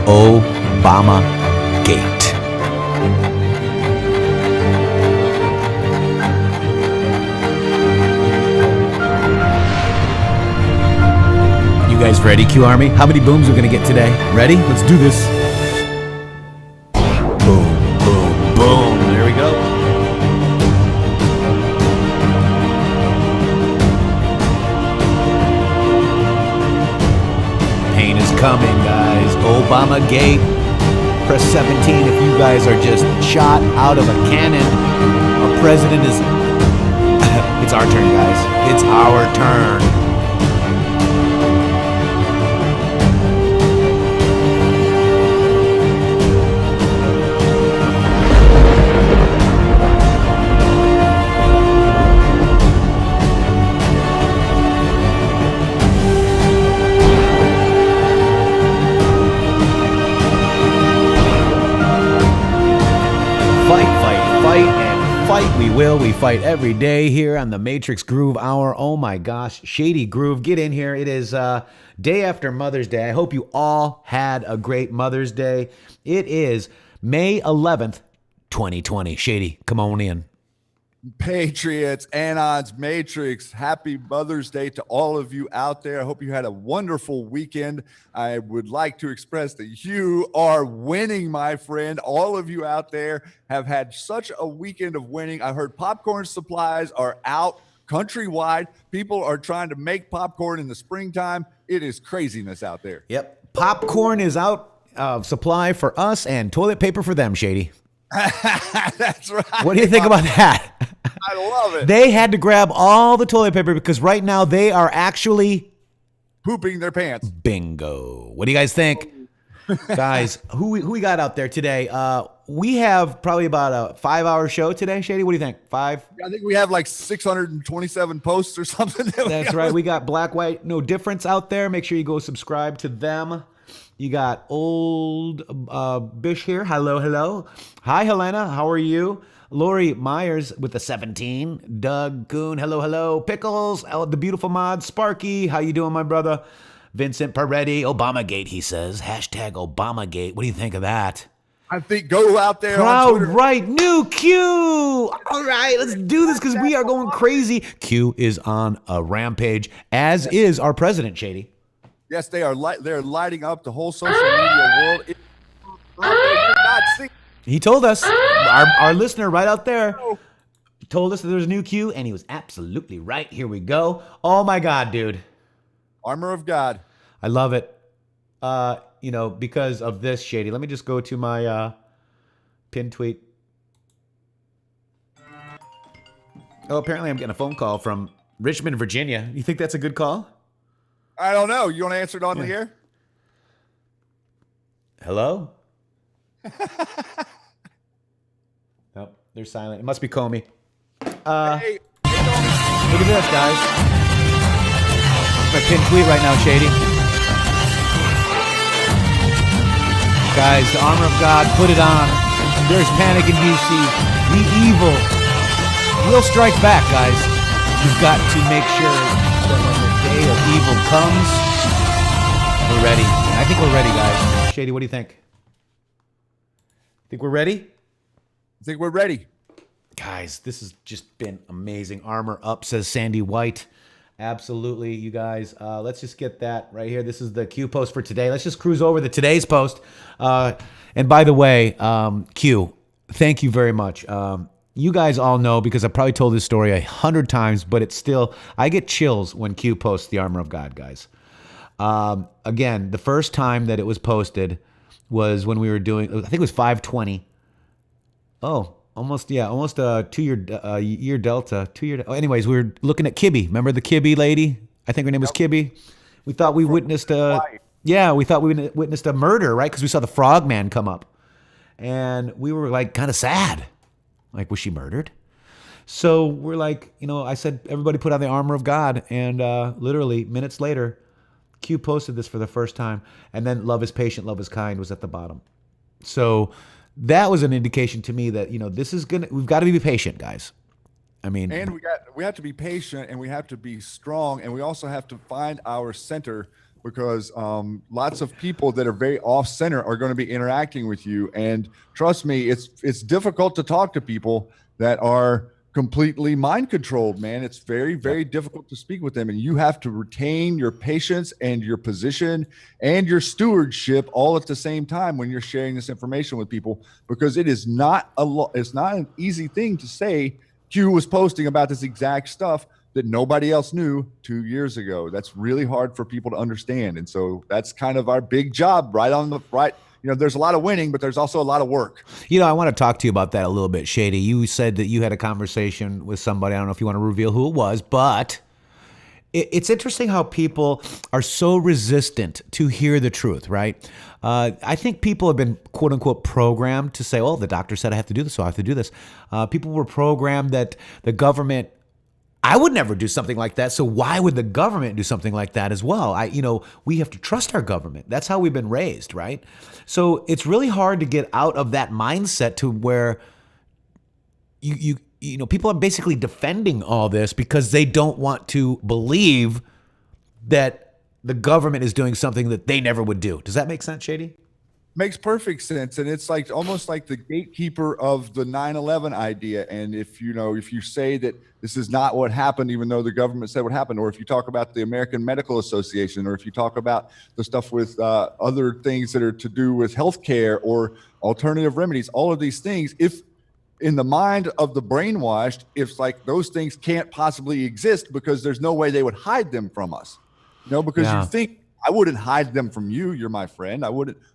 Obama Gate. You guys ready, Q Army? How many booms are we gonna get today? Ready? Let's do this. Boom, boom, boom. There we go. Pain is coming, guys. Obama Gate. Press 17 if you guys are just shot out of a cannon. Our president is... It's our turn, guys. It's our turn. We fight every day here on the Matrix Groove Hour. Oh my gosh, Shady Groove, get in here. It is day after Mother's Day. I hope you all had a great Mother's Day. It is May 11th, 2020. Shady, come on in. Patriots, Anon's Matrix, happy Mother's Day to all of you out there. I hope you had a wonderful weekend. I would like to express that you are winning, my friend. All of you out there have had such a weekend of winning. I heard popcorn supplies are out countrywide. People are trying to make popcorn in the springtime. It is craziness out there. Yep, popcorn is out of supply for us and toilet paper for them, Shady. That's right. What do you think about that? I love it. They had to grab all the toilet paper because right now they are actually pooping their pants. Bingo. What do you guys think? Guys, who we got out there today? We have probably about a 5-hour show today, Shady. What do you think? 5? I think we have like 627 posts or something. That's right. We got Black, White, No Difference out there. Make sure you go subscribe to them. You got old Bish here. Hello, hello. Hi, Helena. How are you? Lori Myers with the 17. Doug Goon. Hello, hello. Pickles. The beautiful mod. Sparky. How you doing, my brother? Vincent Peretti. Obamagate, he says. Hashtag Obamagate. What do you think of that? I think go out there Proud on Twitter. Right. New Q. All right, let's do this because we are going crazy. Q is on a rampage, as is our president, Shady. Yes, they are. They're lighting up the whole social media world. He told us, our listener right out there, told us that there's a new Q, and he was absolutely right. Here we go. Oh my God, dude. Armor of God. I love it. Because of this, Shady. Let me just go to my pinned tweet. Oh, apparently I'm getting a phone call from Richmond, Virginia. You think that's a good call? I don't know. You want to answer it on the air? Hello? Nope, they're silent. It must be Comey. Look at this, guys. My pinned tweet right now, Shady. Guys, the armor of God, put it on. There's panic in DC. The evil will strike back, guys. You've got to make sure that when the day of evil comes, we're ready. And I think we're ready, guys. Shady, what do you think? Think we're ready? I think we're ready. Guys, this has just been amazing. Armor up, says Sandy White. Absolutely, you guys. Let's just get that right here. This is the Q post for today. Let's just cruise over the today's post. And by the way, Q, thank you very much. You guys all know because I probably told this story 100 times, but it's still, I get chills when Q posts the armor of God, guys. Again, the first time that it was posted was when we were doing, I think it was 520. Oh, almost a 2 year year delta, 2 year. Oh, anyways, we were looking at Kibby. Remember the Kibby lady? I think her name was Kibby. We thought we witnessed a murder, right? Because we saw the frogman come up. And we were like kind of sad. Like, was she murdered? So we're like, I said, everybody put on the armor of God. And literally minutes later, Q posted this for the first time. And then love is patient, love is kind was at the bottom. So that was an indication to me that, we've got to be patient, guys. I mean, and we have to be patient, and we have to be strong, and we also have to find our center, because lots of people that are very off center are going to be interacting with you. And trust me, it's difficult to talk to people that are completely mind controlled, man. It's very, very difficult to speak with them, and you have to retain your patience and your position and your stewardship all at the same time when you're sharing this information with people, because it is not it's not an easy thing to say. Q was posting about this exact stuff that nobody else knew 2 years ago. That's really hard for people to understand. And so that's kind of our big job, right on the right. There's a lot of winning, but there's also a lot of work. I want to talk to you about that a little bit, Shady. You said that you had a conversation with somebody. I don't know if you want to reveal who it was, but it's interesting how people are so resistant to hear the truth, right? I think people have been, quote unquote, programmed to say, oh, the doctor said I have to do this, so I have to do this. People were programmed that the government, I would never do something like that. So why would the government do something like that as well? We have to trust our government. That's how we've been raised, right? So it's really hard to get out of that mindset to where people are basically defending all this because they don't want to believe that the government is doing something that they never would do. Does that make sense, Shady? Makes perfect sense. And it's like almost like the gatekeeper of the 9/11 idea. And if you say that this is not what happened, even though the government said what happened, or if you talk about the American Medical Association, or if you talk about the stuff with other things that are to do with healthcare or alternative remedies, all of these things, if in the mind of the brainwashed, it's like those things can't possibly exist because there's no way they would hide them from us. Because you think, I wouldn't hide them from you. You're my friend.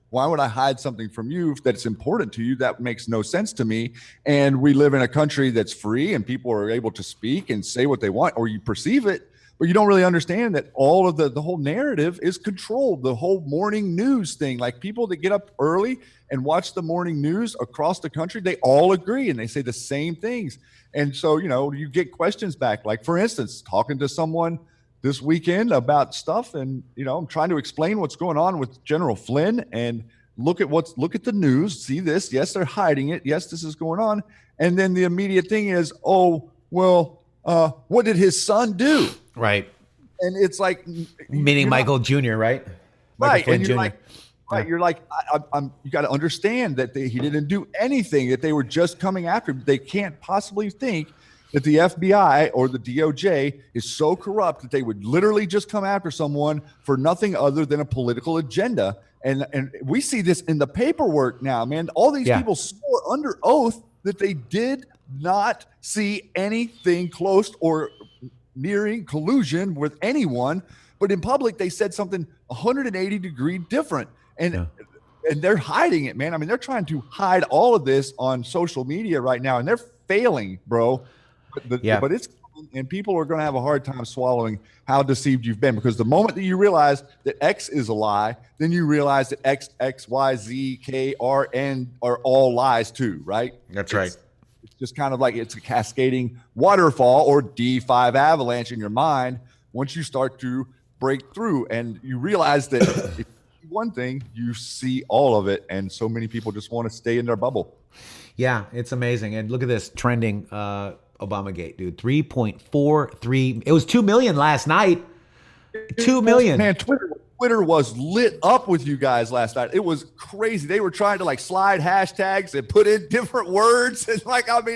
Why would I hide something from you that's important to you? That makes no sense to me. And we live in a country that's free and people are able to speak and say what they want, or you perceive it, but you don't really understand that all of the whole narrative is controlled. The whole morning news thing, like people that get up early and watch the morning news across the country, they all agree and they say the same things. And so, you get questions back. Like, for instance, talking to someone this weekend about stuff, and I'm trying to explain what's going on with General Flynn, and look at the news, see this, yes, they're hiding it, yes, this is going on, and then the immediate thing is, oh well, what did his son do? Right. And it's like, meaning Michael Jr., right? Right. Flynn And you're Jr. like, right, you're like, you got to understand that he didn't do anything, that they were just coming after him. They can't possibly think that the FBI or the DOJ is so corrupt that they would literally just come after someone for nothing other than a political agenda. And we see this in the paperwork now, man. All these people swore under oath that they did not see anything close or nearing collusion with anyone, but in public they said something 180-degree different. And they're hiding it, man. I mean, they're trying to hide all of this on social media right now, and they're failing, bro. But it's coming, and people are going to have a hard time swallowing how deceived you've been, because the moment that you realize that X is a lie, then you realize that X, Y, Z, K, R, N are all lies too, right? That's right. It's just kind of like it's a cascading waterfall or D5 avalanche in your mind once you start to break through, and you realize that if you see one thing, you see all of it, and so many people just want to stay in their bubble. Yeah, it's amazing. And look at this trending Obamagate, dude. 3.43. It was 2 million last night. 2 million. Man, Twitter was lit up with you guys last night. It was crazy. They were trying to slide hashtags and put in different words. And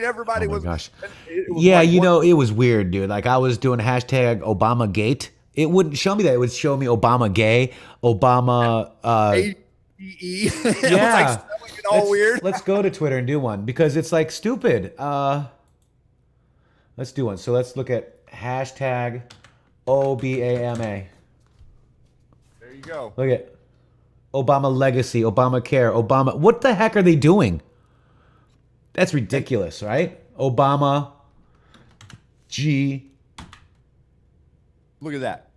everybody was. Gosh. It was it was weird, dude. Like, I was doing hashtag Obamagate. It wouldn't show me that. It would show me Obama gay, Obama. E. It was like Yeah. spelling it all weird. Let's go to Twitter and do one because it's like stupid. Let's do one. So let's look at hashtag OBAMA. There you go. Look at Obama legacy, Obamacare, Obama. What the heck are they doing? That's ridiculous, right? Obama G. Look at that.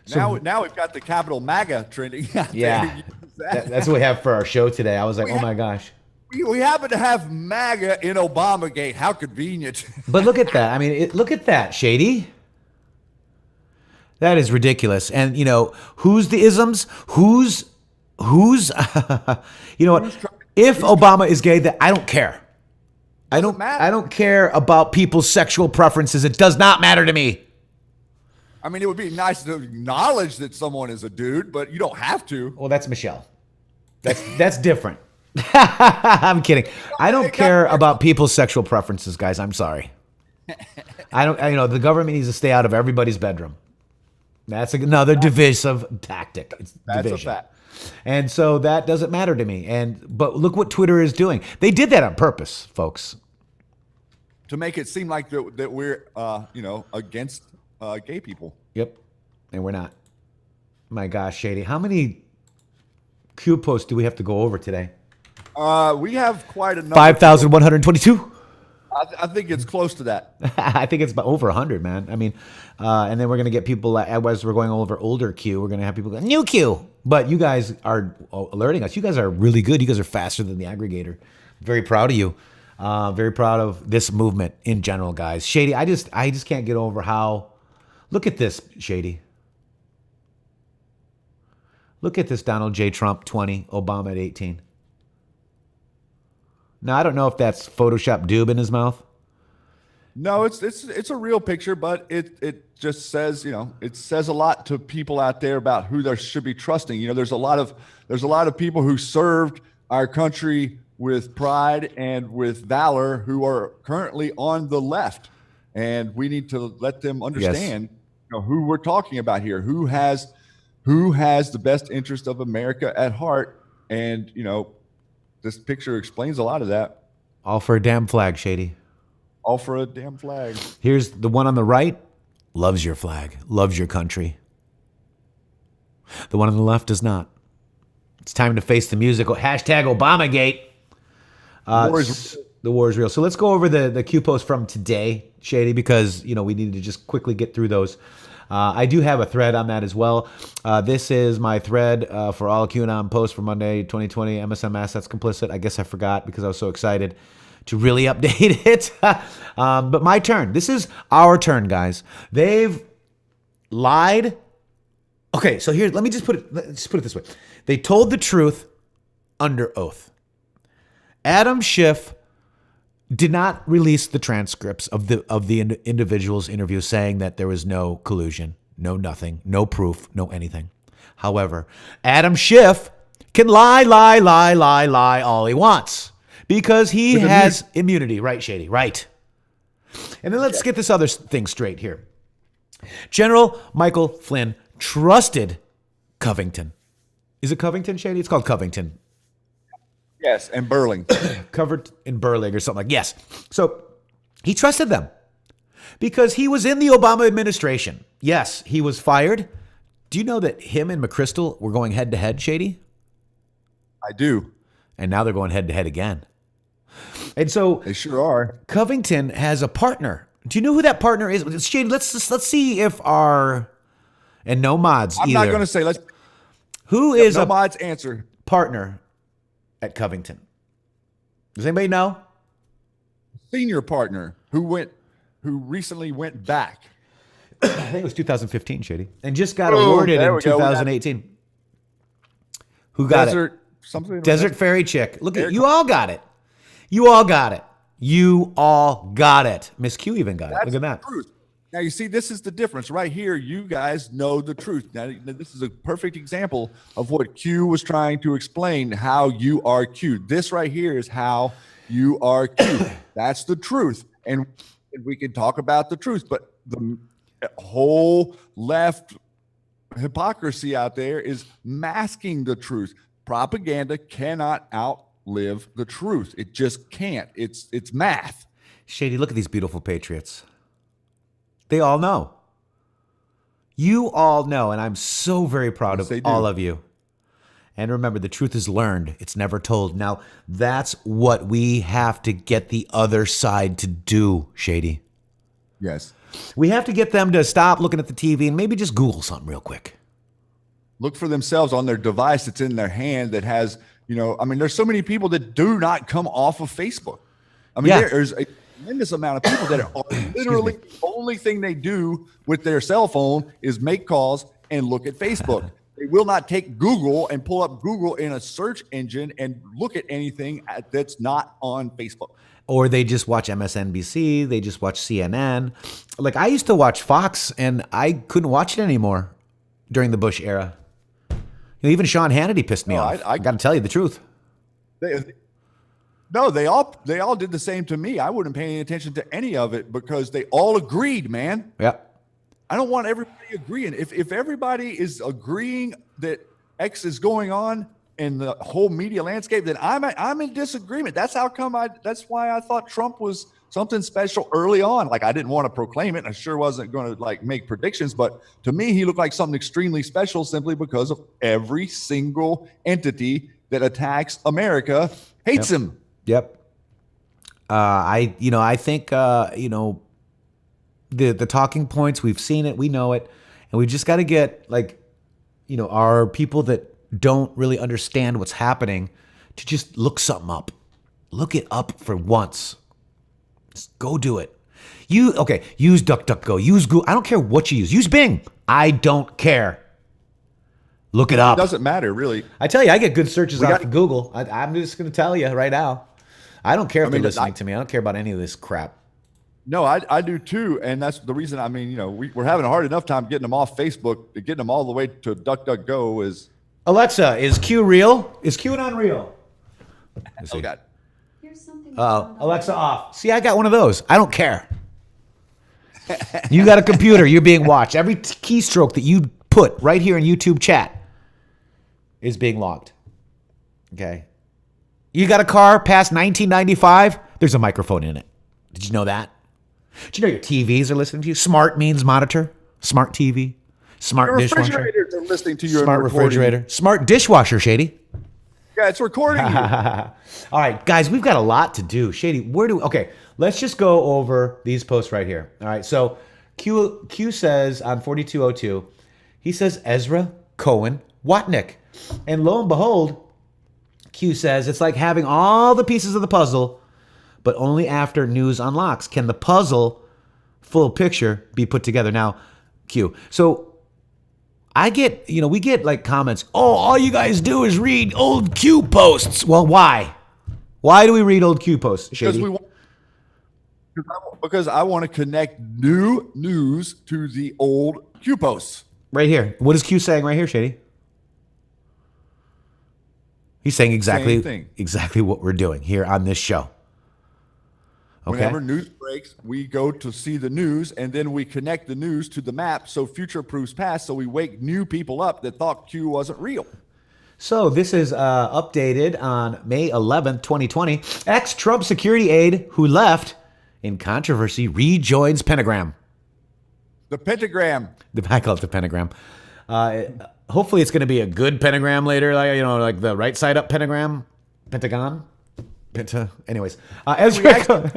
So- now we've got the capital MAGA trending out Yeah. there. That's what we have for our show today. I was like, oh my gosh. We happen to have MAGA in Obamagate. How convenient. But look at that. I mean, look at that, Shady. That is ridiculous. And, you know, who's the isms? Who's, you know what? If Obama is gay, that I don't care. I don't care about people's sexual preferences. It does not matter to me. I mean, it would be nice to acknowledge that someone is a dude, but you don't have to. Well, that's Michelle. That's different. I'm kidding. I don't care about people's sexual preferences, guys. I'm sorry. You know, the government needs to stay out of everybody's bedroom. That's another divisive tactic. It's That's division. a fact. And so that doesn't matter to me. But look what Twitter is doing. They did that on purpose, folks. To make it seem like that we're, against gay people. Yep. And we're not. My gosh, Shady. How many Q posts do we have to go over today? We have quite a number. 5,122. I think it's close to that. I think it's about over 100, man. I mean, and then we're going to get people, as we're going over older Q, we're going to have people go, new Q. But you guys are alerting us. You guys are really good. You guys are faster than the aggregator. Very proud of you. Very proud of this movement in general, guys. Shady, I just can't get over how, look at this, Shady. Look at this, Donald J. Trump, 20, Obama at 18. Now, I don't know if that's Photoshop doob in his mouth. No, it's a real picture, but it just says, it says a lot to people out there about who they should be trusting. You know, there's a lot of people who served our country with pride and with valor who are currently on the left, and we need to let them understand who we're talking about here, who has the best interest of America at heart, and this picture explains a lot of that. All for a damn flag, Shady. All for a damn flag. Here's the one on the right. Loves your flag. Loves your country. The one on the left does not. It's time to face the music. Hashtag Obamagate. The war is real. So let's go over the Q post from today, Shady, because we need to just quickly get through those. I do have a thread on that as well. This is my thread for all QAnon posts for Monday, 2020, MSMS. That's complicit. I guess I forgot because I was so excited to really update it. But my turn. This is our turn, guys. They've lied. Okay, so here, let's put it this way. They told the truth under oath. Adam Schiff did not release the transcripts of the individual's interview saying that there was no collusion, no nothing, no proof, no anything. However, Adam Schiff can lie all he wants because he has immunity. Right, Shady? Right. And then let's get this other thing straight here. General Michael Flynn trusted Covington. Is it Covington, Shady? It's called Covington. Yes, and Burling. Covered in Burling or something like yes. So he trusted them because he was in the Obama administration. Yes, he was fired. Do you know that him and McChrystal were going head to head, Shady? I do. And now they're going head to head again. And so they sure are. Covington has a partner. Do you know who that partner is? Shady, let's see if our and no mods. I'm not going to say. Who is no mods answer partner at Covington? Does anybody know? Senior partner who recently went back. I think it was 2015, Shady, and just got awarded in 2018. Who got it? Something. Desert Fairy chick. Look at you all got it. You all got it. You all got it. Miss Q even got it. Look at that. Truth. Now you see, this is the difference right here. You guys know the truth. Now this is a perfect example of what Q was trying to explain. How you are Q. This right here is how you are Q. That's the truth, and we can talk about the truth. But the whole left hypocrisy out there is masking the truth. Propaganda cannot outlive the truth. It just can't. It's math. Shady, look at these beautiful patriots. They all know. You all know, and I'm so very proud Yes, of they do. all of you. And remember, the truth is learned. It's never told. Now, that's what we have to get the other side to do, Shady. Yes. We have to get them to stop looking at the TV and maybe just Google something real quick. Look for themselves on their device that's in their hand that has, there's so many people that do not come off of Facebook. Yeah. There's a tremendous amount of people that are literally the only thing they do with their cell phone is make calls and look at Facebook. They will not take Google and pull up Google in a search engine and look at anything that's not on Facebook. Or they just watch MSNBC. They just watch CNN. Like, I used to watch Fox, and I couldn't watch it anymore during the Bush era. Even Sean Hannity pissed me off. I got to tell you the truth. They all did the same to me. I wouldn't pay any attention to any of it because they all agreed, man. Yeah. I don't want everybody agreeing. If everybody is agreeing that X is going on in the whole media landscape, then I'm in disagreement. That's why I thought Trump was something special early on. Like, I didn't want to proclaim it. I sure wasn't going to make predictions, but to me, he looked like something extremely special simply because of every single entity that attacks America hates him. Yep. I think, the talking points, we've seen it, we know it, and we've just got to get our people that don't really understand what's happening to just look something up. Look it up for once. Just go do it. Use DuckDuckGo, use Google. I don't care what you use. Use Bing. I don't care. Look it up. It doesn't matter, really. I tell you, I get good searches off of Google. I'm just going to tell you right now. I don't care if they're listening to me. I don't care about any of this crap. No, I do too, and that's the reason. We're having a hard enough time getting them off Facebook. Getting them all the way to DuckDuckGo is. Alexa, is Q real? Is QAnon real? Oh God. Alexa off. See, I got one of those. I don't care. You got a computer. You're being watched. Every keystroke that you put right here in YouTube chat is being logged. Okay. You got a car past 1995? There's a microphone in it. Did you know that? Did you know your TVs are listening to you? Smart means monitor. Smart TV. Smart dishwasher. Refrigerators are listening to you. Smart refrigerator. Smart dishwasher, Shady. Yeah, it's recording you. All right, guys, we've got a lot to do. Shady, okay, let's just go over these posts right here. All right, so Q says on 4202, he says Ezra Cohen Watnick. And lo and behold, Q says it's like having all the pieces of the puzzle, but only after news unlocks can the puzzle full picture be put together. Now, Q, so we get like comments, all you guys do is read old Q posts. Well, why? Why do we read old Q posts, Shady? Because I want to connect new news to the old Q posts. Right here. What is Q saying right here, Shady? He's saying exactly what we're doing here on this show. Okay. Whenever news breaks, we go to see the news, and then we connect the news to the map so future proofs past, so we wake new people up that thought Q wasn't real. So this is updated on May 11th, 2020. Ex-Trump security aide who left in controversy rejoins Pentagram. The pentagram. I call it the Pentagram. Hopefully it's going to be a good pentagram later, like the right side up pentagram. Pentagon. Anyways, Ezra.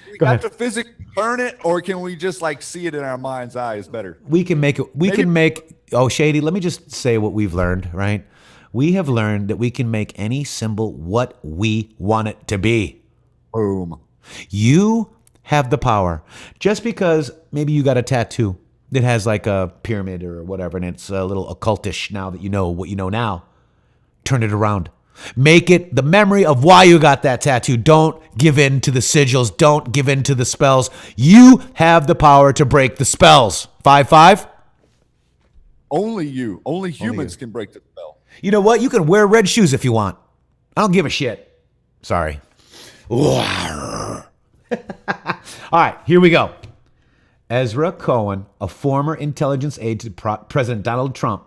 We got to physically burn it, or can we just see it in our mind's eye is better? We can make it. Shady, let me just say what we've learned, right? We have learned that we can make any symbol what we want it to be. Boom. You have the power. Just because maybe you got a tattoo that has like a pyramid or whatever, and it's a little occultish now that you know what you know now, turn it around. Make it the memory of why you got that tattoo. Don't give in to the sigils. Don't give in to the spells. You have the power to break the spells. 5-5? Only you. Only humans can break the spell. You know what? You can wear red shoes if you want. I don't give a shit. Sorry. All right, here we go. Ezra Cohen, a former intelligence aide to President Donald Trump,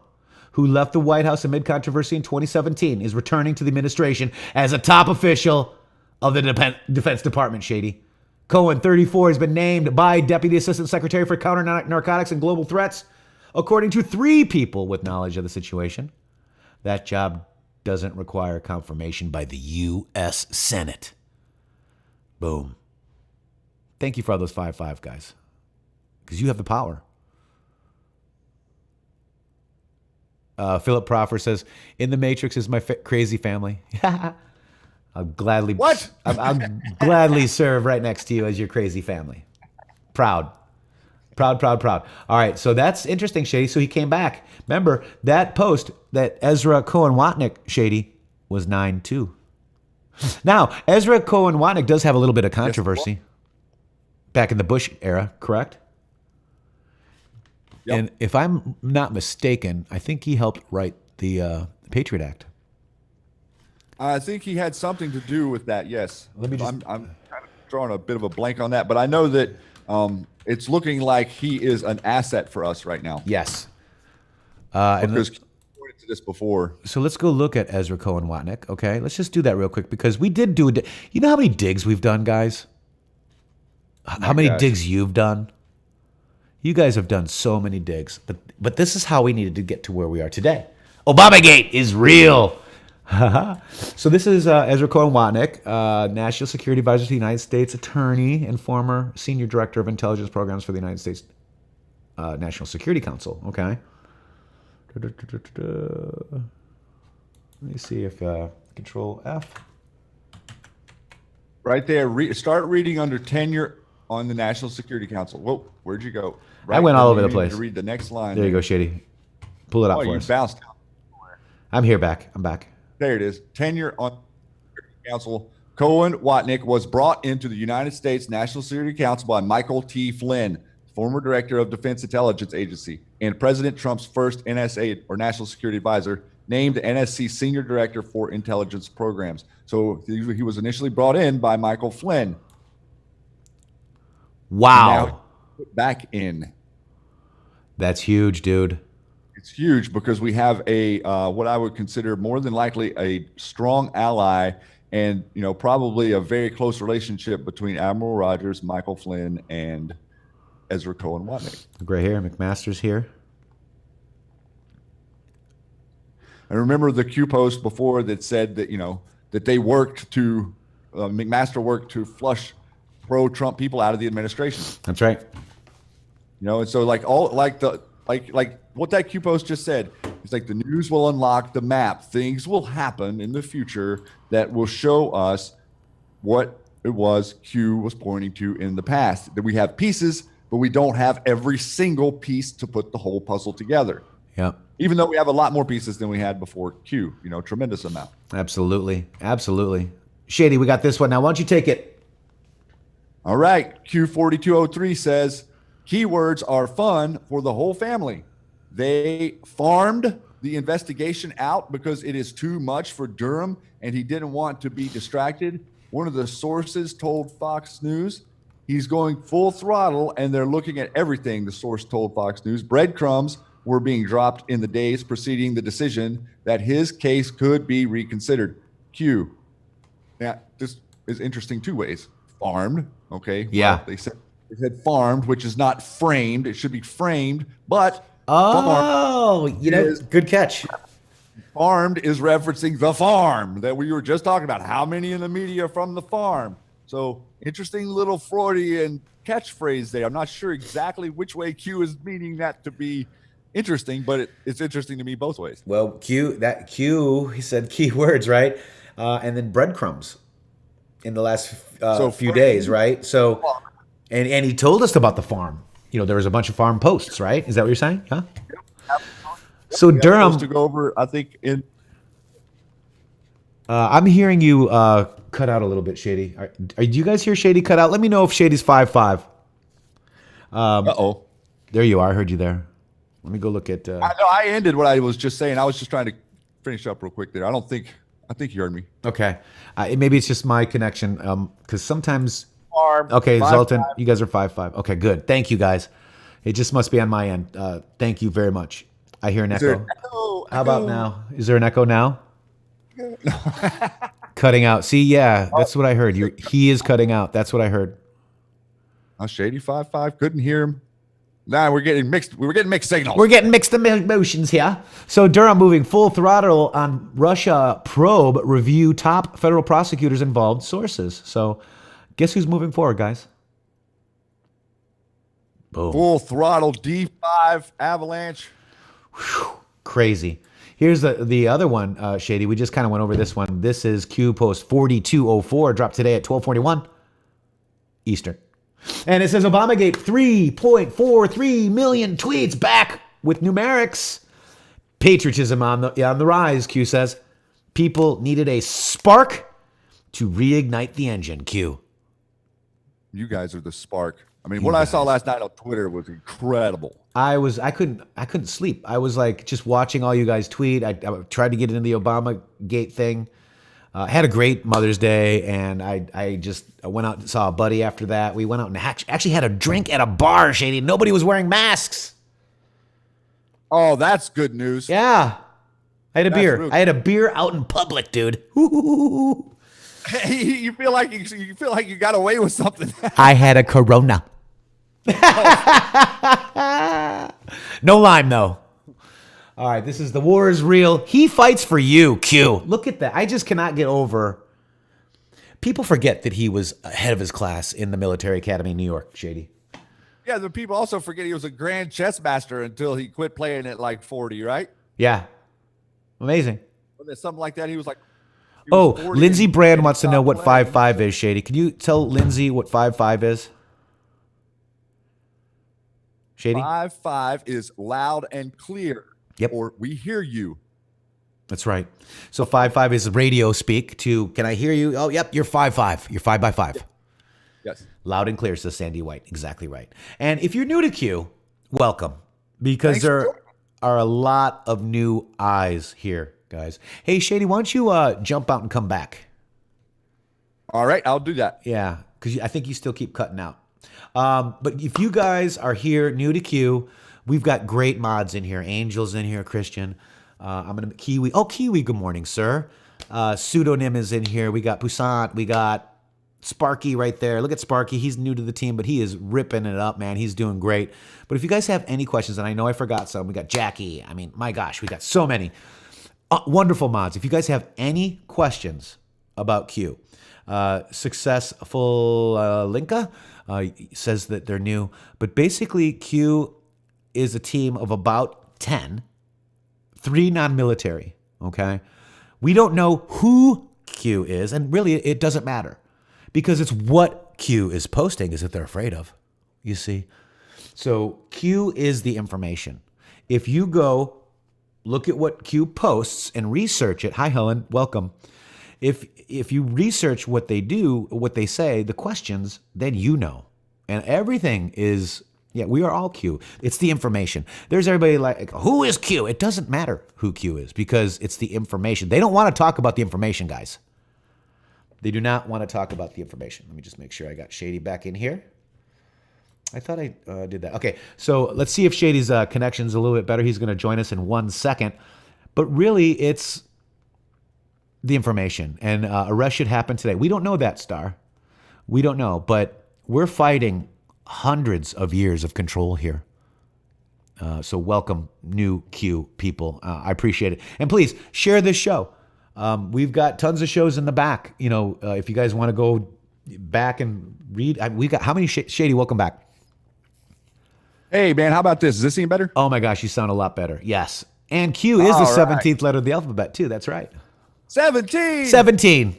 who left the White House amid controversy in 2017, is returning to the administration as a top official of the Defense Department, Shady. Cohen, 34, has been named by Deputy Assistant Secretary for Counter-Narcotics and Global Threats, according to 3 people with knowledge of the situation. That job doesn't require confirmation by the U.S. Senate. Boom. Thank you for all those 5-5 guys, because you have the power. Philip Proffer says, "In the Matrix is my crazy family." I'll gladly I'll gladly serve right next to you as your crazy family. Proud. Proud. All right, so that's interesting, Shady. So he came back. Remember, that post that Ezra Cohen-Watnick, Shady, was 9-2. Now, Ezra Cohen-Watnick does have a little bit of controversy back in the Bush era, correct? Yep. And if I'm not mistaken, I think he helped write the Patriot Act. I think he had something to do with that, yes. I'm kind of drawing a bit of a blank on that, but I know that it's looking like he is an asset for us right now. Yes. Because he pointed to this before. So let's go look at Ezra Cohen-Watnick, okay? Let's just do that real quick, because we did do you know how many digs we've done, guys? How many digs you've done? You guys have done so many digs, but this is how we needed to get to where we are today. Obamagate is real. So this is Ezra Cohen-Watnick, National Security Advisor to the United States Attorney and former Senior Director of Intelligence Programs for the United States National Security Council. Okay. Let me see if Control F. Right there. Start reading under tenure on the National Security Council. Whoa, where'd you go? Right, I went all over the place. To read the next line. There you go, Shady. Pull it up for you us. Bounced. I'm back. There it is. Tenure on the Security Council. Cohen-Watnick was brought into the United States National Security Council by Michael T. Flynn, former director of Defense Intelligence Agency, and President Trump's first NSA, or National Security Advisor, named NSC Senior Director for Intelligence Programs. So he was initially brought in by Michael Flynn. Wow. Now put back in. That's huge, dude. It's huge because we have a what I would consider more than likely a strong ally, and probably a very close relationship between Admiral Rogers, Michael Flynn, and Ezra Cohen-Watnick. Gray hair, McMaster's here. I remember the Q post before that said that that they worked to McMaster worked to flush pro-Trump people out of the administration. That's right. And so like what that Q post just said, it's like the news will unlock the map. Things will happen in the future that will show us what it was Q was pointing to in the past. That we have pieces, but we don't have every single piece to put the whole puzzle together. Yeah. Even though we have a lot more pieces than we had before Q, tremendous amount. Absolutely. Shady, we got this one. Now, why don't you take it? All right. Q4203 says, keywords are fun for the whole family. They farmed the investigation out because it is too much for Durham and he didn't want to be distracted. One of the sources told Fox News he's going full throttle and they're looking at everything, the source told Fox News. Breadcrumbs were being dropped in the days preceding the decision that his case could be reconsidered. Q. Now, this is interesting 2 ways. Farmed, okay? Yeah. Well, they said farmed, which is not framed. It should be framed, but good catch. Farmed is referencing the farm that we were just talking about. How many in the media from the farm? So interesting little Freudian catchphrase there. I'm not sure exactly which way Q is meaning that to be interesting, but it's interesting to me both ways. Well, Q, he said keywords, right? And then breadcrumbs in the last few days, right? So, and he told us about the farm. There was a bunch of farm posts, right? Is that what you're saying? Huh? Yep. So Durham, to go over, I think I'm hearing you cut out a little bit, Shady. Do you guys hear Shady cut out? Let me know if Shady's 5-5. There you are. I heard you there. Let me go look at. I ended what I was just saying. I was just trying to finish up real quick there. I think you heard me. Okay. Maybe it's just my connection because sometimes farm. Okay, 5-5. Zoltan, you guys are 5-5. Okay, good. Thank you, guys. It just must be on my end. Thank you very much. I hear an Is there echo. an echo? How about now? Is there an echo now? Cutting out. See, yeah, that's what I heard. He is cutting out. That's what I heard. Shady 5-5. Couldn't hear him. Nah, we're getting mixed. We're getting mixed signals. We're getting mixed emotions here. So Durham moving full throttle on Russia probe review top federal prosecutors involved sources. So guess who's moving forward, guys? Boom. Full throttle D5 avalanche. Whew, crazy. Here's the other one, Shady. We just kind of went over this one. This is Q post 4204, dropped today at 12:41 Eastern. And it says Obamagate 3.43 million tweets back with numerics. Patriotism on the rise, Q says. People needed a spark to reignite the engine, Q. You guys are the spark. I mean, what I saw last night on Twitter was incredible. I couldn't sleep. I was like just watching all you guys tweet. I tried to get into the Obamagate thing. Had a great Mother's Day, and I went out and saw a buddy after that. We went out and actually had a drink at a bar, Shady. Nobody was wearing masks. Oh, that's good news. Yeah. I had a beer. Really I had a beer out in public, dude. Hey, you feel like you got away with something. I had a Corona. No lime, though. All right, this is The War is Real. He fights for you, Q. Look at that. I just cannot get over. People forget that he was ahead of his class in the military academy in New York, Shady. Yeah, the people also forget he was a grand chess master until he quit playing at like 40, right? Yeah. Amazing. Wasn't it something like that? He was like, Lindsey Brand wants to know what 5-5 is, Shady. Can you tell Lindsey what 5-5 is? Shady? 5-5 is loud and clear. Yep. Or we hear you. That's right. So 5-5 is radio speak to, can I hear you? Oh, yep, you're 5-5. You're 5x5. Yes. Loud and clear, says Sandy White. Exactly right. And if you're new to Q, welcome. Because there are a lot of new eyes here, guys. Hey, Shady, why don't you jump out and come back? All right, I'll do that. Yeah, because I think you still keep cutting out. But if you guys are here, new to Q, we've got great mods in here. Angel's in here, Christian. I'm going to Kiwi. Oh, Kiwi, good morning, sir. Pseudonym is in here. We got Poussant. We got Sparky right there. Look at Sparky. He's new to the team, but he is ripping it up, man. He's doing great. But if you guys have any questions, and I know I forgot some, we got Jackie. I mean, my gosh, we got so many. Wonderful mods. If you guys have any questions about Q, Successful Linka says that they're new. But basically, Q is a team of about 10, 3 non-military, okay? We don't know who Q is, and really it doesn't matter because it's what Q is posting is that they're afraid of, you see? So Q is the information. If you go look at what Q posts and research it, hi Helen, welcome. If you research what they do, what they say, the questions, then you know. And everything is, yeah, we are all Q. It's the information. There's everybody like, who is Q? It doesn't matter who Q is because it's the information. They don't want to talk about the information, guys. They do not want to talk about the information. Let me just make sure I got Shady back in here. I thought I did that. Okay, so let's see if Shady's connection's a little bit better. He's going to join us in 1 second. But really, it's the information. And arrest should happen today. We don't know that, Star. We don't know. But we're fighting hundreds of years of control here. So welcome, new Q people. I appreciate it. And please, share this show. We've got tons of shows in the back. You know, if you guys want to go back and read, we've got, how many, Shady, welcome back. Hey, man, how about this? Is this any better? Oh, my gosh, you sound a lot better. Yes. And Q is the 17th letter of the alphabet, too. That's right. 17. 17.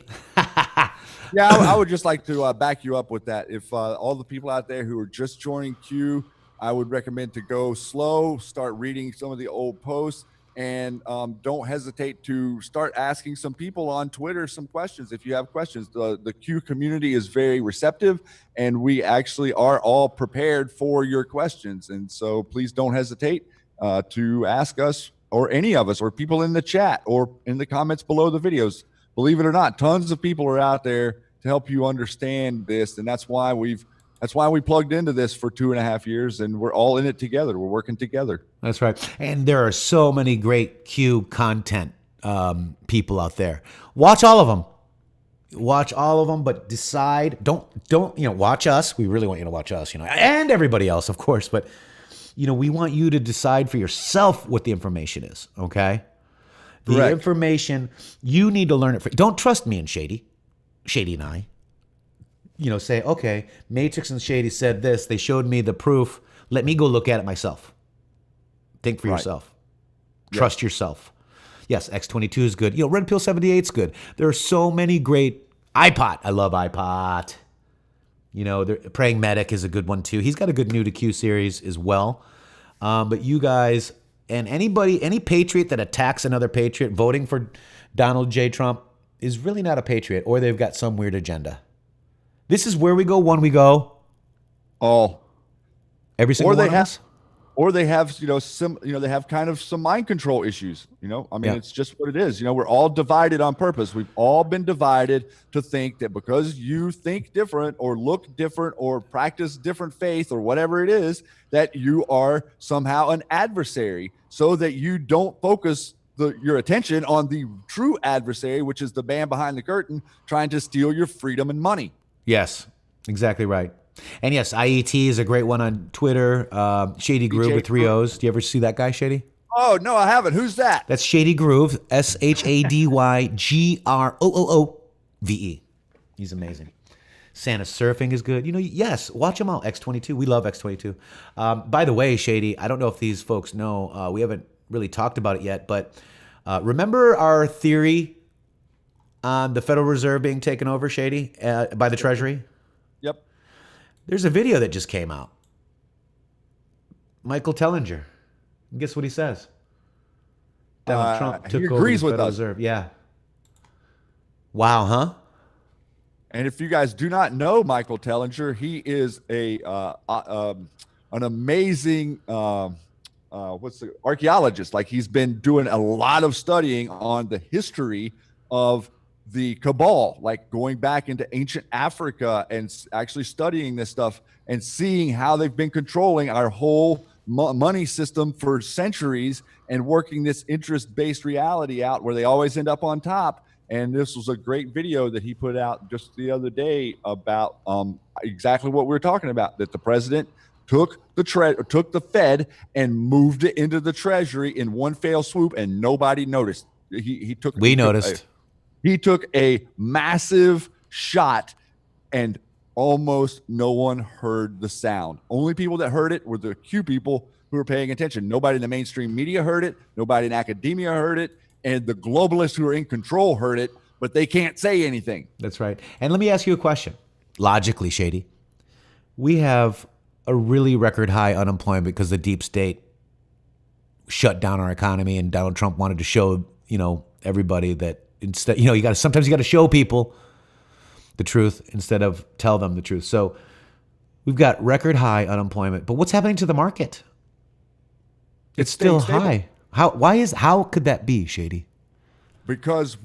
Yeah, I would just like to back you up with that. If all the people out there who are just joining Q, I would recommend to go slow, start reading some of the old posts, and don't hesitate to start asking some people on Twitter some questions. If you have questions, the Q community is very receptive, and we actually are all prepared for your questions. And so please don't hesitate to ask us or any of us or people in the chat or in the comments below the videos. Believe it or not, tons of people are out there to help you understand this. And that's why we plugged into this for 2.5 years, and we're all in it together. We're working together. That's right. And there are so many great Q content people out there. Watch all of them. Watch all of them, but decide. Don't watch us. We really want you to watch us, and everybody else, of course. But we want you to decide for yourself what the information is. Okay. The Correct. information, you need to learn it. Don't trust me and Shady and I. Say, okay, Matrix and Shady said this. They showed me the proof. Let me go look at it myself. Think for yourself. Trust yourself. Yes, X22 is good. Red Pill 78 is good. There are so many great. iPot. I love iPot. Praying Medic is a good one too. He's got a good new to Q series as well. But you guys and any patriot that attacks another patriot voting for Donald J. Trump is really not a patriot, or they've got some weird agenda. This is where we go when we go. All. Every single one of us? Or they have, they have kind of some mind control issues. It's just what it is. We're all divided on purpose. We've all been divided to think that because you think different or look different or practice different faith or whatever it is, that you are somehow an adversary, so that you don't focus your attention on the true adversary, which is the man behind the curtain trying to steal your freedom and money. Yes, exactly right. And yes, IET is a great one on Twitter. Shady Groove with 3 O's. Do you ever see that guy, Shady? Oh, no, I haven't. Who's that? That's Shady Groove, ShadyGroove. He's amazing. Santa Surfing is good. Yes, watch them all. X22. We love X22. By the way, Shady, I don't know if these folks know. We haven't really talked about it yet, but remember our theory on the Federal Reserve being taken over, Shady, by the Treasury? Yep. There's a video that just came out. Michael Tellinger. And guess what he says? Donald Trump took over the Federal Reserve. Yeah. Wow, huh? And if you guys do not know Michael Tellinger, he is an amazing archaeologist. Like, he's been doing a lot of studying on the history of the cabal, like going back into ancient Africa and actually studying this stuff and seeing how they've been controlling our whole money system for centuries and working this interest-based reality out where they always end up on top. And this was a great video that he put out just the other day about exactly what we were talking about, that the president took the Fed and moved it into the Treasury in one fell swoop, and nobody noticed. He took a massive shot, and almost no one heard the sound. Only people that heard it were the Q people who were paying attention. Nobody in the mainstream media heard it. Nobody in academia heard it. And the globalists who are in control heard it, but they can't say anything. That's right. And let me ask you a question. Logically, Shady, we have a really record high unemployment because the deep state shut down our economy, and Donald Trump wanted to show, everybody that instead, sometimes you got to show people the truth instead of tell them the truth. So we've got record high unemployment, but what's happening to the market? It's still high. How could that be, Shady? Because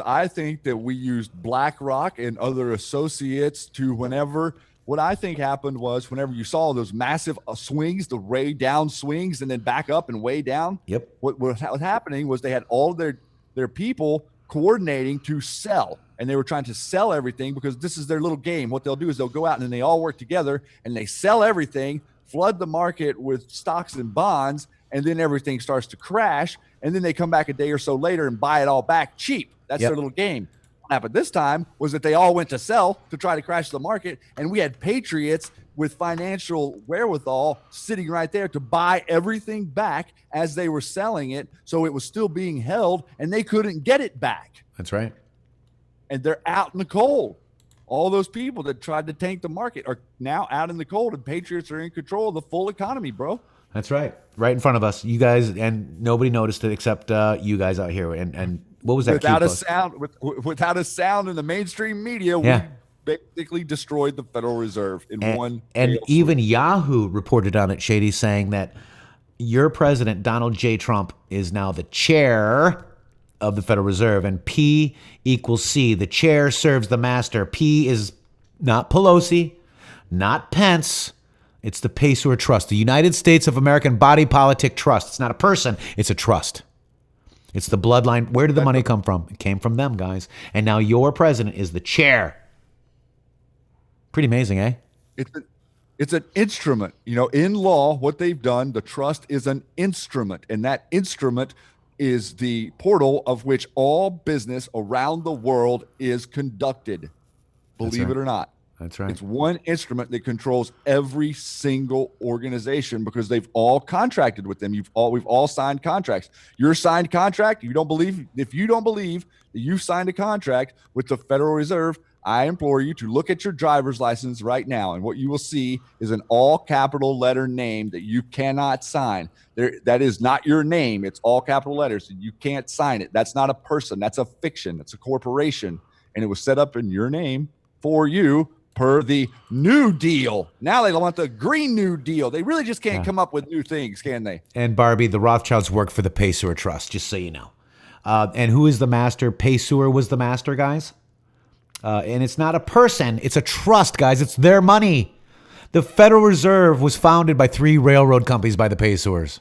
I think that we used BlackRock and other associates to what I think happened was whenever you saw those massive swings, the way down swings and then back up and way down. Yep. What was happening was they had all their people coordinating to sell, and they were trying to sell everything because this is their little game. What they'll do is they'll go out and then they all work together and they sell everything, flood the market with stocks and bonds, and then everything starts to crash. And then they come back a day or so later and buy it all back cheap. That's their little game. What happened this time was that they all went to sell to try to crash the market. And we had patriots with financial wherewithal sitting right there to buy everything back as they were selling it. So it was still being held and they couldn't get it back. That's right. And they're out in the cold. All those people that tried to tank the market are now out in the cold, and patriots are in control of the full economy, bro. That's right. Right in front of us. You guys, and nobody noticed it except you guys out here. And what was that? Without a sound in the mainstream media, we basically destroyed the Federal Reserve in one. And even Yahoo reported on it, Shady, saying that your president, Donald J. Trump, is now the chair of the Federal Reserve, and P equals C. The chair serves the master. P is not Pelosi, not Pence. It's the Pacer Trust, the United States of American Body Politic Trust. It's not a person, it's a trust. It's the bloodline. Where did the money come from? It came from them, guys. And now your president is the chair. Pretty amazing, eh? It's an instrument. You know, in law, what they've done, the trust is an instrument, and that instrument is the portal of which all business around the world is conducted. Believe it or not. That's right. It's one instrument that controls every single organization because they've all contracted with them. We've all signed contracts. Your signed contract, if you don't believe that you've signed a contract with the Federal Reserve, I implore you to look at your driver's license right now, and what you will see is an all capital letter name that you cannot sign. That is not your name. It's all capital letters. You can't sign it. That's not a person. That's a fiction. It's a corporation, and it was set up in your name for you per the New Deal. Now they want the Green New Deal. They really just can't come up with new things, can they? And Barbie, the Rothschilds work for the Pacer Trust, just so you know. And who is the master? Pacer was the master, guys. And it's not a person. It's a trust, guys. It's their money. The Federal Reserve was founded by 3 railroad companies by the Pacers.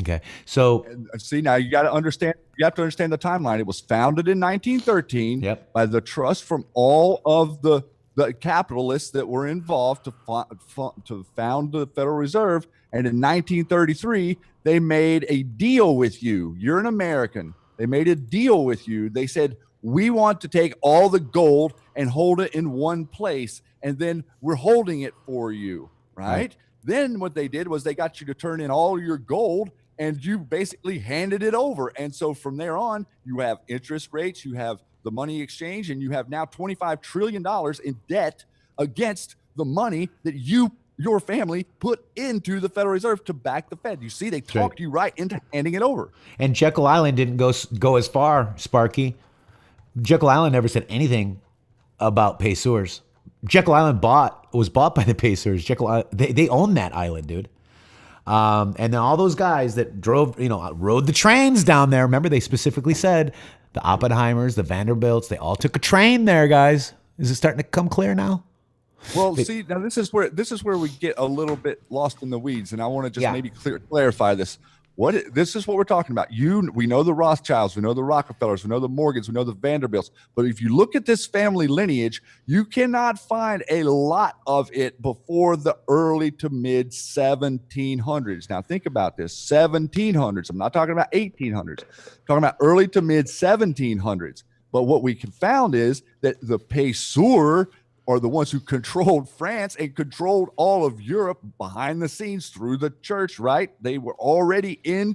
Okay, so see, now you got to understand. You have to understand the timeline. It was founded in 1913 by the trust from all of the capitalists that were involved to found the Federal Reserve. And in 1933, they made a deal with you. You're an American. They made a deal with you. They said, we want to take all the gold and hold it in one place, and then we're holding it for you, right? Then what they did was they got you to turn in all your gold, and you basically handed it over. And so from there on, you have interest rates, you have the money exchange, and you have now $25 trillion in debt against the money that your family put into the Federal Reserve to back the Fed. You see, they talked you right into handing it over. And Jekyll Island didn't go as far, Sparky. Jekyll Island never said anything about Pacers. Jekyll Island was bought by the Pacers. Jekyll Island, they own that island, dude. And then all those guys that rode the trains down there. Remember, they specifically said the Oppenheimers, the Vanderbilts, they all took a train there, guys. Is it starting to come clear now? Well, see, now this is where we get a little bit lost in the weeds, and I want to just maybe clarify this. This is what we're talking about. We know the Rothschilds, we know the Rockefellers, we know the Morgans, we know the Vanderbilts. But if you look at this family lineage, you cannot find a lot of it before the early to mid 1700s. Now think about this: 1700s. I'm not talking about 1800s. I'm talking about early to mid 1700s. But what we found is that the Payseur are the ones who controlled France and controlled all of Europe behind the scenes through the church, right? They were already in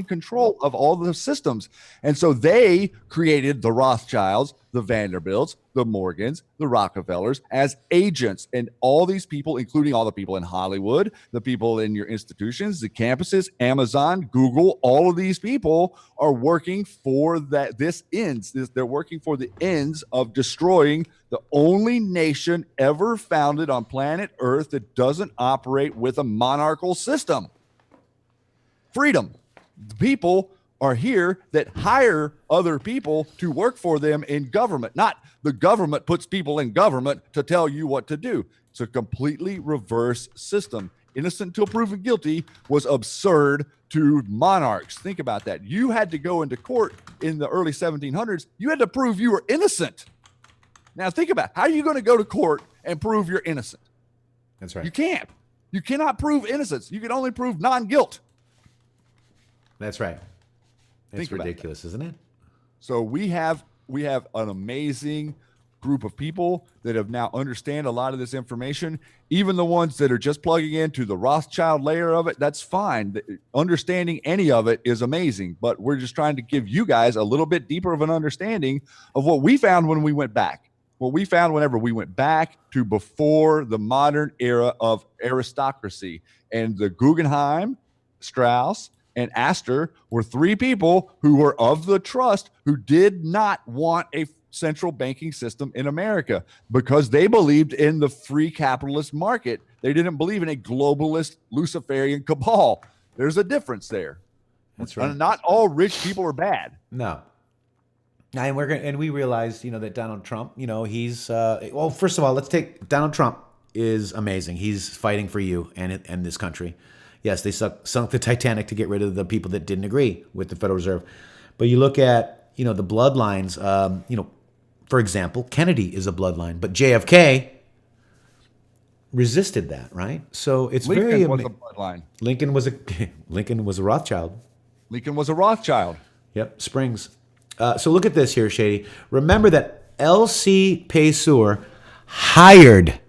control of all the systems. And so they created the Rothschilds, the Vanderbilts, the Morgans, the Rockefellers as agents. And all these people, including all the people in Hollywood, the people in your institutions, the campuses, Amazon, Google, all of these people are working for they're working for the ends of destroying the only nation ever founded on planet Earth that doesn't operate with a monarchical system. Freedom. The people are here that hire other people to work for them in government. Not the government puts people in government to tell you what to do. It's a completely reverse system. Innocent until proven guilty was absurd to monarchs. Think about that. You had to go into court in the early 1700s. You had to prove you were innocent. Now think about how are you going to go to court and prove you're innocent? That's right. You can't. You cannot prove innocence. You can only prove non-guilt. That's right. It's ridiculous, isn't it? So we have an amazing group of people that have now understand a lot of this information. Even the ones that are just plugging into the Rothschild layer of it, that's fine. Understanding any of it is amazing, but we're just trying to give you guys a little bit deeper of an understanding of what we found when we went back. What we found whenever we went back to before the modern era of aristocracy. And the Guggenheim, Strauss, and Astor were 3 people who were of the trust who did not want a central banking system in America because they believed in the free capitalist market. They didn't believe in a globalist Luciferian cabal. There's a difference there. That's right. Not all rich people are bad. No. And we realized, that Donald Trump, he's well. First of all, let's take Donald Trump is amazing. He's fighting for you and this country. Yes, they sunk the Titanic to get rid of the people that didn't agree with the Federal Reserve. But you look at the bloodlines. For example, Kennedy is a bloodline, but JFK resisted that, right? So it's Lincoln was a bloodline. Lincoln was a Rothschild. Lincoln was a Rothschild. Yep, Springs. So look at this here, Shady. Remember that L.C. Paysur hired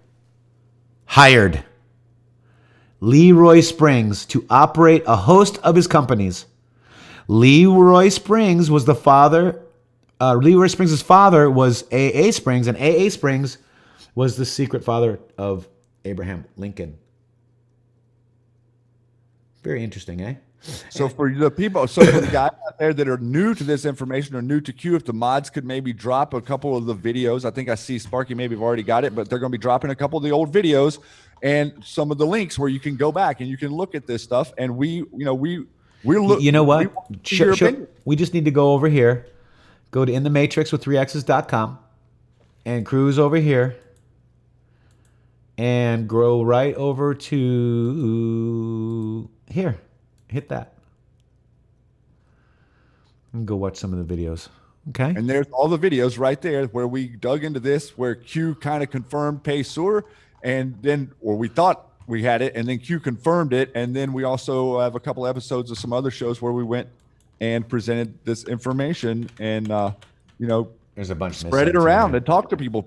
Leroy Springs to operate a host of his companies. Leroy Springs was the father. Leroy Springs' father was A.A. Springs, and A.A. Springs was the secret father of Abraham Lincoln. Very interesting, eh? So for the people, for the guys out there that are new to this information or new to Q, if the mods could maybe drop a couple of the videos. I think I see Sparky maybe have already got it, but they're going to be dropping a couple of the old videos and some of the links where you can go back and you can look at this stuff. And we're looking. You know what? We just need to go over here, go to intheMatrixxx with 3x's.com and cruise over here and go right over to here. Hit that and go watch some of the videos. Okay. And there's all the videos right there where we dug into this, where Q kind of confirmed Paysur, and then, or we thought we had it, and then Q confirmed it. And then we also have a couple episodes of some other shows where we went and presented this information and, there's a bunch spread it around and talk to people.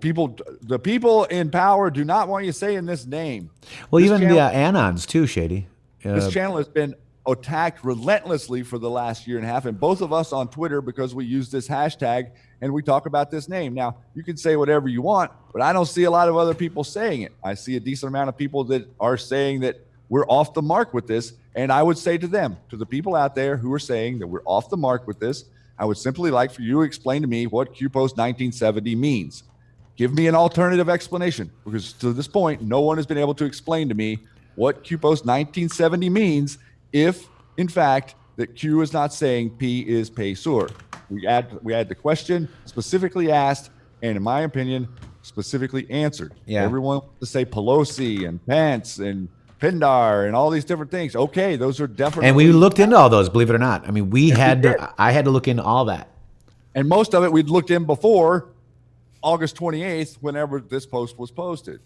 The people in power do not want you saying this name. Well, even the Anons too, Shady. This channel has been attacked relentlessly for the last year and a half, and both of us on Twitter, because we use this hashtag and we talk about this name. Now, you can say whatever you want, but I don't see a lot of other people saying it. I see a decent amount of people that are saying that we're off the mark with this, and I would say to them, to the people out there who are saying that we're off the mark with this, I would simply like for you to explain to me what QPost 1970 means. Give me an alternative explanation, because to this point, no one has been able to explain to me what QPost 1970 means, if in fact that Q is not saying P is Paysur. We had the question specifically asked, and in my opinion, specifically answered. Yeah. Everyone wants to say Pelosi and Pence and Pindar and all these different things. Okay, those are definitely. And we looked into all those, believe it or not. I mean, I had to look into all that. And most of it we'd looked in before August 28th, whenever this post was posted.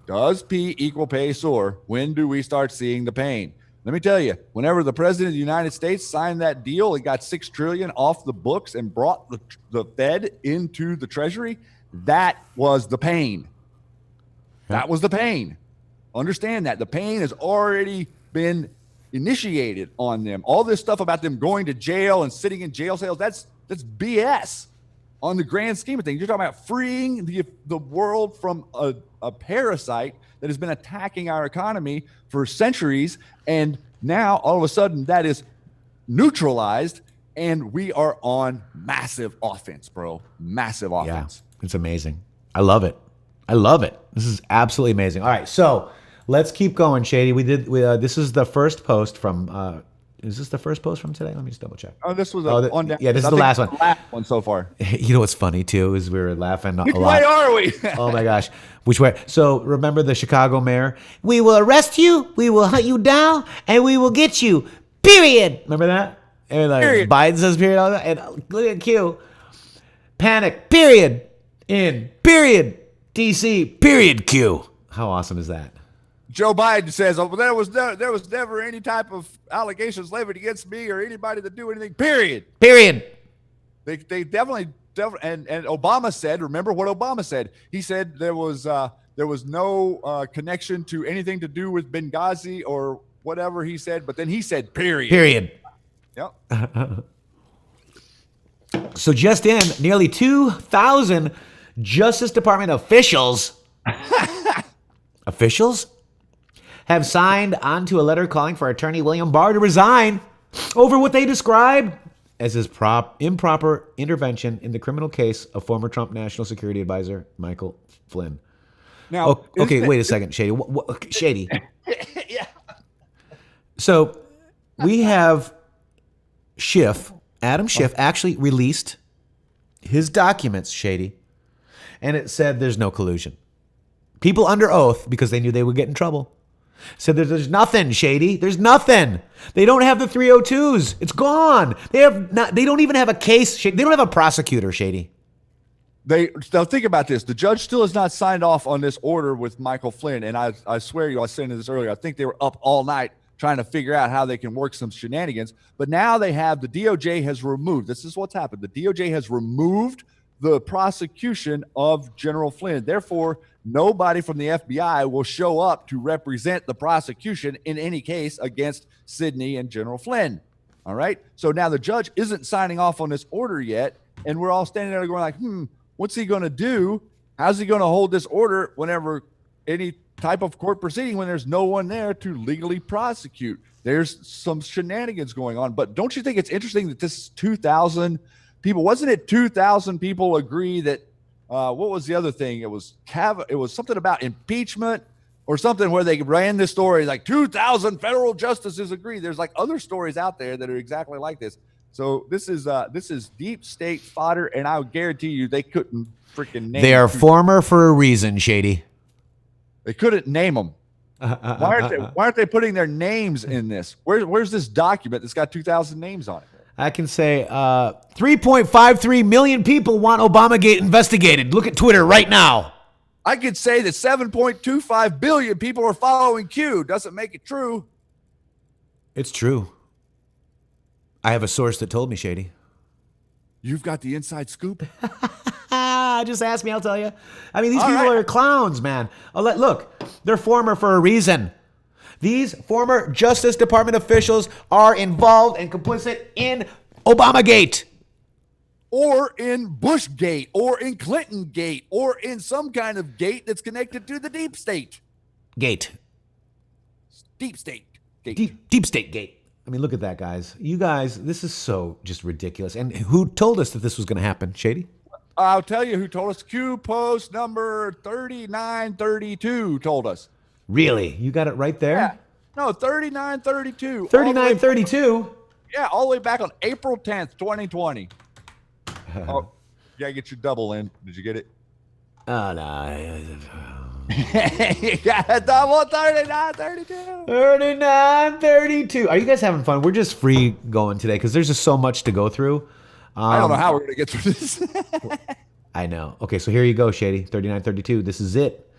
Does P equal Paysur? When do we start seeing the pain? Let me tell you, whenever the president of the United States signed that deal, it got $6 trillion off the books and brought the Fed into the Treasury. That was the pain. That was the pain. Understand that. The pain has already been initiated on them. All this stuff about them going to jail and sitting in jail cells, that's BS on the grand scheme of things. You're talking about freeing the world from a parasite that has been attacking our economy for centuries, and now all of a sudden that is neutralized, and we are on massive offense, bro. Massive offense. Yeah, it's amazing. I love it. This is absolutely amazing. All right, so let's keep going, Shady. This is the first post from. Is this the first post from today? Let me just double check. Oh, this was yeah, this is the last one. The last one so far. You know what's funny too is we were laughing a lot. Why are we? Oh my gosh, which way? So remember the Chicago mayor? We will arrest you, we will hunt you down, and we will get you. Period. Remember that? And like Biden says period all that, and look at Q. Panic. Period. In. Period. DC. Period. Q. How awesome is that? Joe Biden says, "Oh, there was never any type of allegations levied against me or anybody that do anything. Period." They definitely, and Obama said. Remember what Obama said? He said there was no connection to anything to do with Benghazi or whatever he said. But then he said, "Period." Yep. So just in, nearly 2,000 Justice Department officials have signed onto a letter calling for attorney William Barr to resign over what they described as his improper intervention in the criminal case of former Trump National Security Advisor Michael Flynn. Now, okay, wait a second, Shady. Shady. Yeah. So we have Adam Schiff, actually released his documents, Shady, and it said there's no collusion. People under oath, because they knew they would get in trouble, said that there's nothing, Shady. There's nothing. They don't have the 302s. It's gone. They don't even have a case. They don't have a prosecutor, Shady. Now think about this. The judge still has not signed off on this order with Michael Flynn. And I swear you, I was saying this earlier, I think they were up all night trying to figure out how they can work some shenanigans. But now the DOJ has removed, this is what's happened. The DOJ has removed the prosecution of General Flynn. Therefore, nobody from the FBI will show up to represent the prosecution in any case against Sidney and General Flynn. All right. So now the judge isn't signing off on this order yet. And we're all standing there going like, what's he going to do? How's he going to hold this order whenever any type of court proceeding when there's no one there to legally prosecute? There's some shenanigans going on. But don't you think it's interesting that this is 2,000 people? Wasn't it 2,000 people agree that what was the other thing? It was something about impeachment or something where they ran this story like 2,000 federal justices agree. There's like other stories out there that are exactly like this. So this is deep state fodder, and I would guarantee you they couldn't freaking name. They are former for a reason, Shady. They couldn't name them. Why aren't they putting their names in this? Where's this document that's got 2,000 names on it? I can say 3.53 million people want Obamagate investigated. Look at Twitter right now. I could say that 7.25 billion people are following Q. Doesn't make it true. It's true. I have a source that told me, Shady. You've got the inside scoop? Just ask me, I'll tell you. I mean, these people are clowns, man. Look, they're former for a reason. These former Justice Department officials are involved and complicit in Obamagate. Or in Bushgate, or in Clintongate, or in some kind of gate that's connected to the deep state. Gate. Deep state. Gate. Deep state gate. I mean, look at that, guys. You guys, this is so just ridiculous. And who told us that this was going to happen, Shady? I'll tell you who told us. Q post number 3932 told us. Really? You got it right there? Yeah. No, 3932. 3932? Yeah, all the way back on April 10th, 2020. Oh, you got to get your double in. Did you get it? Oh, no. You got a double 3932. 3932. Are you guys having fun? We're just free going today because there's just so much to go through. I don't know how we're going to get through this. I know. Okay, so here you go, Shady. 3932. This is it.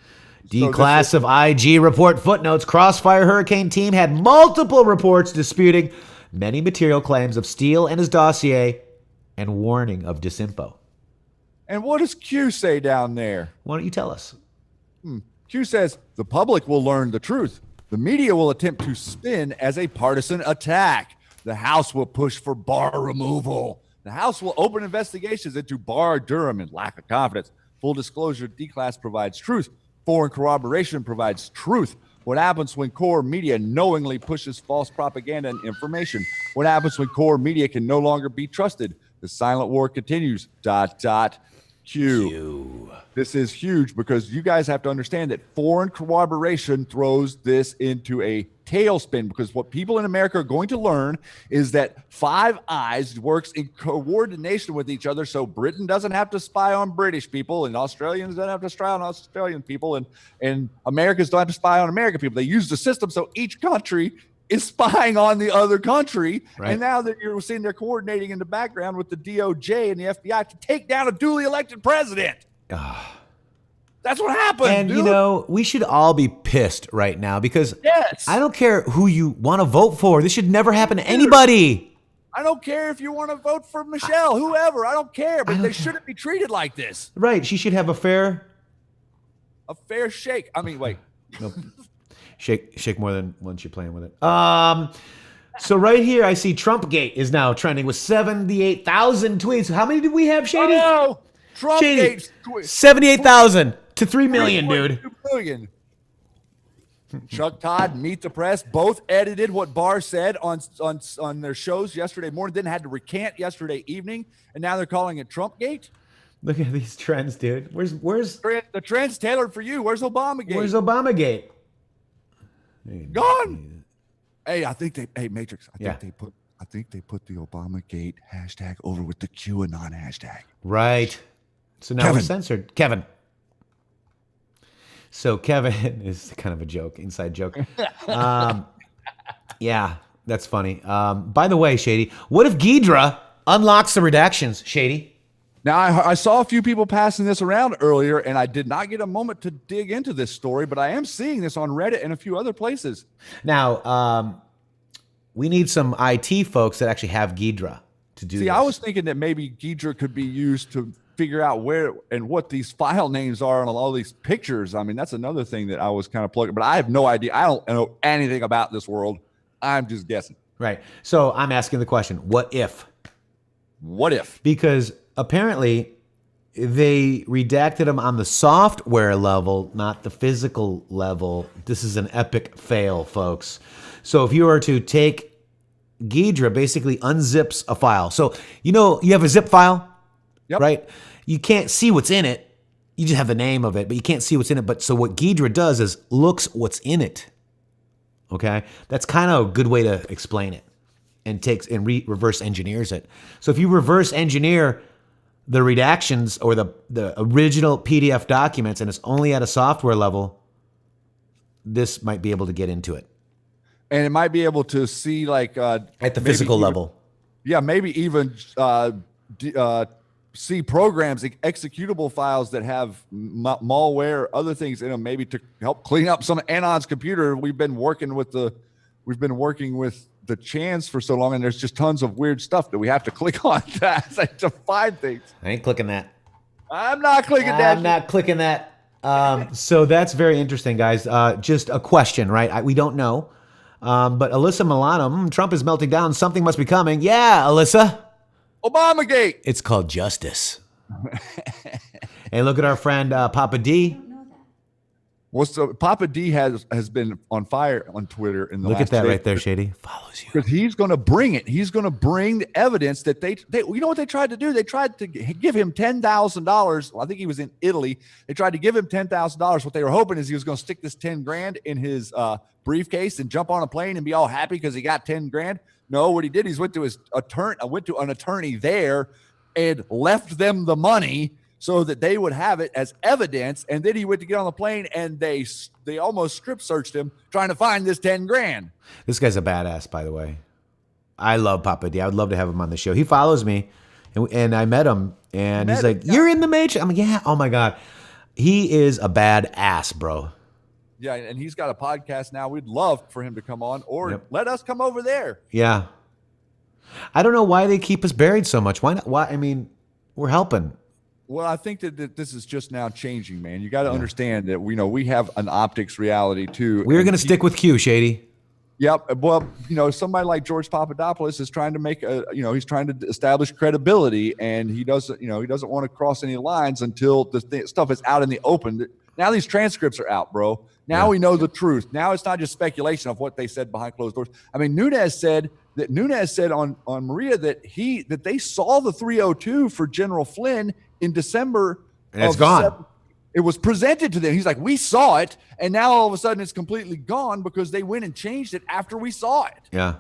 D-class of IG report footnotes. Crossfire Hurricane team had multiple reports disputing many material claims of Steele and his dossier and warning of disinfo. And what does Q say down there? Why don't you tell us? Q says, the public will learn the truth. The media will attempt to spin as a partisan attack. The House will push for Barr removal. The House will open investigations into Barr, Durham, and lack of confidence. Full disclosure, D-class provides truth. Foreign corroboration provides truth. What happens when core media knowingly pushes false propaganda and information? What happens when core media can no longer be trusted? The silent war continues. ... Q. This is huge because you guys have to understand that foreign corroboration throws this into a tailspin, because what people in America are going to learn is that Five Eyes works in coordination with each other. So Britain doesn't have to spy on British people, and Australians don't have to spy on Australian people, and Americans don't have to spy on American people. They use the system so each country is spying on the other country. Right. And now that you're seeing they're coordinating in the background with the DOJ and the FBI to take down a duly elected president. That's what happened. And, dude. You know, we should all be pissed right now because yes. I don't care who you want to vote for. This should never happen to anybody. I don't care if you want to vote for Michelle, whoever. I don't care, but they shouldn't be treated like this. Right. She should have a fair shake. I mean, wait. Nope. Shake more than once you're playing with it. So right here, I see Trumpgate is now trending with 78,000 tweets. How many did we have, Shady? Oh, Trumpgate. 78,000 to 3 million, dude. 2 million. Chuck Todd, Meet the Press, both edited what Barr said on their shows yesterday morning. Then had to recant yesterday evening, and now they're calling it Trumpgate. Look at these trends, dude. Where's the trends tailored for you? Where's Obamagate? Where's Obamagate? Gone. Hey, I think they. Hey, Matrix. I I think they put the Obamagate hashtag over with the QAnon hashtag. Right. So now we're censored. Kevin. So Kevin is kind of a joke, inside joke. Yeah, that's funny. By the way, Shady, what if Ghidra unlocks the redactions, Shady? Now, I saw a few people passing this around earlier, and I did not get a moment to dig into this story, but I am seeing this on Reddit and a few other places. Now, we need some IT folks that actually have Ghidra to do this. See, I was thinking that maybe Ghidra could be used to figure out where and what these file names are on all these pictures. I mean, that's another thing that I was kind of plugging, but I have no idea. I don't know anything about this world. I'm just guessing. Right. So I'm asking the question, what if? What if? Because apparently they redacted them on the software level, not the physical level. This is an epic fail, folks. So if you were to take Ghidra, basically unzips a file. So, you have a zip file, Yep. right? You can't see what's in it. You just have the name of it, but you can't see what's in it. But so what Ghidra does is looks what's in it. Okay? That's kind of a good way to explain it, and takes and reverse engineers it. So if you reverse engineer the redactions or the original PDF documents, and it's only at a software level, this might be able to get into it. And it might be able to see like At the physical level. Yeah, maybe even see programs, executable files that have malware, other things in them, maybe to help clean up some of Anon's computer. We've been working with the Chans for so long, and there's just tons of weird stuff that we have to click on to find things. I ain't clicking that. I'm not clicking that. I'm not clicking that. So that's very interesting, guys. Just a question, right? We don't know. But Alyssa Milano, Trump is melting down. Something must be coming. Yeah, Alyssa. Obamagate. It's called justice. Hey, look at our friend Papa D. Well, so Papa D has been on fire on Twitter in the Look last at that day. right there, Shady. Follows you. Because he's going to bring it. He's going to bring the evidence that they. You know what they tried to do? They tried to give him $10,000. I think he was in Italy. They tried to give him $10,000. What they were hoping is he was going to stick this 10 grand in his briefcase and jump on a plane and be all happy because he got 10 grand. No, what he did is went to an attorney there and left them the money so that they would have it as evidence. And then he went to get on the plane, and they almost strip searched him trying to find this 10 grand. This guy's a badass, by the way. I love Papa D. I would love to have him on the show. He follows me, and I met him, and he's like, "You're in the Matrix." I'm like, "Yeah." Oh my God, he is a badass, bro. Yeah, and he's got a podcast now. We'd love for him to come on, or let us come over there. Yeah. I don't know why they keep us buried so much. Why not? Why? I mean, we're helping. Well, I think that this is just now changing, man. You got to understand that we have an optics reality too. We're going to stick with Q, Shady. Yep. Well, somebody like George Papadopoulos is trying to make he's trying to establish credibility, and he doesn't want to cross any lines until the stuff is out in the open. Now these transcripts are out, bro. Now we know the truth. Now it's not just speculation of what they said behind closed doors. I mean, Nunes said on Maria that they saw the 302 for General Flynn in December. And it's gone. It was presented to them. He's like, we saw it, and now all of a sudden it's completely gone because they went and changed it after we saw it. Yeah.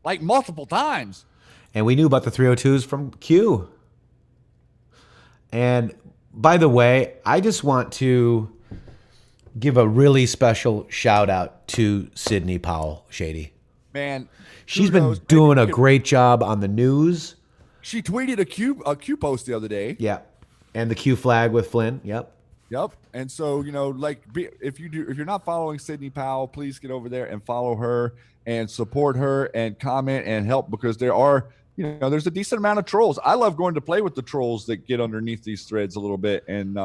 Like multiple times. And we knew about the 302s from Q. And by the way, I just want to give a really special shout out to Sidney Powell, Shady. Man, she's been doing a great job on the news. She tweeted a Q post the other day. Yeah. And the Q flag with Flynn. Yep. And so, if you're not following Sidney Powell, please get over there and follow her and support her and comment and help, because there are, there's a decent amount of trolls. I love going to play with the trolls that get underneath these threads a little bit. And,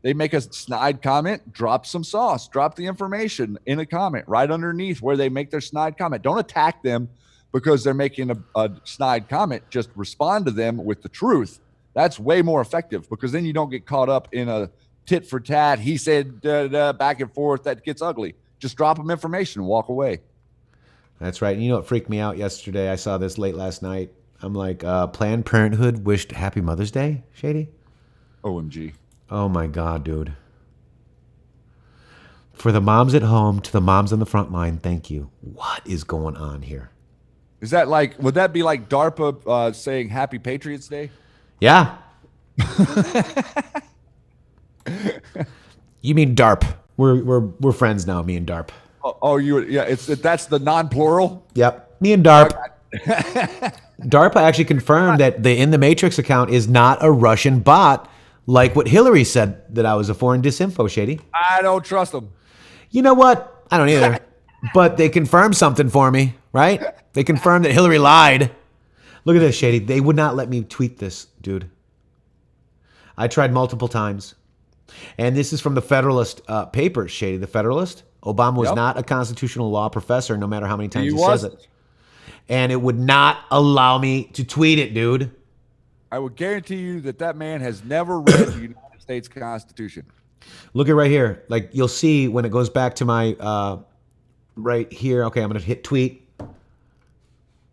they make a snide comment, drop some sauce, drop the information in a comment right underneath where they make their snide comment. Don't attack them because they're making a snide comment. Just respond to them with the truth. That's way more effective, because then you don't get caught up in a tit for tat. He said back and forth that gets ugly. Just drop them information and walk away. That's right. You know what freaked me out yesterday? I saw this late last night. I'm like, Planned Parenthood wished Happy Mother's Day, Shady. OMG. Oh my God, dude. For the moms at home, to the moms on the front line, thank you. What is going on here? Is that like, would that be like DARPA saying Happy Patriots Day? Yeah. You mean DARP? We're friends now. Me and DARP. That's the non-plural. Yep. Me and DARP. DARPA actually confirmed that the intheMatrixxx account is not a Russian bot, like what Hillary said that I was a foreign disinfo, Shady. I don't trust them. You know what? I don't either. But they confirmed something for me, right? They confirmed that Hillary lied. Look at this, Shady. They would not let me tweet this, dude. I tried multiple times. And this is from the Federalist papers, Shady. The Federalist. Obama was not a constitutional law professor, no matter how many times he says it. And it would not allow me to tweet it, dude. I would guarantee you that man has never read the United States Constitution. Look at right here. Like, you'll see when it goes back to my right here. Okay, I'm going to hit tweet.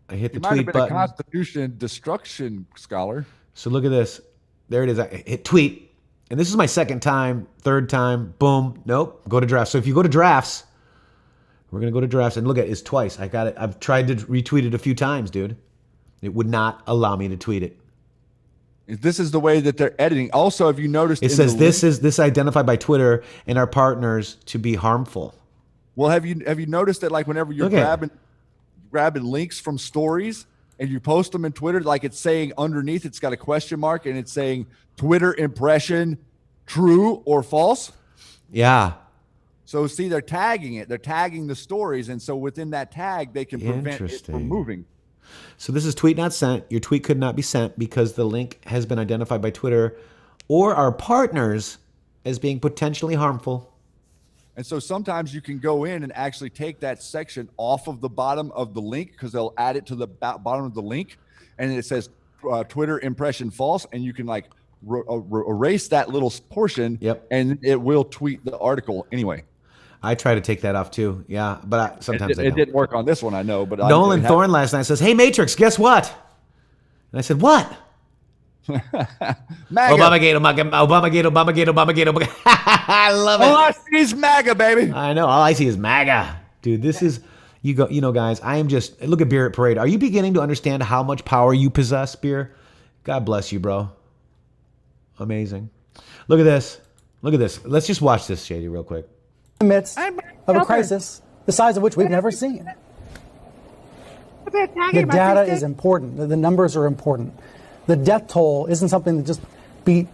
I hit the tweet button. A Constitution destruction scholar. So look at this. There it is. I hit tweet. And this is my second time, third time. Boom. Nope. Go to drafts. So if you go to drafts, we're going to go to drafts. And look at it. It's twice. I got it. I've tried to retweet it a few times, dude. It would not allow me to tweet it. This is the way that they're editing. Also, have you noticed? It says this identified by Twitter and our partners to be harmful. Well, have you noticed that, like, whenever you're grabbing links from stories and you post them in Twitter, like, it's saying underneath, it's got a question mark and it's saying Twitter impression true or false? Yeah. So see, they're tagging it. They're tagging the stories, and so within that tag, they can prevent it from moving. So this is tweet not sent. Your tweet could not be sent because the link has been identified by Twitter or our partners as being potentially harmful. And so sometimes you can go in and actually take that section off of the bottom of the link, because they'll add it to the bottom of the link, and it says Twitter impression false, and you can like erase that little portion, and it will tweet the article anyway. I try to take that off too. Yeah, but sometimes it didn't work on this one, I know. But Nolan Thorne last night says, "Hey, Matrix, guess what?" And I said, "What?" MAGA. Obamagate. I love it. All I see is MAGA, baby. I know. All I see is MAGA, dude. This is guys. I am just look at Beer at Parade. Are you beginning to understand how much power you possess, Beer? God bless you, bro. Amazing. Look at this. Look at this. Let's just watch this, Shady, real quick. In the midst of a crisis the size of which we've never seen. The data is important. The numbers are important. The death toll isn't something that just be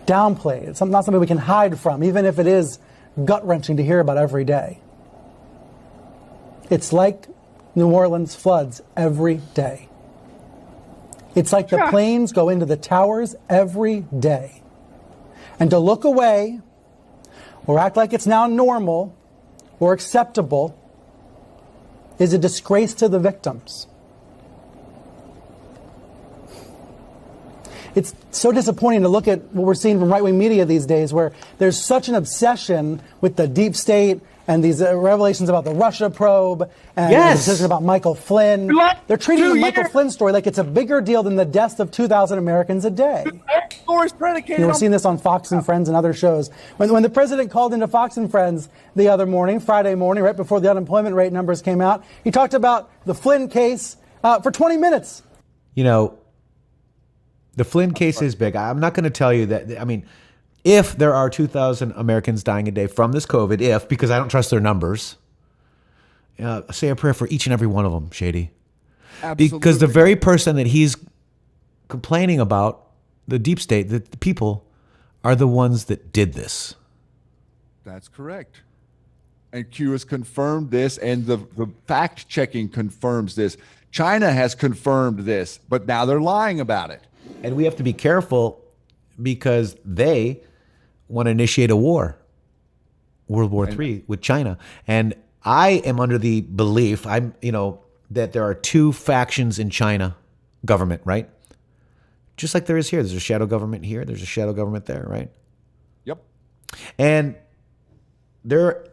downplayed. It's not something we can hide from, even if it is gut-wrenching to hear about every day. It's like New Orleans floods every day. It's like the planes go into the towers every day. And to look away or act like it's now normal or acceptable is a disgrace to the victims. It's so disappointing to look at what we're seeing from right-wing media these days, where there's such an obsession with the deep state and these revelations about the Russia probe and the decision about Michael Flynn. They're treating the Michael Flynn story like it's a bigger deal than the deaths of 2,000 Americans a day. We're seeing this on Fox and Friends and other shows. When the president called into Fox and Friends the other morning, Friday morning, right before the unemployment rate numbers came out, he talked about the Flynn case for 20 minutes. You know, the Flynn case is big. I'm not going to tell you that. I mean, if there are 2,000 Americans dying a day from this COVID, because I don't trust their numbers, say a prayer for each and every one of them, Shady. Absolutely. Because the very person that he's complaining about, the deep state, the people, are the ones that did this. That's correct. And Q has confirmed this, and the fact-checking confirms this. China has confirmed this, but now they're lying about it. And we have to be careful because they want to initiate a war, World War III with China. And I am under the belief, that there are two factions in China government, right? Just like there is here. There's a shadow government here. There's a shadow government there, right? Yep. And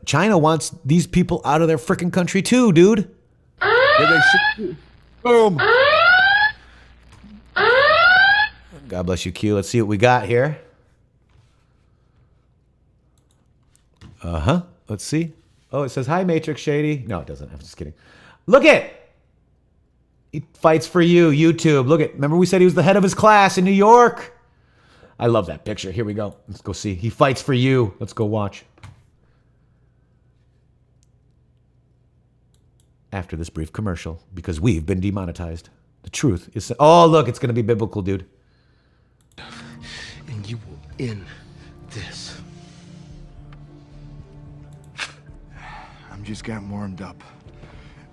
China wants these people out of their freaking country too, dude. Boom. God bless you, Q. Let's see what we got here. Let's see. Oh, it says, "Hi, Matrix Shady." No, it doesn't. I'm just kidding. Look it. He fights for you, YouTube. Look at, remember we said he was the head of his class in New York? I love that picture. Here we go. Let's go see. He fights for you. Let's go watch. After this brief commercial, because we've been demonetized. The truth is... Oh, look, it's going to be biblical, dude. And you will end this. I'm just getting warmed up.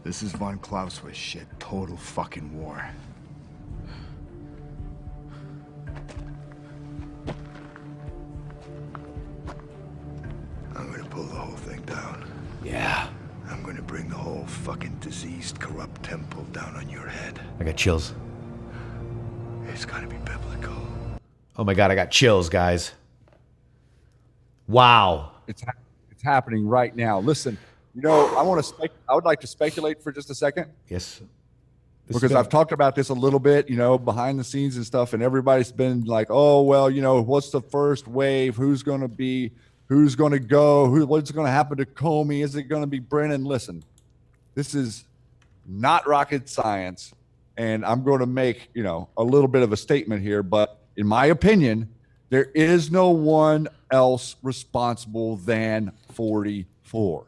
This is von Clausewitz shit. Total fucking war. I'm gonna pull the whole thing down. Yeah. I'm gonna bring the whole fucking diseased, corrupt temple down on your head. I got chills. It's gonna be biblical. Oh my God, I got chills, guys. Wow. It's happening right now. Listen, you know, I would like to speculate for just a second. Yes. Because I've talked about this a little bit, you know, behind the scenes and stuff, and everybody's been like, oh, well, you know, what's the first wave? Who's going to be, who's going to go? What's going to happen to Comey? Is it going to be Brennan? Listen, this is not rocket science, and I'm going to make, you know, a little bit of a statement here, but in my opinion, there is no one else responsible than 44.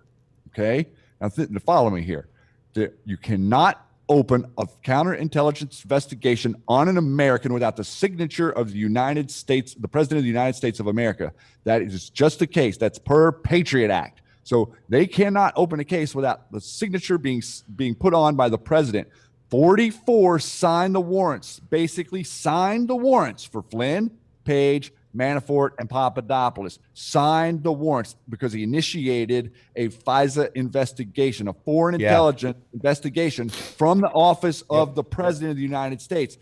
Okay? Now, follow me here. You cannot open a counterintelligence investigation on an American without the signature of the United States, the President of the United States of America. That is just the case. That's per Patriot Act. So they cannot open a case without the signature being put on by the president. 44 signed the warrants, basically signed the warrants for Flynn, Page, Manafort, and Papadopoulos. Signed the warrants because he initiated a FISA investigation, a foreign intelligence investigation from the office of the President of the United States.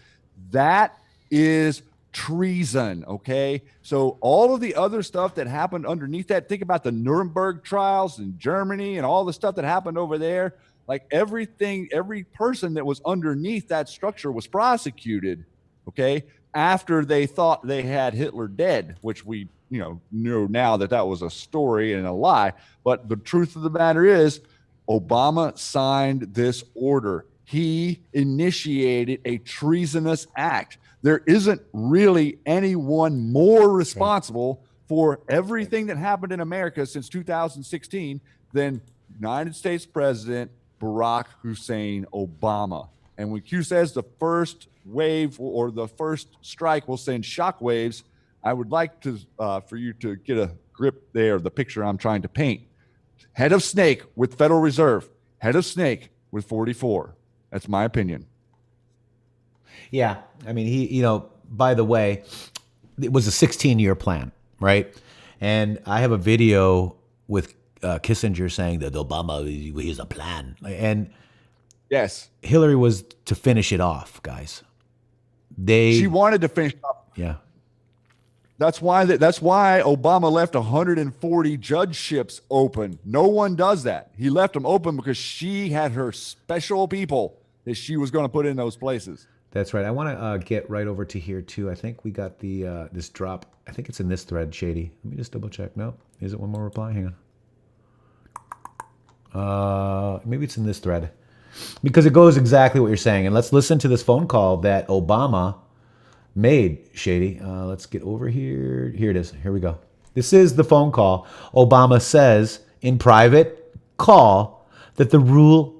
That is treason, okay? So all of the other stuff that happened underneath that, think about the Nuremberg trials in Germany and all the stuff that happened over there. Like everything, every person that was underneath that structure was prosecuted, okay, after they thought they had Hitler dead, which we, you know now that that was a story and a lie. But the truth of the matter is, Obama signed this order. He initiated a treasonous act. There isn't really anyone more responsible for everything that happened in America since 2016 than United States President Barack Hussein Obama. And when Q says the first wave or the first strike will send shock waves, I would like to for you to get a grip there of the picture I'm trying to paint. Head of snake with Federal Reserve, head of snake with 44. That's my opinion. Yeah, I mean, he, by the way, it was a 16-year plan, right? And I have a video with Kissinger saying that Obama, he's a plan. And yes, Hillary was to finish it off, guys. She wanted to finish up. Yeah. That's why Obama left 140 judgeships open. No one does that. He left them open because she had her special people that she was going to put in those places. That's right. I want to get right over to here too. I think we got the this drop. I think it's in this thread, Shady. Let me just double check. No, is it one more reply? Hang on. Maybe it's in this thread because it goes exactly what you're saying. And let's listen to this phone call that Obama made, Shady. Let's get over here. Here it is. Here we go. This is the phone call. Obama says in private call that the rule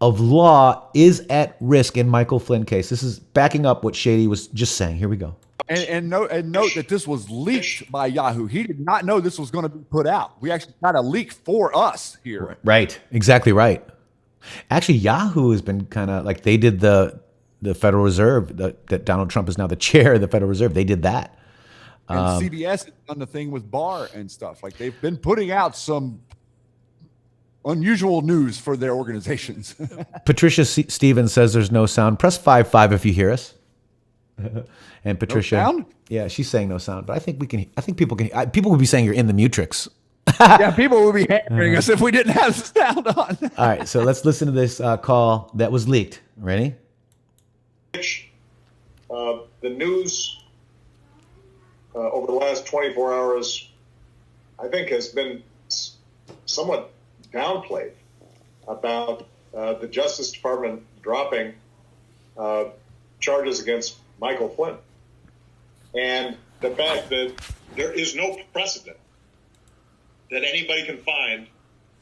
of law is at risk in Michael Flynn case. This is backing up what Shady was just saying. Here we go. And note that this was leaked by Yahoo. He did not know this was going to be put out. We actually got a leak for us here. Right. Exactly right. Actually, Yahoo has been kind of like they did the Federal Reserve, that Donald Trump is now the chair of the Federal Reserve. They did that. And CBS has done the thing with Barr and stuff. Like they've been putting out some unusual news for their organizations. Patricia Stevens says there's no sound. Press 5 if you hear us. And Patricia, no sound? Yeah, she's saying no sound, but I think we can. I think people can. People would be saying you're in the Matrixxx. Yeah, people would be hammering us if we didn't have the sound on. All right, so let's listen to this call that was leaked. Ready? The news over the last 24 hours, I think, has been somewhat downplayed about the Justice Department dropping charges against Michael Flynn. And the fact that there is no precedent that anybody can find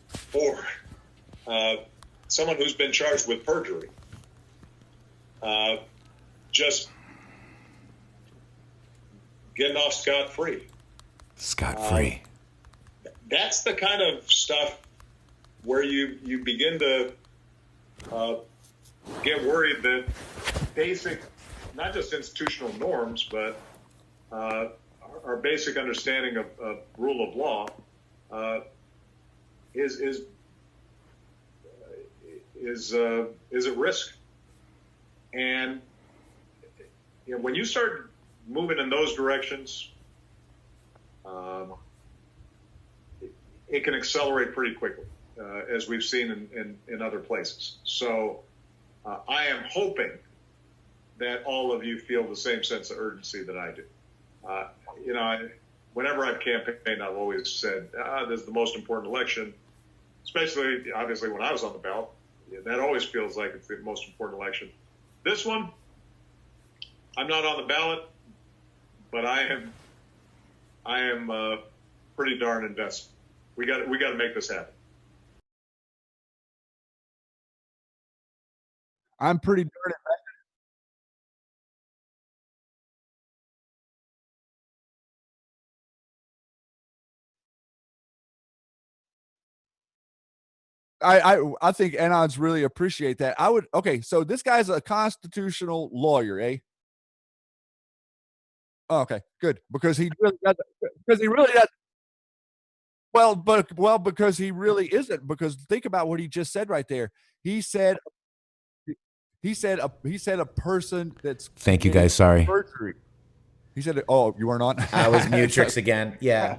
for someone who's been charged with perjury. Just getting off scot-free. Scot-free. That's the kind of stuff where you begin to get worried that basic, not just institutional norms, but our basic understanding of rule of law is at risk. And when you start moving in those directions, it can accelerate pretty quickly, as we've seen in other places. So I am hoping that all of you feel the same sense of urgency that I do. Whenever I've campaigned, I've always said, this is the most important election, especially, obviously, when I was on the ballot. That always feels like it's the most important election. This one, I'm not on the ballot, but I am pretty darn invested. We got to make this happen. I'm pretty darn invested. I think Anons really appreciate that. Okay, so this guy's a constitutional lawyer, eh? Oh, okay, good. Because he really does. Well, because he really isn't. Because think about what he just said right there. He said a person that's Thank you guys. Sorry. perjury. He said, "Oh, you weren't on." I was Matrixxx again. Yeah.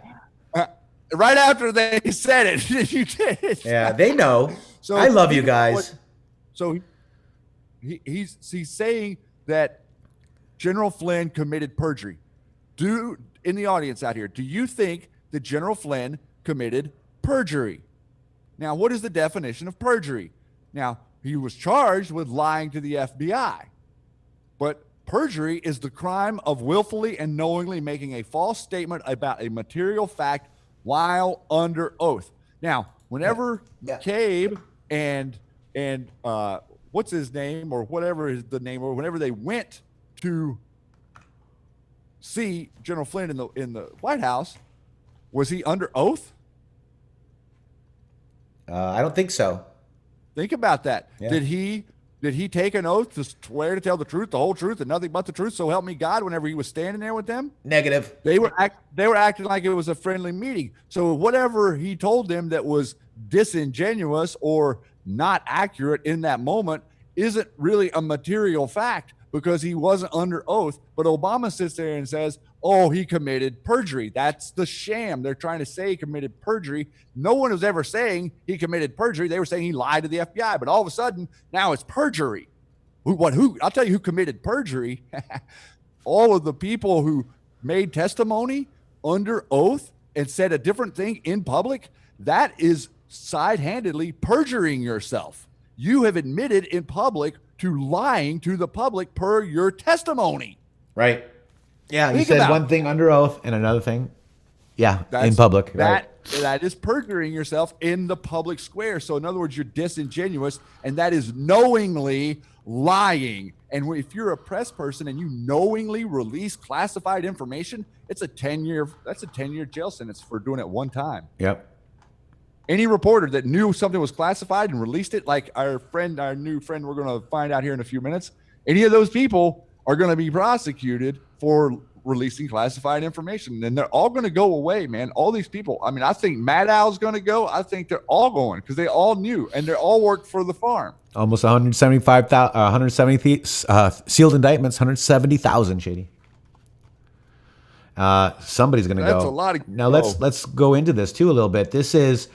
Right after they said it, you did. Yeah, they know. So I love you guys. So he's saying that General Flynn committed perjury. In the audience out here, do you think that General Flynn committed perjury? Now, what is the definition of perjury? Now, he was charged with lying to the FBI, but perjury is the crime of willfully and knowingly making a false statement about a material fact while under oath. Now, whenever McCabe and what's his name or whatever is the name, or whenever they went to see General Flynn in the White House, was he under oath? I don't think so. Think about that. Yeah. Did he take an oath to swear to tell the truth, the whole truth, and nothing but the truth, so help me God, whenever he was standing there with them? Negative. They were acting like it was a friendly meeting. So whatever he told them that was disingenuous or not accurate in that moment isn't really a material fact, because he wasn't under oath. But Obama sits there and says, oh, he committed perjury. That's the sham. They're trying to say he committed perjury. No one was ever saying he committed perjury. They were saying he lied to the FBI. But all of a sudden, now it's perjury. Who? I'll tell you who committed perjury. All of the people who made testimony under oath and said a different thing in public, that is side-handedly perjuring yourself. You have admitted in public to lying to the public per your testimony. Right. Yeah, you said one thing under oath and another thing, in public. Right. That is perjuring yourself in the public square. So in other words, you're disingenuous, and that is knowingly lying. And if you're a press person and you knowingly release classified information, it's a 10-year jail sentence for doing it one time. Yep. Any reporter that knew something was classified and released it, like our new friend we're going to find out here in a few minutes, any of those people are going to be prosecuted for releasing classified information. And they're all going to go away, man. All these people. I mean, I think Maddow's going to go. I think they're all going because they all knew, and they all worked for the farm. Almost 170 sealed indictments, 170,000, Shady. Somebody's going to go. That's a lot. Now let's go into this too a little bit. This is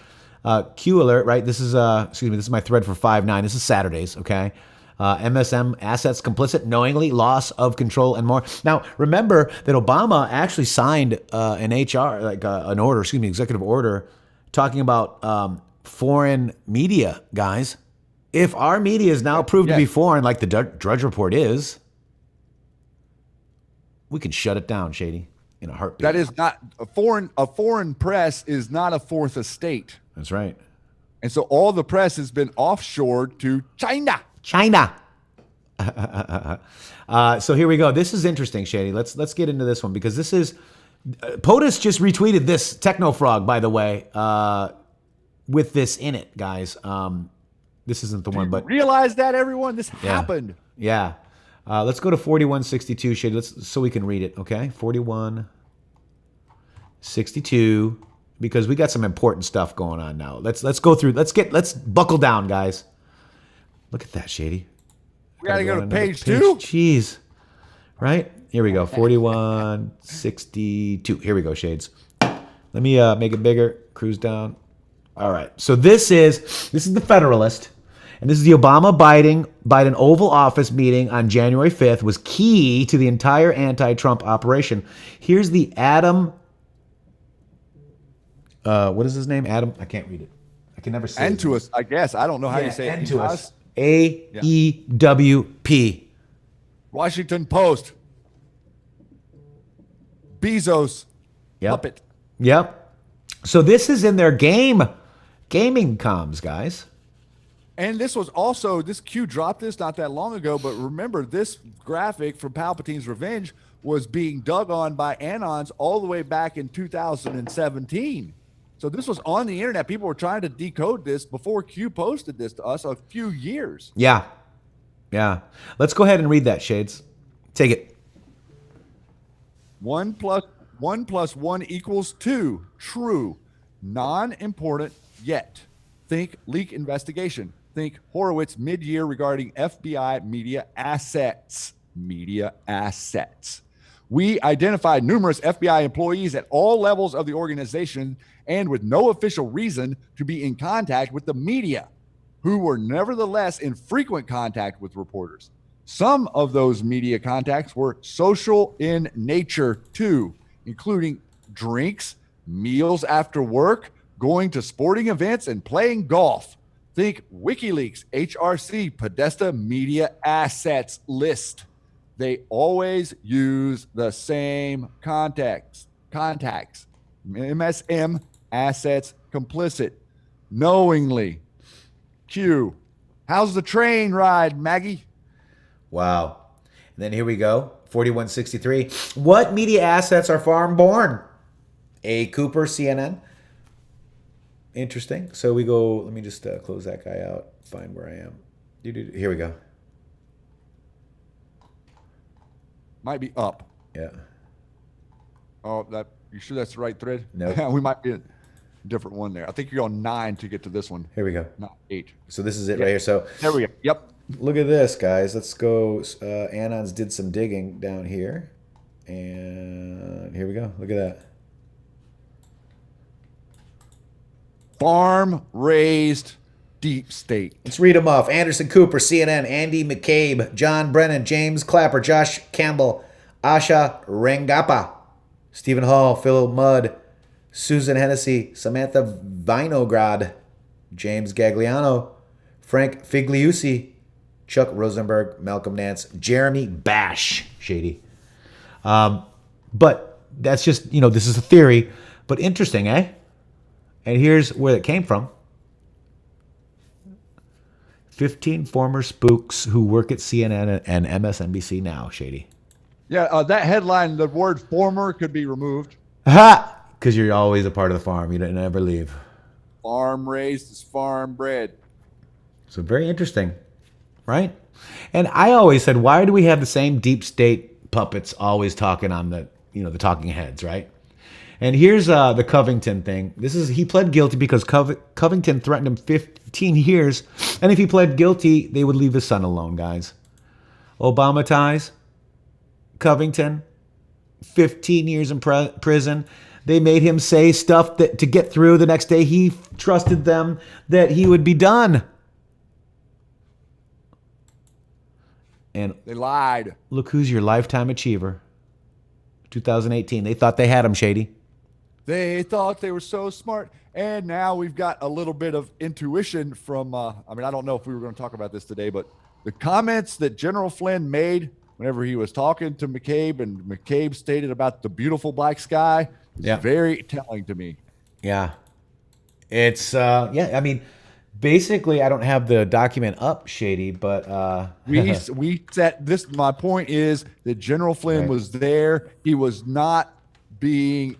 Q alert, right? This is this is my thread for 5/9. This is Saturdays, okay? MSM assets complicit, knowingly, loss of control, and more. Now, remember that Obama actually signed an executive order talking about foreign media, guys. If our media is now proved to be Yes. foreign, like the Drudge Report is, we can shut it down, Shady, in a heartbeat. That is not a foreign press is not a fourth estate. That's right. And so all the press has been offshored to China. China. So here we go. This is interesting, Shady. Let's get into this one because this is POTUS just retweeted this Technofrog, by the way, with this in it, guys. This isn't the one, but Realize that, everyone? This happened. yeah. Let's go to 4162, Shady. So we can read it, okay? 4162, because we got some important stuff going on now. Let's go through. Let's buckle down, guys. Look at that, Shady. We got to go to page page 2. Jeez. Right? Here we go. 4162. Here we go, Shades. Let me make it bigger. Cruise down. All right. So this is the Federalist. And this is the Obama-Biden Oval Office meeting on January 5th was key to the entire anti-Trump operation. Here's the Adam. What is his name? Adam. I can't read it. I can never say it. Entuus, I guess. I don't know how you say it. Entuus. AEWP. Washington Post. Bezos. Puppet. Yep. So this is in their gaming comms, guys. And this was also, this Q dropped this not that long ago, but remember, this graphic from Palpatine's Revenge was being dug on by Anons all the way back in 2017. So this was on the internet. People were trying to decode this before Q posted this to us a few years. Yeah. Yeah. Let's go ahead and read that, Shades. Take it. 1 plus 1 = 2. True. Non-important yet. Think leak investigation. Think Horowitz mid-year regarding FBI media assets. Media assets. We identified numerous FBI employees at all levels of the organization and with no official reason to be in contact with the media, who were nevertheless in frequent contact with reporters. Some of those media contacts were social in nature too, including drinks, meals after work, going to sporting events, and playing golf. Think WikiLeaks, HRC, Podesta media assets list. They always use the same contacts. MSM assets complicit. Knowingly. Q. How's the train ride, Maggie? Wow. And then here we go. 4163. What media assets are foreign born? A. Cooper, CNN. Interesting. So we go, let me just close that guy out, find where I am. Here we go. Might be up. Yeah. Oh, you sure that's the right thread? No. We might be a different one there. I think you're on 9 to get to this one. Here we go. Not 8. So this is it right here. So There we go. Yep. look at this, guys. Let's go. Anons did some digging down here. And here we go. Look at that. Farm raised deep state. Let's read them off. Anderson Cooper, CNN, Andy McCabe, John Brennan, James Clapper, Josh Campbell, Asha Rengappa, Stephen Hall, Phil Mudd, Susan Hennessy, Samantha Vinograd, James Gagliano, Frank Figliusi, Chuck Rosenberg, Malcolm Nance, Jeremy Bash, Shady. But that's just, this is a theory, but interesting, eh? And here's where it came from. 15 former spooks who work at CNN and MSNBC now, Shady. Yeah, that headline, the word former could be removed. Ha! Because you're always a part of the farm. You don't never leave. Farm raised is farm bred. So very interesting, right? And I always said, why do we have the same deep state puppets always talking on the talking heads, right? And here's the Covington thing. He pled guilty because Covington threatened him 15 years. And if he pled guilty, they would leave his son alone, guys. Obama ties. Covington, 15 years in prison. They made him say stuff that to get through. The next day, he trusted them that he would be done. And They lied. look who's your lifetime achiever. 2018. They thought they had him, Shady. They thought they were so smart. And now we've got a little bit of intuition from, I don't know if we were going to talk about this today, but the comments that General Flynn made whenever he was talking to McCabe and McCabe stated about the beautiful black sky is very telling to me. Yeah. It's, I mean, basically, I don't have the document up, Shady, but we set this. My point is that General Flynn was there. He was not being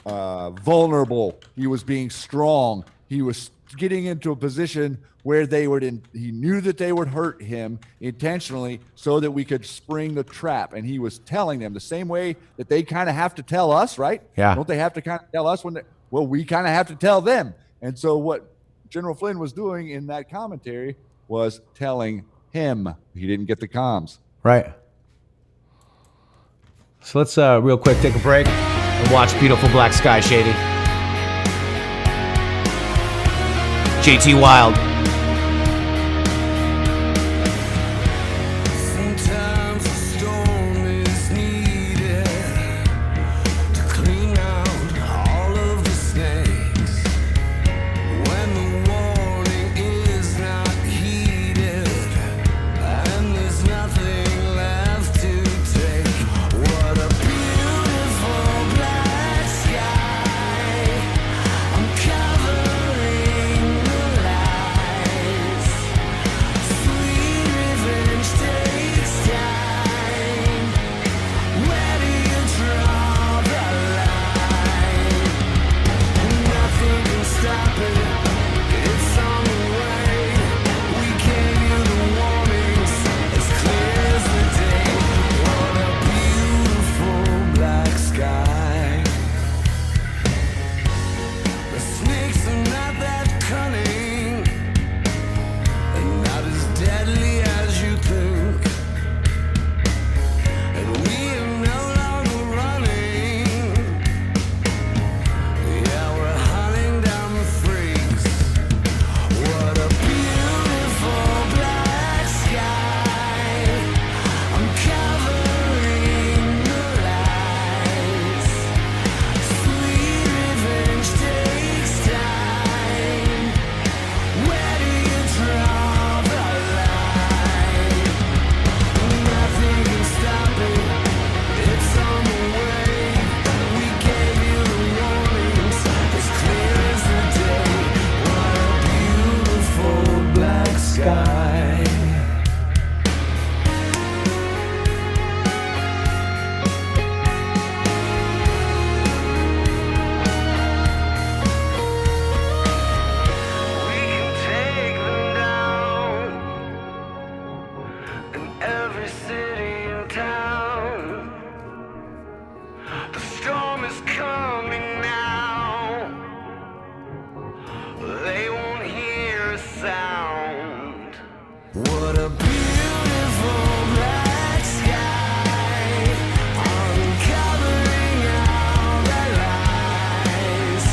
vulnerable. He was being strong. He was getting into a position where he knew that they would hurt him intentionally so that we could spring the trap. And he was telling them the same way that they kind of have to tell us, right? Yeah. Don't they have to kind of tell us we kind of have to tell them. And so what General Flynn was doing in that commentary was telling him. He didn't get the comms. Right. So let's real quick take a break and watch Beautiful Black Sky, Shady. JT Wild. Sometimes a storm is needed to clean out all of the snakes. When the warning is not heeded and there's nothing left to take. What a beautiful black sky. I'm covering the lights. Sweet revenge takes time. Where do you draw the line? Nothing can stop it. It's on the way. We gave you the warnings, as clear as the day. What a beautiful black sky. The snakes are not that cunning, and not as deadly as you think. And we are no longer running. Yeah, we're hunting down the freaks. What a beautiful black sky. I'm covering the lights. Sweet revenge takes time. Where do you draw the line? Nothing can stop it. It's on the way. We gave you the warnings, as clear as the day. What a beautiful black sky. We can take them down in every city and town. The storm is coming now. They won't hear a sound. What a beautiful black sky. Uncovering all the lies.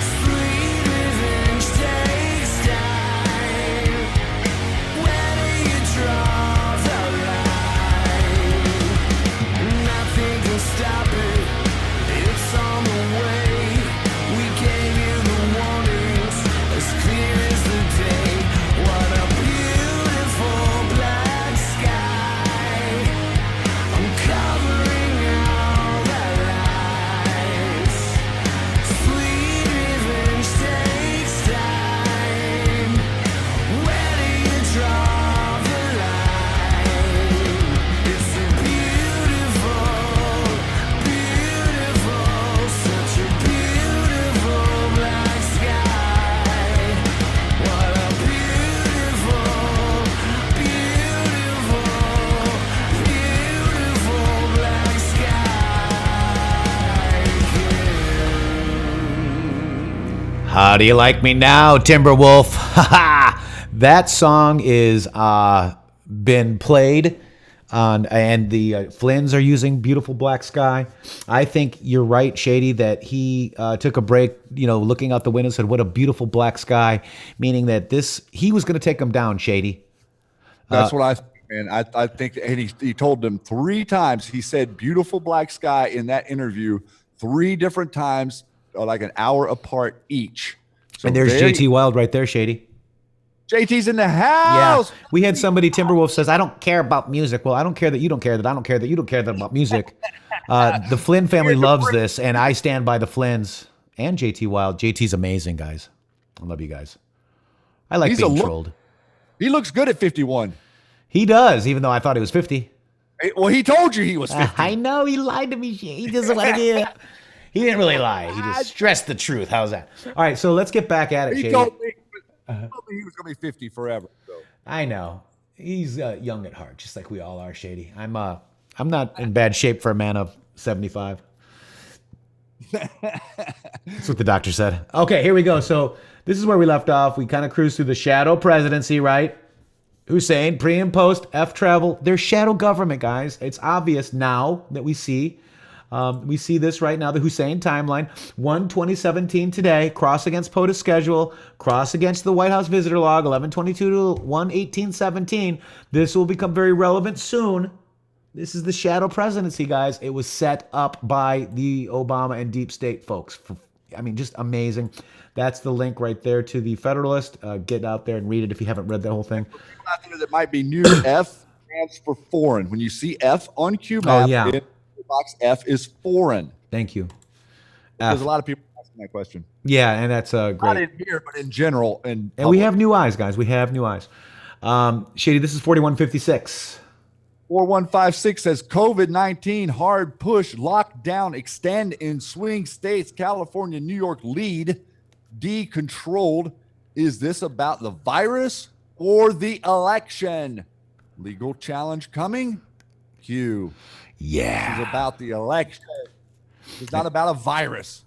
Sweet revenge takes time. Where do you draw the line? Nothing can stop it. It's on the way. We gave you the warnings, as clear as the day. What a beautiful black sky. I'm covering all the lights. Sweet revenge takes time. Where do you draw the line? It's a beautiful, beautiful, such a beautiful black sky. What a beautiful, beautiful, beautiful black sky. How do you like me now, Timberwolf? That song is been played on, and the Flynn's are using Beautiful Black Sky. I think you're right, Shady, that he took a break, looking out the window and said, what a beautiful black sky, meaning that he was going to take him down, Shady. That's what I think, man. I think, and he told them 3 times. He said beautiful black sky in that interview 3 different times, like an hour apart each. So And there's JT Wild right there, Shady. JT's in the house. Yeah. We had somebody, Timberwolf says, I don't care about music. Well, I don't care that you don't care that I don't care that you don't care that about music. The Flynn family loves this, and I stand by the Flynns and JT Wild. JT's amazing, guys. I love you guys. I like being trolled. He looks good at 51. He does, even though I thought he was 50. Well, he told you he was 50. I know, he lied to me. He doesn't want to get. He didn't really lie. He just stressed the truth. How's that? All right, so let's get back at it, He Shady. told me he was going to be 50 forever. So. I know. He's young at heart, just like we all are, Shady. I'm not in bad shape for a man of 75. That's what the doctor said. Okay, here we go. So this is where we left off. We kind of cruised through the shadow presidency, right? Hussein, pre and post, F travel. There's shadow government, guys. It's obvious now that we see. We see this right now, the Hussein timeline. 1/2017 today, cross against POTUS schedule, cross against the White House visitor log, 11/22 to 1/18/17. This will become very relevant soon. This is the shadow presidency, guys. It was set up by the Obama and deep state folks. I mean, just amazing. That's the link right there to the Federalist. Get out there and read it if you haven't read the whole thing. For people out there that might be new, F stands for foreign. When you see F on QMap, in the box, F is foreign. Thank you. There's a lot of people asking that question. Yeah, and that's great. Not in here, but in general. And we have new eyes, guys. We have new eyes. Shady, this is 4156. 4156 says COVID-19 hard push, lockdown, extend in swing states. California, New York lead, decontrolled. Is this about the virus or the election? Legal challenge coming? Q. Yeah. This is about the election. It's not about a virus.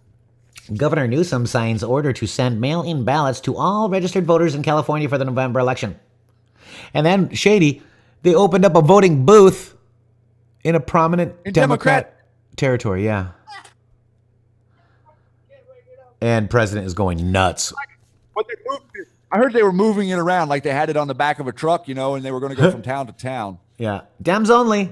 Governor Newsom signs order to send mail-in ballots to all registered voters in California for the November election. And then, Shady, they opened up a voting booth in a prominent Democrat territory, yeah. And president is going nuts. But they moved it. I heard they were moving it around like they had it on the back of a truck, and they were going to go from town to town. Yeah. Dems only.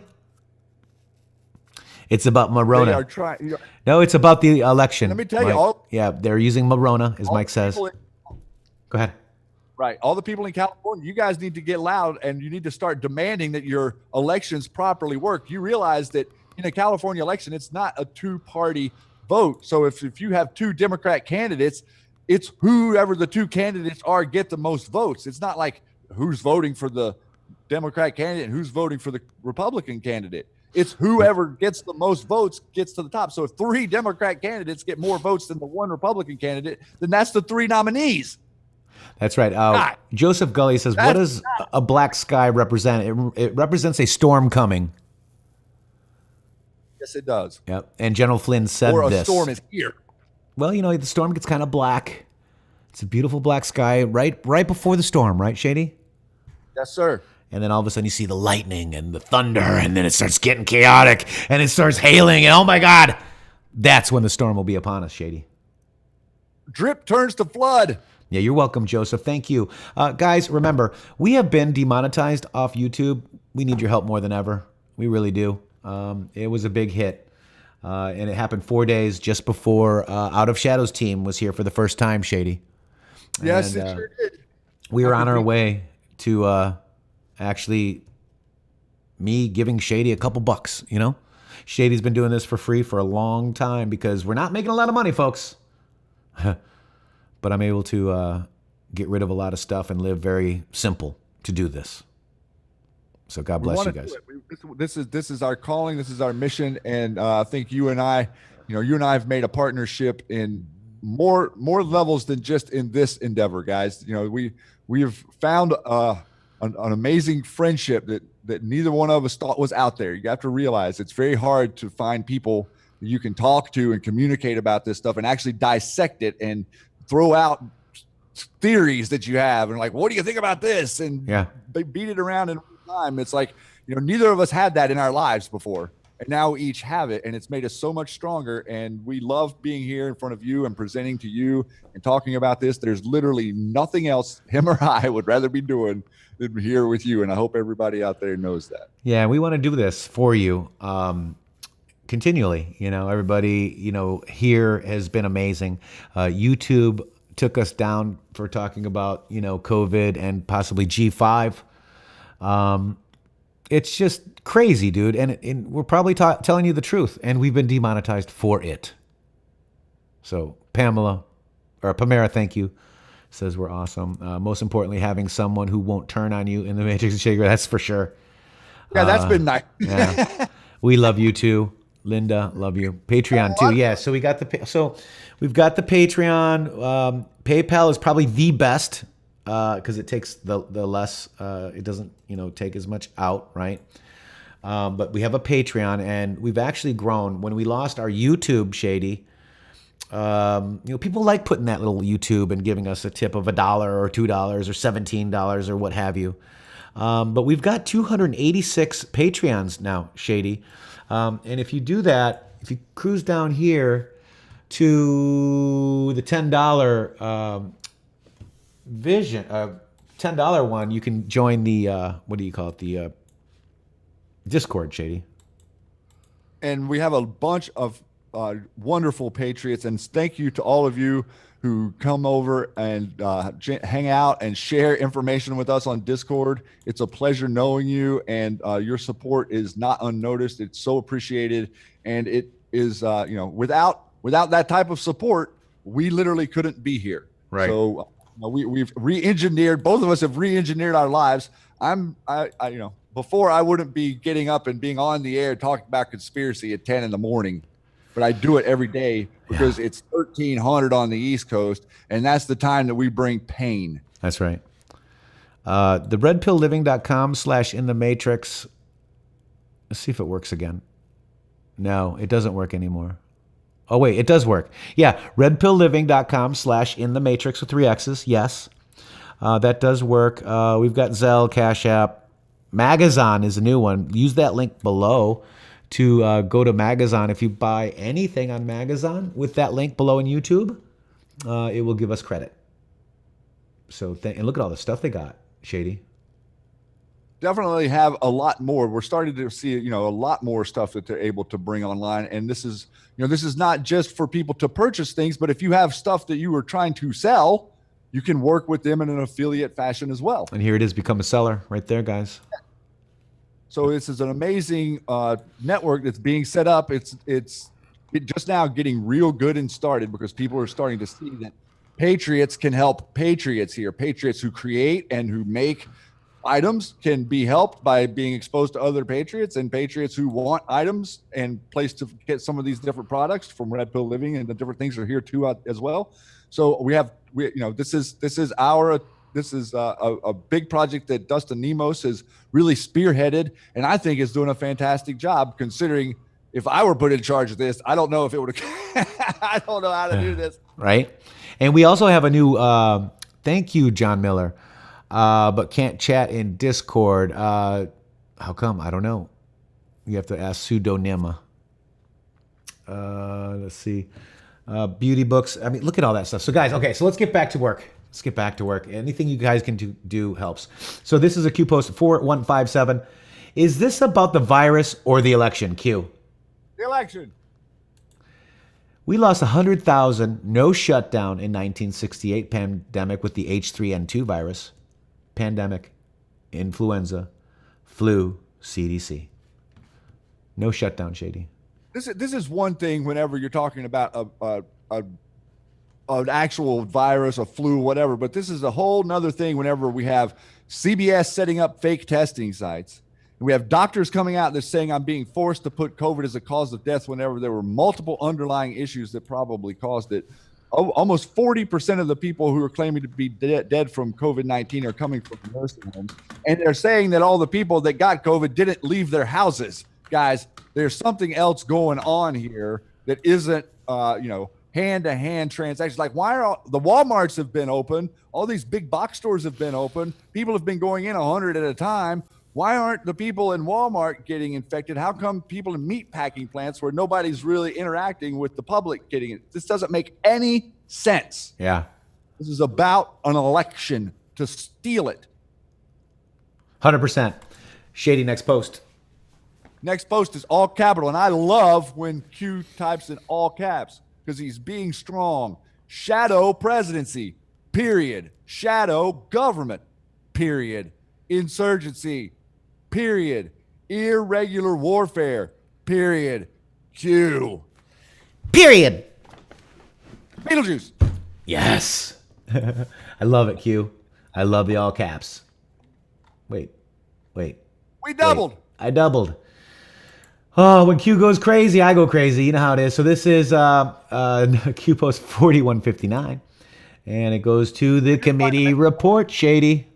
It's about Morona. They are trying. No, it's about the election. Let me tell you. Yeah, they're using Morona, as Mike says. Go ahead. Right. All the people in California, you guys need to get loud and you need to start demanding that your elections properly work. You realize that in a California election, it's not a 2-party vote. So if you have 2 Democrat candidates, it's whoever the 2 candidates are get the most votes. It's not like who's voting for the Democrat candidate and who's voting for the Republican candidate. It's whoever gets the most votes gets to the top. So if 3 Democrat candidates get more votes than the 1 Republican candidate, then that's the 3 nominees. That's right. Joseph Gully says, what does a black sky represent? It represents a storm coming. Yes, it does. Yep. And General Flynn said or a this. storm is here. Well, the storm gets kind of black. It's a beautiful black sky right before the storm, right, Shady? Yes, sir. And then all of a sudden you see the lightning and the thunder, and then it starts getting chaotic, and it starts hailing, and oh my God, that's when the storm will be upon us, Shady. Drip turns to flood. Yeah, you're welcome, Joseph. Thank you. Guys, remember, we have been demonetized off YouTube. We need your help more than ever. We really do. It was a big hit. And it happened 4 days just before Out of Shadow's team was here for the first time, Shady. Yes, And, it sure did. We were on our way to actually me giving Shady a couple bucks, Shady's been doing this for free for a long time because we're not making a lot of money, folks. But I'm able to get rid of a lot of stuff and live very simple to do this. So God bless you guys. This is our calling. This is our mission. And I think you and I have made a partnership in more levels than just in this endeavor, guys. We have found an amazing friendship that neither one of us thought was out there. You have to realize it's very hard to find people that you can talk to and communicate about this stuff and actually dissect it and throw out theories that you have and like, what do you think about this? And they beat it around in time. It's like, neither of us had that in our lives before. And now we each have it, and it's made us so much stronger. And we love being here in front of you and presenting to you and talking about this. There's literally nothing else him or I would rather be doing than here with you. And I hope everybody out there knows that. Yeah, we want to do this for you. continually. Everybody, here has been amazing. YouTube took us down for talking about, COVID and possibly G5. It's just crazy, dude. And we're probably telling you the truth, and we've been demonetized for it. So Pamela, thank you. Says we're awesome. Most importantly, having someone who won't turn on you in the Matrix Shaker, that's for sure. Yeah, that's been nice. Yeah. We love you too. Linda, love you. Patreon too. Yeah, so we've got the Patreon. PayPal is probably the best because it takes the less, it doesn't, take as much out, right? But we have a Patreon, and we've actually grown. When we lost our YouTube, Shady, people like putting that little YouTube and giving us a tip of $1 or $2 or $17 or what have you. But we've got 286 Patreons now, Shady. And if you do that, if you cruise down here to the $10 $10 one, you can join the, what do you call it? The Discord, Shady. And we have a bunch of wonderful Patriots, and thank you to all of you who come over and hang out and share information with us on Discord. It's a pleasure knowing you, and your support is not unnoticed. It's so appreciated, and it is, without that type of support, we literally couldn't be here. Right. So we've re-engineered. Both of us have re-engineered our lives. Before I wouldn't be getting up and being on the air talking about conspiracy at 10 in the morning. But I do it every day because it's 1300 on the East Coast, and that's the time that we bring pain. That's right. The redpillliving.com/intheMatrixxx. Let's see if it works again. No, it doesn't work anymore. Oh, wait, it does work. Yeah, redpillliving.com/intheMatrixxx with 3 X's. Yes, that does work. We've got Zelle, Cash App. Magazon is a new one. Use that link below to go to Magazon. If you buy anything on Magazon with that link below in YouTube, it will give us credit. So, and look at all the stuff they got, Shady. Definitely have a lot more. We're starting to see, a lot more stuff that they're able to bring online. And this is not just for people to purchase things, but if you have stuff that you are trying to sell, you can work with them in an affiliate fashion as well. And here it is, become a seller right there, guys. So this is an amazing network that's being set up. It's just now getting real good and started because people are starting to see that Patriots can help Patriots here. Patriots who create and who make items can be helped by being exposed to other Patriots, and Patriots who want items and place to get some of these different products from Red Pill Living and the different things are here too as well. So this is a big project that Dustin Nemos has really spearheaded, and I think is doing a fantastic job considering if I were put in charge of this, I don't know if it would have, I don't know how to do this. Right. And we also have a new, thank you, John Miller, but can't chat in Discord. How come? I don't know. You have to ask pseudonym. Let's see. Beauty books. I mean, look at all that stuff. So guys, okay, so let's get back to work. Anything you guys can do helps. So this is a Q post 4157. Is this about the virus or the election, Q? The election. We lost 100,000, no shutdown in 1968 pandemic with the H3N2 virus. Pandemic, influenza, flu, CDC. No shutdown, Shady. This is one thing whenever you're talking about an actual virus, a flu, whatever, but this is a whole nother thing whenever we have CBS setting up fake testing sites. And we have doctors coming out that's saying I'm being forced to put COVID as a cause of death whenever there were multiple underlying issues that probably caused it. Almost 40% of the people who are claiming to be dead from COVID-19 are coming from nursing homes. And they're saying that all the people that got COVID didn't leave their houses. Guys, there's something else going on here that isn't, hand-to-hand transactions. Like, why are the Walmarts have been open? All these big box stores have been open. People have been going in 100 at a time. Why aren't the people in Walmart getting infected? How come people in meat packing plants where nobody's really interacting with the public getting it? This doesn't make any sense. Yeah. This is about an election to steal it. 100%. Shady, next post. Next post is all capital. And I love when Q types in all caps because he's being strong. Shadow presidency, period. Shadow government, period. Insurgency, period. Irregular warfare, period. Q. Period. Beetlejuice. Yes. I love it, Q. I love the all caps. Wait. We doubled. Wait. I doubled. Oh, when Q goes crazy, I go crazy. You know how it is. So this is Q post 4159. And it goes to the committee report, Shady.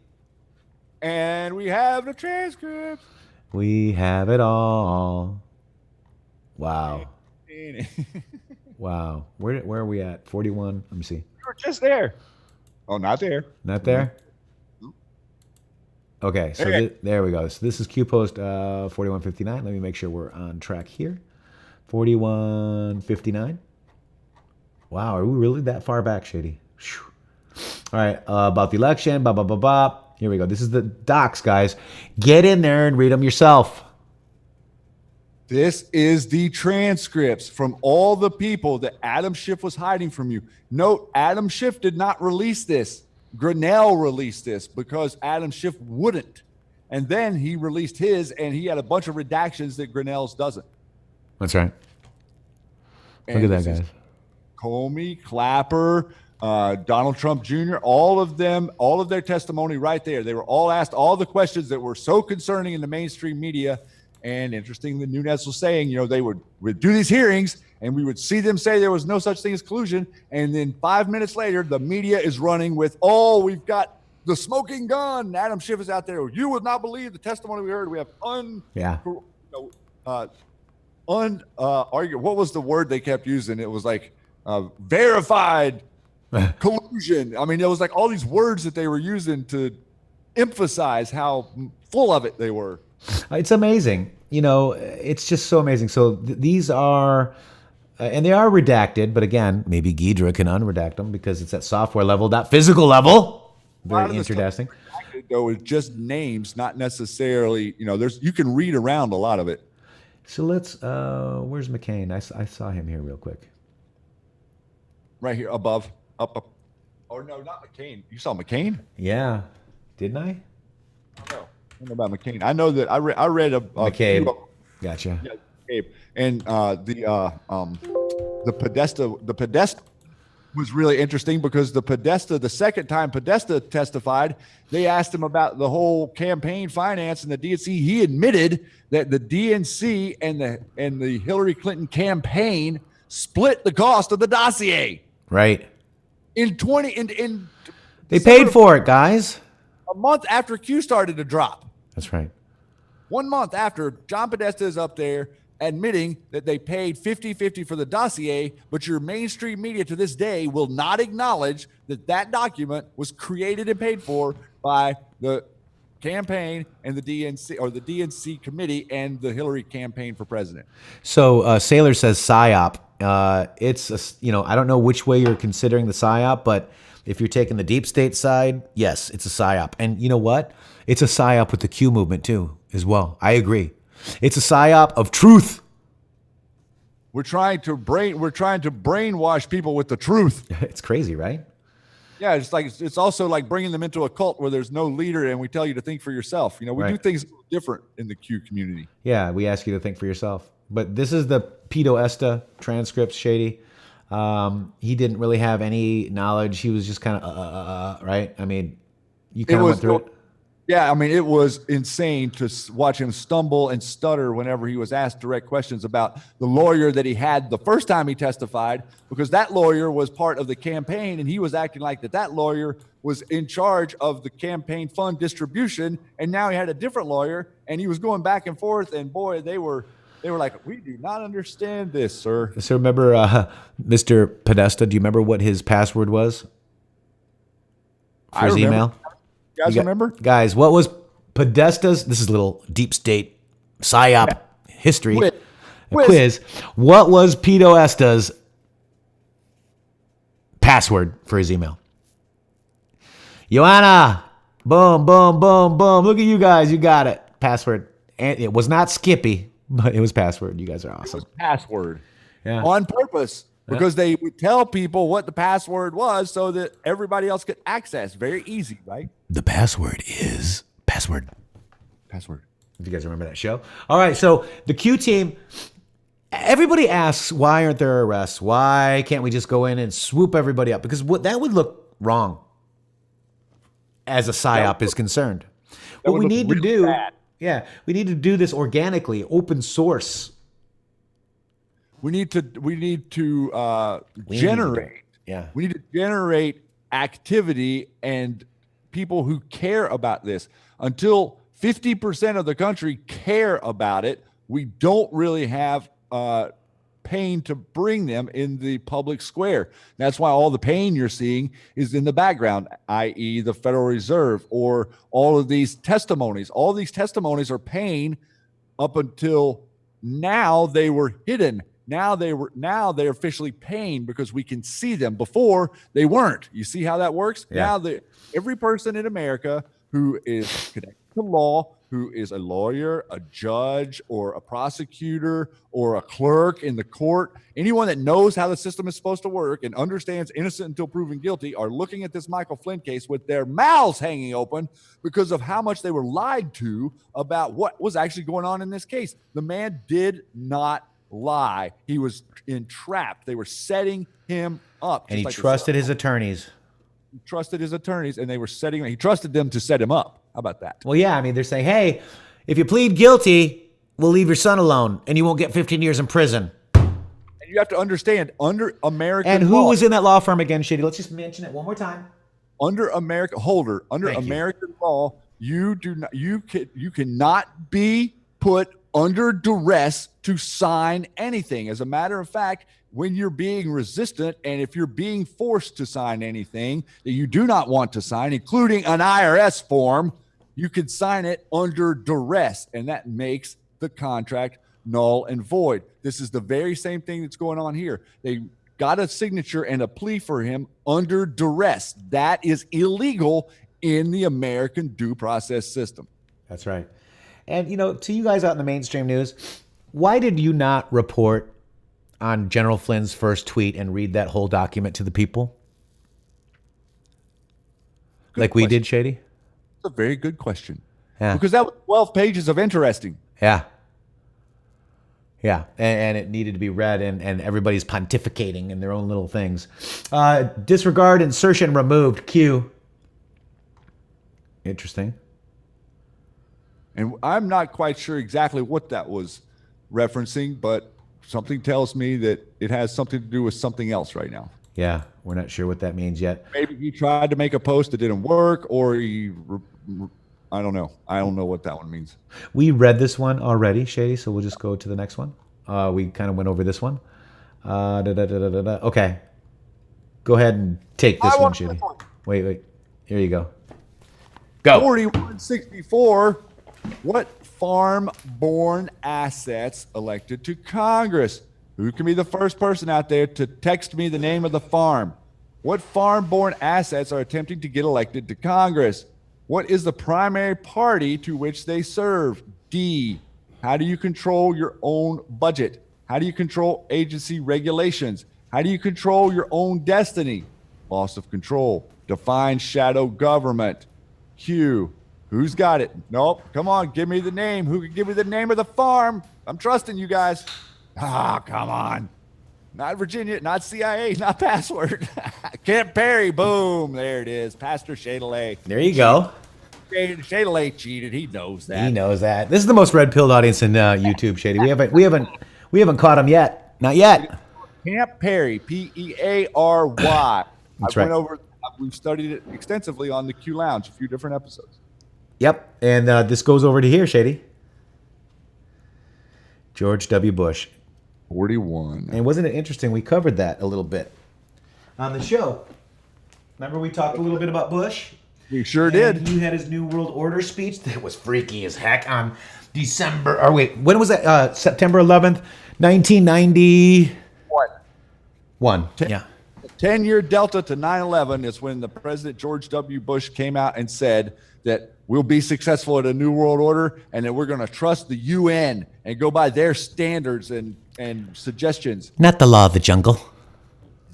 And we have the transcripts. We have it all. Wow. Wow. Where are we at? 41. Let me see. You were just there. Oh, not there. Not there? Okay, so there we go. So this is Q post 4159. Let me make sure we're on track here. 4159. Wow, are we really that far back, Shady? Whew. All right, about the election, blah, blah, blah, blah. Here we go. This is the docs, guys. Get in there and read them yourself. This is the transcripts from all the people that Adam Schiff was hiding from you. Note, Adam Schiff did not release this. Grinnell released this because Adam Schiff wouldn't. And then he released his, and he had a bunch of redactions that Grinnell's doesn't. That's right. Look at that, guys. Comey, Clapper, Donald Trump Jr., all of them, all of their testimony right there. They were all asked all the questions that were so concerning in the mainstream media. And interesting that Nunes was saying, they would do these hearings and we would see them say there was no such thing as collusion. And then 5 minutes later, the media is running with, we've got the smoking gun. Adam Schiff is out there. You would not believe the testimony we heard. We have what was the word they kept using? It was like verified collusion. I mean, it was like all these words that they were using to emphasize how full of it they were. It's amazing. It's just so amazing. So these are, and they are redacted, but again, maybe Ghidra can unredact them because it's at software level, not physical level. Very interesting. Though it's just names, not necessarily, you can read around a lot of it. So let's, where's McCain? I saw him here real quick. Right here, above, up. Oh, no, not McCain. You saw McCain? Yeah. Didn't I? No. I don't know about McCain. I know that I read a McCabe. Gotcha. Yeah, McCabe. And the Podesta was really interesting because the second time Podesta testified, they asked him about the whole campaign finance and the DNC. He admitted that the DNC and the Hillary Clinton campaign split the cost of the dossier. Right. In they paid for it, guys. A month after Q started to drop. That's right. 1 month after, John Podesta is up there admitting that they paid 50-50 for the dossier, but your mainstream media to this day will not acknowledge that document was created and paid for by the campaign and the DNC, or the DNC committee and the Hillary campaign for president. So Saylor says PSYOP. It's I don't know which way you're considering the PSYOP, but if you're taking the deep state side, yes, it's a PSYOP. And you know what? It's a PSYOP with the Q movement too, as well. I agree. It's a PSYOP of truth. We're trying to brainwash people with the truth. It's crazy, right? Yeah, it's also like bringing them into a cult where there's no leader and we tell you to think for yourself. We do things different in the Q community. Yeah, we ask you to think for yourself. But this is the Pedo Esta transcripts, Shady. He didn't really have any knowledge. He was just kind of, right? I mean, you kind of went through it. Yeah, I mean, it was insane to watch him stumble and stutter whenever he was asked direct questions about the lawyer that he had the first time he testified, because that lawyer was part of the campaign and he was acting like that lawyer was in charge of the campaign fund distribution. And now he had a different lawyer and he was going back and forth. And boy, they were like, we do not understand this, sir. So remember Mr. Podesta, do you remember what his password was for his email? You guys remember? Guys, what was Podesta's, this is a little deep state PSYOP history quiz. What was Pedo Esta's password for his email? Joanna, boom, boom, boom, boom. Look at you guys. You got it. Password. And it was not Skippy. But it was password. You guys are awesome. Password. Yeah. On purpose. Because they would tell people what the password was so that everybody else could access. Very easy, right? The password is password. Password. Do you guys remember that show? All right, so the Q team, everybody asks, why aren't there arrests? Why can't we just go in and swoop everybody up? Because that would look wrong as a PSYOP is concerned. What we need to do, we need to do this organically, open source. We need to generate. We need to generate activity and people who care about this. Until 50% of the country care about it, we don't really have pain to bring them in the public square. That's why all the pain you're seeing is in the background, i.e. the Federal Reserve, or all of these testimonies. All these testimonies are pain up until now. They were hidden. Now they're officially paying because we can see them. Before they weren't. You see how that works? Yeah. Now every person in America who is connected to law, who is a lawyer, a judge, or a prosecutor, or a clerk in the court, anyone that knows how the system is supposed to work and understands innocent until proven guilty, are looking at this Michael Flynn case with their mouths hanging open because of how much they were lied to about what was actually going on in this case. The man did not lie. He was entrapped. They were setting him up. And he trusted his attorneys. He trusted his attorneys, and they were setting him. He trusted them to set him up. How about that? Well, yeah, I mean, they're saying, hey, if you plead guilty, we'll leave your son alone, and you won't get 15 years in prison. And you have to understand, under American And who law, was in that law firm again, Shady? Let's just mention it one more time. Under American law, you cannot be put under duress to sign anything. As a matter of fact, when you're being resistant and if you're being forced to sign anything that you do not want to sign, including an IRS form, you can sign it under duress, and that makes the contract null and void. This is the very same thing that's going on here. They got a signature and a plea for him under duress. That is illegal in the American due process system. That's right. And, to you guys out in the mainstream news, why did you not report on General Flynn's first tweet and read that whole document to the people? Like we did, Shady? That's a very good question. Yeah. Because that was 12 pages of interesting. Yeah. Yeah. And it needed to be read, and everybody's pontificating in their own little things. Disregard insertion removed. Q. Interesting. And I'm not quite sure exactly what that was referencing, but something tells me that it has something to do with something else right now. Yeah, we're not sure what that means yet. Maybe he tried to make a post that didn't work, or I don't know. I don't know what that one means. We read this one already, Shady, so we'll just go to the next one. We kind of went over this one. Okay. Go ahead and take this one, Shady. Wait. Here you go. Go. 4164. What farm-born assets elected to Congress? Who can be the first person out there to text me the name of the farm? What farm-born assets are attempting to get elected to Congress? What is the primary party to which they serve? D. How do you control your own budget? How do you control agency regulations? How do you control your own destiny? Loss of control. Define shadow government. Q. Who's got it? Nope. Come on, give me the name. Who can give me the name of the farm? I'm trusting you guys. Come on. Not Virginia, not CIA, not password. Kent Perry, boom. There it is. Pastor Shadalay. There you go. Shadalay cheated. He knows that. He knows that. This is the most red-pilled audience in YouTube, Shady. We haven't caught him yet. Not yet. Camp Perry, Peary. That's right. We've studied it extensively on the Q Lounge, a few different episodes. Yep, and this goes over to here, Shady. George W. Bush. 41. And wasn't it interesting? We covered that a little bit on the show. Remember we talked a little bit about Bush? We sure did. He had his New World Order speech that was freaky as heck on when was that? September 11th, 1990. One. Yeah. 10-year delta to 9/11 is when the President George W. Bush came out and said that we'll be successful at a new world order and that we're going to trust the UN and go by their standards and suggestions. Not the law of the jungle.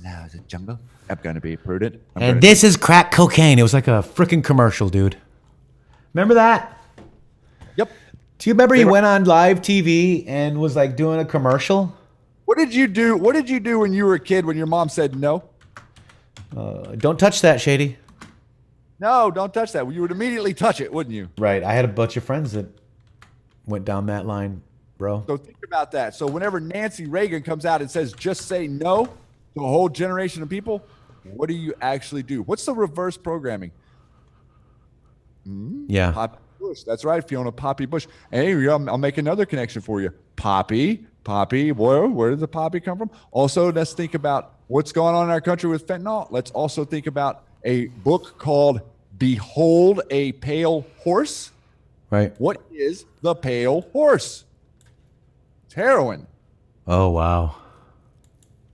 Now the jungle. I'm going to be prudent. And this is crack cocaine. It was like a freaking commercial, dude. Remember that? Yep. Do you remember he went on live TV and was like doing a commercial? What did you do? What did you do when you were a kid when your mom said no? Don't touch that, Shady. No, don't touch that. You would immediately touch it, wouldn't you? Right. I had a bunch of friends that went down that line, bro. So think about that. So whenever Nancy Reagan comes out and says, just say no to a whole generation of people, what do you actually do? What's the reverse programming? Yeah. Poppy Bush. That's right, Fiona Poppy Bush. Hey, I'll make another connection for you. Poppy, where did the poppy come from? Also, let's think about what's going on in our country with fentanyl. Let's also think about a book called Behold a Pale Horse. Right. What is the pale horse? It's heroin. Oh, wow.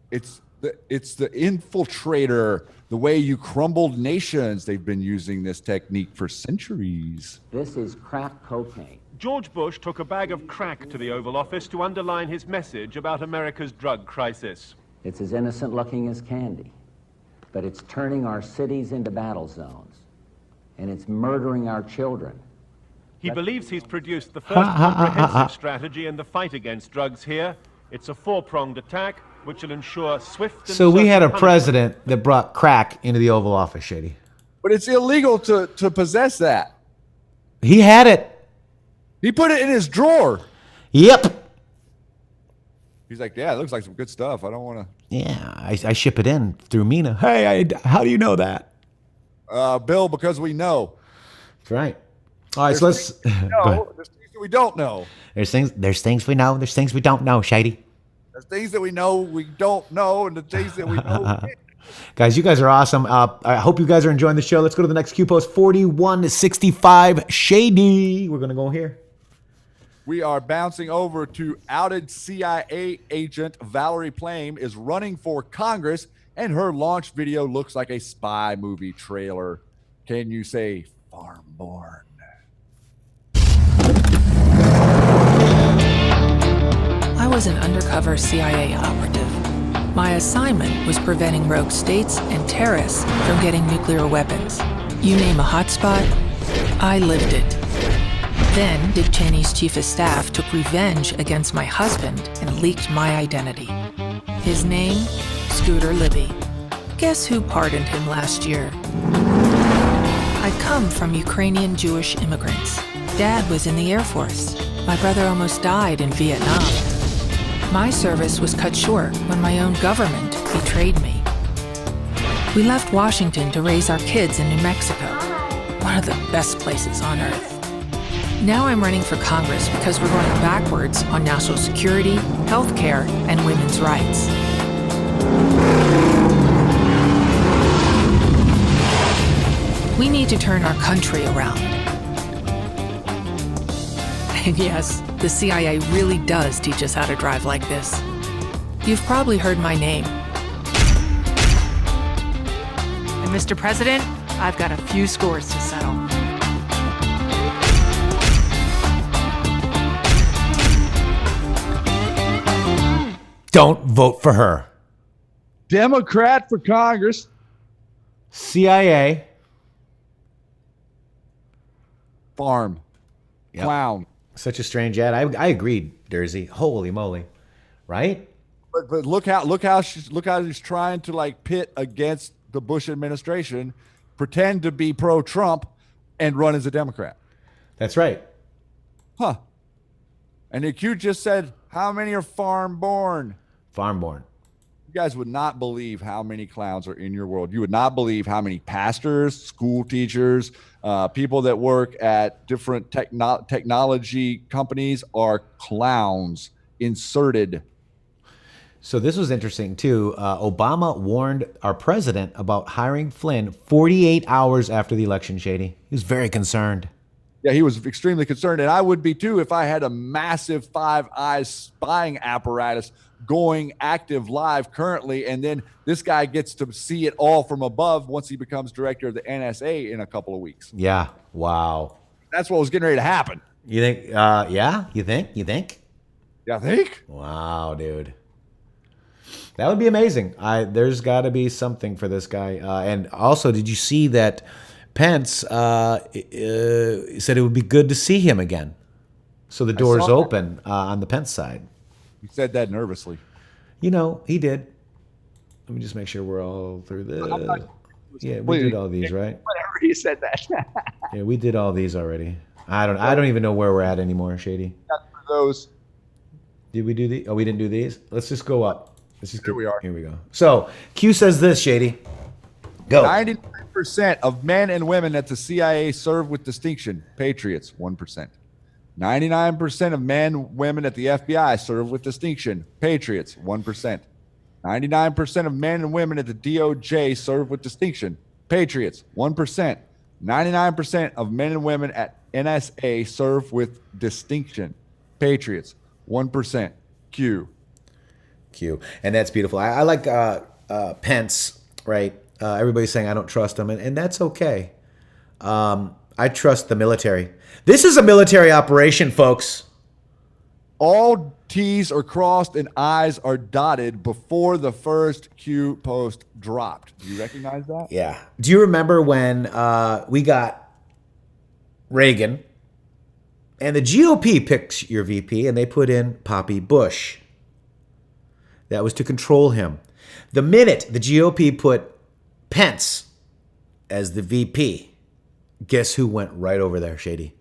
It's the infiltrator, the way you crumbled nations. They've been using this technique for centuries. This is crack cocaine. George Bush took a bag of crack to the Oval Office to underline his message about America's drug crisis. It's as innocent looking as candy, but it's turning our cities into battle zones, and it's murdering our children. He believes he's produced the first comprehensive strategy in the fight against drugs here. It's a four-pronged attack which will ensure swift and So we had a certain president that brought crack into the Oval Office, Shady. But it's illegal to possess that. He had it. He put it in his drawer. Yep. He's like, yeah, it looks like some good stuff. I don't want to. Yeah, I ship it in through Mina. Hey, how do you know that? Bill, because we know. That's right. All right, so let's. Go ahead. There's things that we don't know. There's things we know. There's things we don't know, Shady. There's things that we know we don't know, and the things that we know. Guys, you guys are awesome. I hope you guys are enjoying the show. Let's go to the next Q post, 4165 Shady. We're going to go here. We are bouncing over to outed CIA agent Valerie Plame is running for Congress, and her launch video looks like a spy movie trailer. Can you say farm born? I was an undercover CIA operative. My assignment was preventing rogue states and terrorists from getting nuclear weapons. You name a hotspot, I lived it. Then Dick Cheney's chief of staff took revenge against my husband and leaked my identity. His name, Scooter Libby. Guess who pardoned him last year? I come from Ukrainian Jewish immigrants. Dad was in the Air Force. My brother almost died in Vietnam. My service was cut short when my own government betrayed me. We left Washington to raise our kids in New Mexico, one of the best places on earth. Now I'm running for Congress because we're going backwards on national security, healthcare, and women's rights. We need to turn our country around. And yes, the CIA really does teach us how to drive like this. You've probably heard my name. And Mr. President, I've got a few scores to settle. Don't vote for her. Democrat for Congress. CIA. Farm. Yep. Clown. Such a strange ad. I agreed, Dersey. Holy moly. Right? But look how she's trying to like pit against the Bush administration, pretend to be pro-Trump, and run as a Democrat. That's right. Huh. And the Q just said, how many are farm-born? Farm-born. You guys would not believe how many clowns are in your world. You would not believe how many pastors, school teachers, people that work at different technology companies are clowns inserted. So this was interesting, too. Obama warned our president about hiring Flynn 48 hours after the election, Shady. He was very concerned. Yeah, he was extremely concerned, and I would be too if I had a massive Five Eyes spying apparatus going active live currently, and then this guy gets to see it all from above once he becomes director of the NSA in a couple of weeks. Yeah. Wow. That's what was getting ready to happen. You think? Yeah. You think? Yeah, I think. Wow, dude. That would be amazing. There's got to be something for this guy. And also, did you see that Pence said it would be good to see him again? So the door's open on the Pence side. He said that nervously. You know, he did. Let me just make sure we're all through this. Yeah, we did all these, right? Whatever, he said that. Yeah, we did all these already. I don't even know where we're at anymore, Shady. Not for those. Did we do these? Oh, we didn't do these? Let's just go up. Here we are. Here we go. So, Q says this, Shady. Go. 99% of men and women at the CIA serve with distinction. Patriots, 1%. 99% of men, women at the FBI serve with distinction. Patriots, 1%. 99% of men and women at the DOJ serve with distinction. Patriots, 1%. 99% of men and women at NSA serve with distinction. Patriots, 1%. Q. And that's beautiful. I like Pence, right? Everybody's saying I don't trust him, and that's okay. I trust the military. This is a military operation, folks. All T's are crossed and I's are dotted before the first Q post dropped. Do you recognize that? Yeah. Do you remember when we got Reagan and the GOP picked your VP and they put in Poppy Bush? That was to control him. The minute the GOP put Pence as the VP, guess who went right over there, Shady?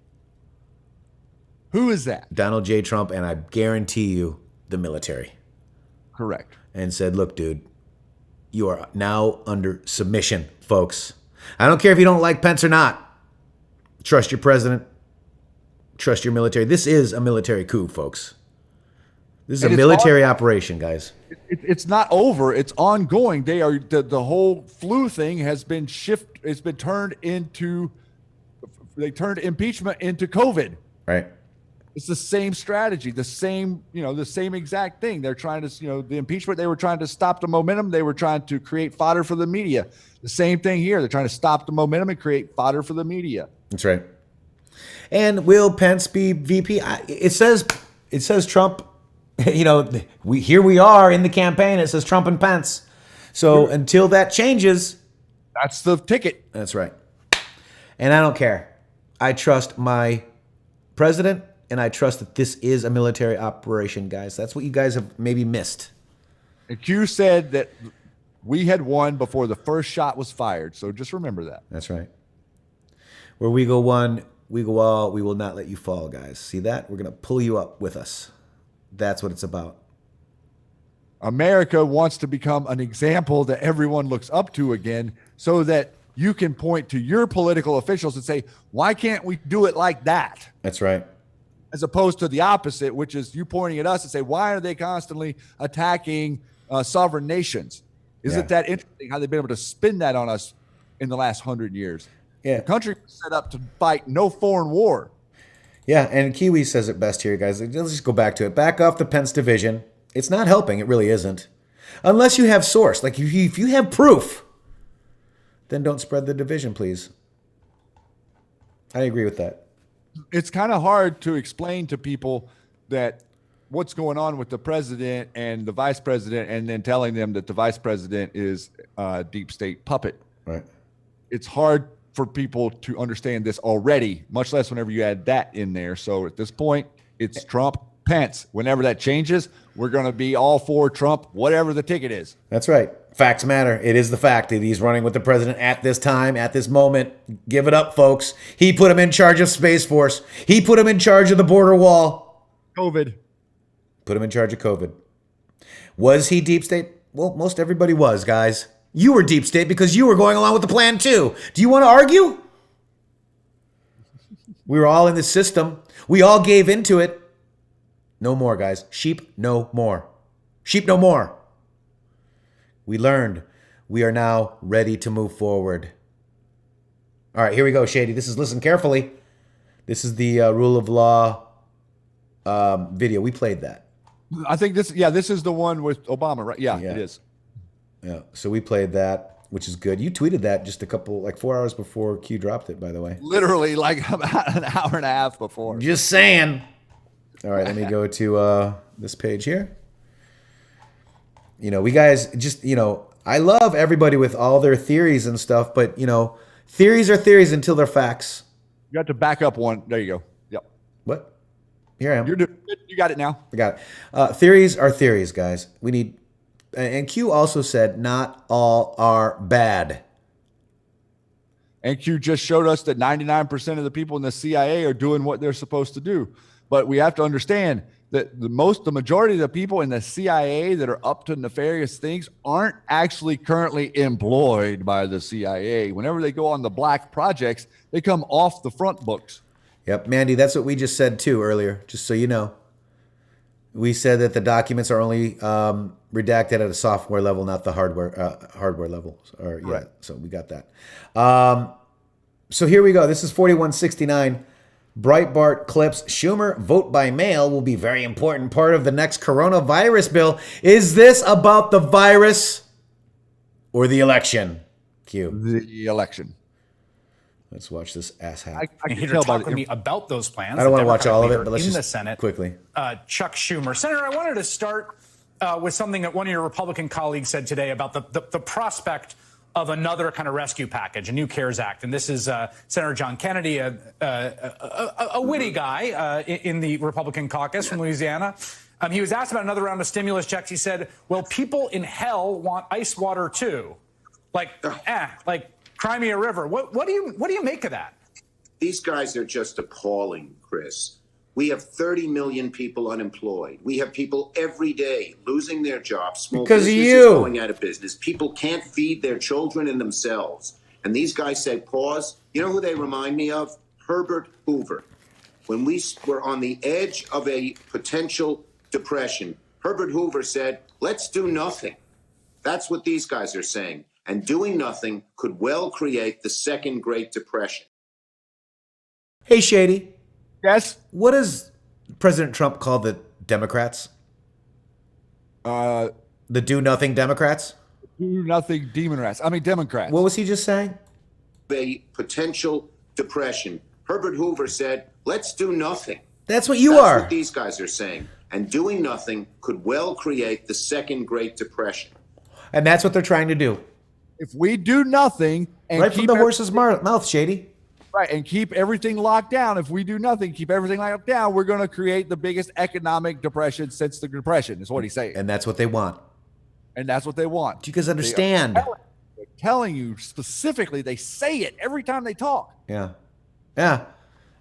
Who is that? Donald J. Trump, and I guarantee you the military. Correct. And said, look, dude, you are now under submission, folks. I don't care if you don't like Pence or not. Trust your president. Trust your military. This is a military coup, folks. This is a military operation, guys. It's not over. It's ongoing. They are the whole flu thing has been It's been turned into. They turned impeachment into COVID. Right. It's the same strategy, the same exact thing. They're trying to, the impeachment, they were trying to stop the momentum. They were trying to create fodder for the media. The same thing here. They're trying to stop the momentum and create fodder for the media. That's right. And will Pence be VP? It says Trump, here we are in the campaign. It says Trump and Pence. So until that changes. That's the ticket. That's right. And I don't care. I trust my president. And I trust that this is a military operation, guys. That's what you guys have maybe missed. And Q said that we had won before the first shot was fired. So just remember that. That's right. Where we go one, we go all. We will not let you fall, guys. See that? We're going to pull you up with us. That's what it's about. America wants to become an example that everyone looks up to again so that you can point to your political officials and say, why can't we do it like that? That's right. As opposed to the opposite, which is you pointing at us and say, why are they constantly attacking sovereign nations? Isn't that interesting how they've been able to spin that on us in the last 100 years? Yeah. The country was set up to fight no foreign war. Yeah, and Kiwi says it best here, guys. Let's just go back to it. Back off the Pence division. It's not helping. It really isn't. Unless you have source. Like, if you have proof, then don't spread the division, please. I agree with that. It's kind of hard to explain to people that what's going on with the president and the vice president and then telling them that the vice president is a deep state puppet. Right. It's hard for people to understand this already, much less whenever you add that in there. So at this point, it's Trump, Pence. Whenever that changes, we're going to be all for Trump, whatever the ticket is. That's right. Facts matter. It is the fact that he's running with the president at this time, at this moment. Give it up, folks. He put him in charge of Space Force. He put him in charge of the border wall. COVID. Put him in charge of COVID. Was he deep state? Well, most everybody was, guys. You were deep state because you were going along with the plan too. Do you want to argue? We were all in the system. We all gave into it. No more, guys. Sheep no more. Sheep no more. We learned. We are now ready to move forward. All right, here we go, Shady. This is, listen carefully. This is the rule of law video. We played that. I think this is the one with Obama, right? Yeah, it is. Yeah. So we played that, which is good. You tweeted that just 4 hours before Q dropped it, by the way. Literally like about an hour and a half before. Just saying. All right, let me go to this page here. We guys just, I love everybody with all their theories and stuff, but, theories are theories until they're facts. You got to back up one. There you go. Yep. What? Here I am. You got it now. I got it. Theories are theories, guys. We need, and Q also said, not all are bad. And Q just showed us that 99% of the people in the CIA are doing what they're supposed to do. But we have to understand that the majority of the people in the CIA that are up to nefarious things aren't actually currently employed by the CIA. Whenever they go on the black projects, they come off the front books. Yep, Mandy, that's what we just said too earlier, just so you know. We said that the documents are only redacted at a software level, not the hardware level. Right. So we got that. So here we go. This is 4169. Breitbart clips. Schumer vote by mail will be very important part of the next coronavirus bill. Is this about the virus or the election? Q. The election. Let's watch this asshat. I can tell talk to me about those plans. I don't want to watch all of it, but let's in just the Senate quickly. Chuck Schumer. Senator, I wanted to start with something that one of your Republican colleagues said today about the prospect of another kind of rescue package, a new CARES Act. And this is Senator John Kennedy, a witty guy in the Republican caucus from Louisiana. He was asked about another round of stimulus checks. He said, well, people in hell want ice water too. Like Crimea River. What do you make of that? These guys are just appalling, Chris. We have 30 million people unemployed. We have people every day losing their jobs. Small businesses going out of business. People can't feed their children and themselves. And these guys say, pause. You know who they remind me of? Herbert Hoover. When we were on the edge of a potential depression, Herbert Hoover said, let's do nothing. That's what these guys are saying. And doing nothing could well create the second Great Depression. Hey, Shady. Yes? What does President Trump call the Democrats? The do-nothing Democrats? Do-nothing Democrats. Democrats. What was he just saying? A potential depression. Herbert Hoover said, let's do nothing. That's what you That's are. what these guys are saying. And doing nothing could well create the second Great Depression. And that's what they're trying to do. If we do nothing and right from the horse's mouth, Shady. Right, and keep everything locked down. If we do nothing, keep everything locked down, we're going to create the biggest economic depression since the Depression, is what he's saying. And that's what they want. And that's what they want. Do you guys understand? They're telling you specifically. They say it every time they talk. Yeah. Yeah.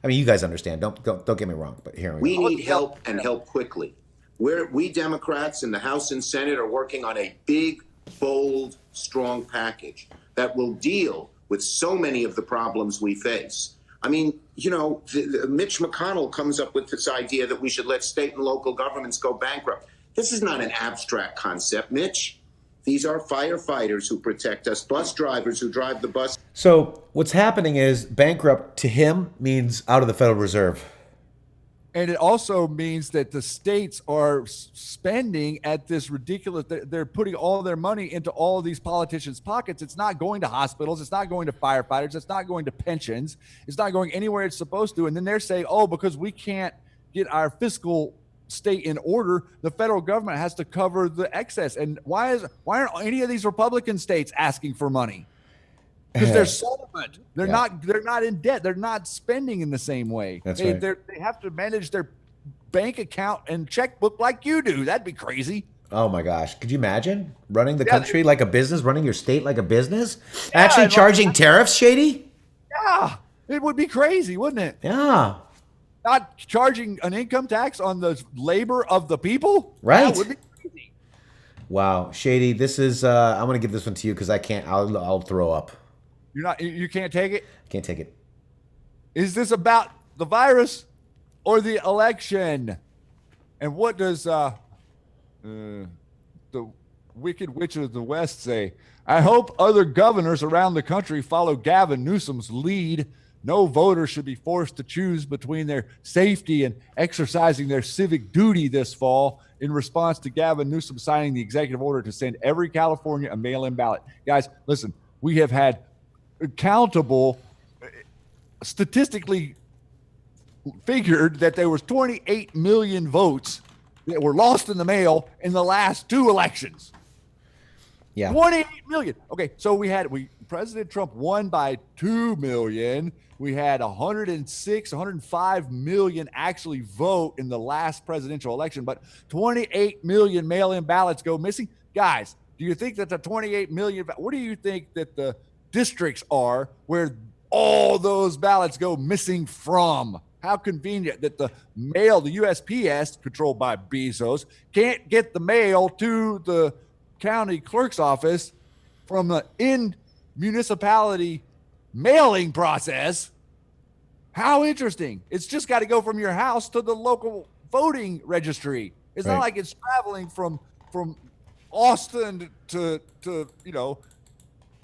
You guys understand. Don't get me wrong, but here we need help, and help quickly. We Democrats in the House and Senate are working on a big, bold, strong package that will deal with so many of the problems we face. Mitch McConnell comes up with this idea that we should let state and local governments go bankrupt. This is not an abstract concept, Mitch. These are firefighters who protect us, bus drivers who drive the bus. So what's happening is bankrupt to him means out of the Federal Reserve. And it also means that the states are spending at this ridiculous, they're putting all their money into all of these politicians' pockets. It's not going to hospitals. It's not going to firefighters. It's not going to pensions. It's not going anywhere it's supposed to. And then they're saying, because we can't get our fiscal state in order, the federal government has to cover the excess. And why aren't any of these Republican states asking for money? Because they're solvent. They're not in debt. They're not spending in the same way. That's right. They have to manage their bank account and checkbook like you do. That'd be crazy. Oh my gosh. Could you imagine running the country like a business, running your state like a business? Actually charging tariffs, Shady? Yeah. It would be crazy, wouldn't it? Yeah. Not charging an income tax on the labor of the people? Right. That would be crazy. Wow. Shady, this is I'm gonna give this one to you because I can't I'll throw up. You can't take it? Can't take it. Is this about the virus or the election? And what does the Wicked Witch of the West say? I hope other governors around the country follow Gavin Newsom's lead. No voter should be forced to choose between their safety and exercising their civic duty this fall in response to Gavin Newsom signing the executive order to send every California a mail-in ballot. Guys, listen, we have had countable, statistically figured that there was 28 million votes that were lost in the mail in the last 2 elections. Yeah. 28 million. Okay, so President Trump won by 2 million. We had 105 million actually vote in the last presidential election, but 28 million mail-in ballots go missing. Guys, do you think that the 28 million, what do you think that the districts are where all those ballots go missing from? How convenient that the mail, the USPS, controlled by Bezos, can't get the mail to the county clerk's office from the in-municipality mailing process. How interesting. It's just got to go from your house to the local voting registry. It's not like it's traveling from Austin to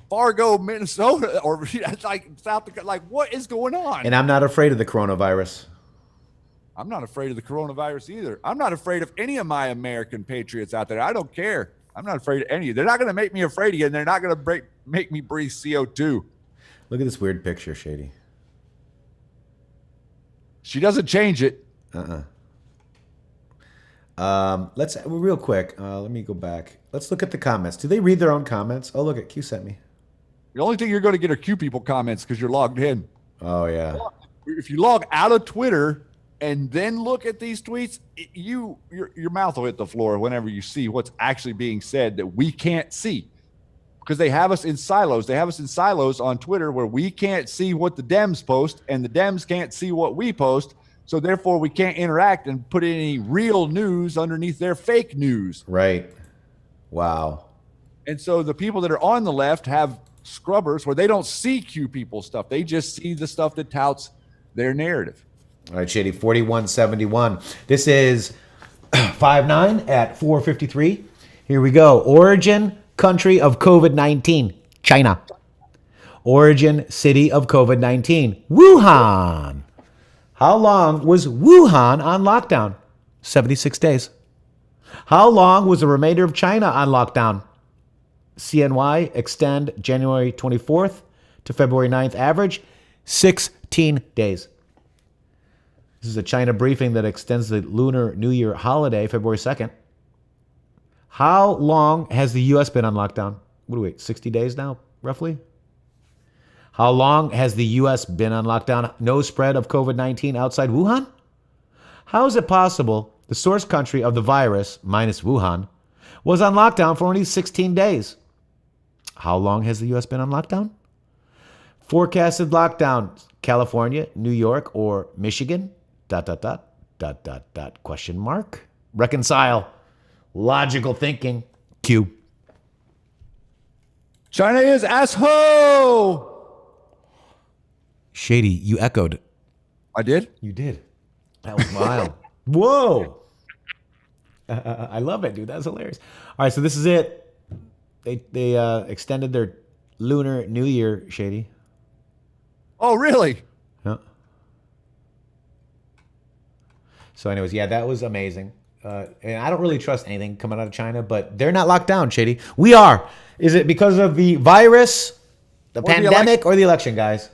Fargo, Minnesota, or like South Dakota. Like, what is going on? And I'm not afraid of the coronavirus. I'm not afraid of the coronavirus either. I'm not afraid of any of my American patriots out there. I don't care. I'm not afraid of any. They're not going to make me afraid again. They're not going to make me breathe CO2. Look at this weird picture, Shady. She doesn't change it. Let's real quick. Let me go back. Let's look at the comments. Do they read their own comments? Oh, look at Q sent me. The only thing you're going to get are Q people comments because you're logged in. Oh yeah. If you log out of Twitter and then look at these tweets, your mouth will hit the floor whenever you see what's actually being said that we can't see, because they have us in silos. They have us in silos on Twitter where we can't see what the Dems post and the Dems can't see what we post. So therefore we can't interact and put any real news underneath their fake news. Right. Wow. And so the people that are on the left have scrubbers where they don't see Q people stuff. They just see the stuff that touts their narrative. All right, Shady, 4171. This is 5-9 at 4:53. Here we go. Origin country of COVID-19, China. Origin city of COVID-19, Wuhan. How long was Wuhan on lockdown? 76 days. How long was the remainder of China on lockdown? CNY extend January 24th to February 9th average, 16 days. This is a China briefing that extends the Lunar New Year holiday, February 2nd. How long has the U.S. been on lockdown? What do we, 60 days now, roughly? How long has the U.S. been on lockdown? No spread of COVID-19 outside Wuhan? How is it possible the source country of the virus, minus Wuhan, was on lockdown for only 16 days? How long has the U.S. been on lockdown? Forecasted lockdowns, California, New York, or Michigan? ... Question mark. Reconcile. Logical thinking. Q. China is asshole. Shady, you echoed. I did? You did. That was wild. Whoa. I love it, dude. That's hilarious. All right, so this is it. They extended their Lunar New Year, Shady. Oh, really? Yeah. So anyways, yeah, that was amazing. And I don't really trust anything coming out of China, but they're not locked down, Shady. We are. Is it because of the virus, the pandemic, or the election, guys?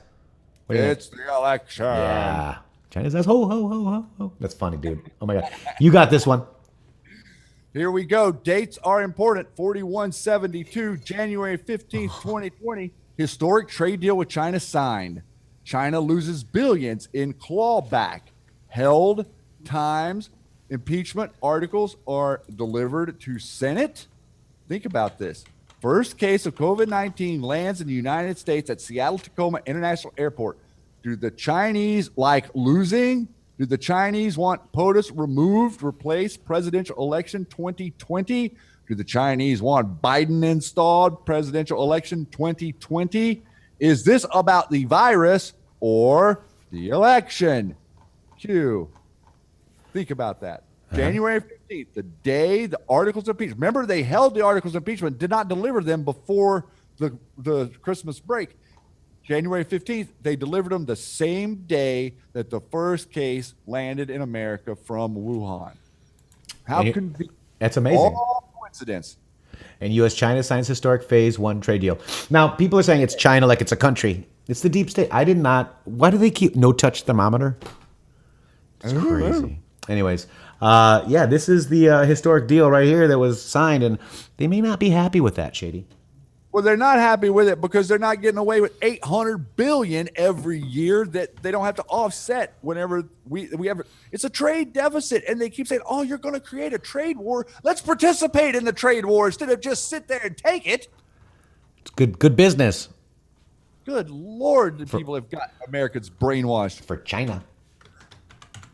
It's the election. Yeah. China says, ho, ho, ho, ho, ho. That's funny, dude. Oh, my God. You got this one. Here we go. Dates are important. 4172, January 15th, 2020. Historic trade deal with China signed. China loses billions in clawback. Held times. Impeachment articles are delivered to Senate. Think about this. First case of COVID-19 lands in the United States at Seattle-Tacoma International Airport. Do the Chinese like losing? Do the Chinese want POTUS removed, replaced, presidential election 2020? Do the Chinese want Biden installed, presidential election 2020? Is this about the virus or the election? Q. Think about that. January 15th, the day the articles of impeachment. Remember, they held the articles of impeachment, did not deliver them before the Christmas break. January 15th, they delivered them the same day that the first case landed in America from Wuhan. How can that's amazing. All coincidence. And U.S.-China signs historic Phase 1 trade deal. Now, people are saying it's China like it's a country. It's the deep state. I did not. Why do they keep no-touch thermometer? It's crazy. Anyways, yeah, this is the historic deal right here that was signed, and they may not be happy with that, Shady. Well, they're not happy with it because they're not getting away with $800 billion every year that they don't have to offset whenever we have. It's a trade deficit, and they keep saying, "Oh, you're going to create a trade war. Let's participate in the trade war instead of just sit there and take it." It's good business. Good Lord, the people have got Americans brainwashed for China.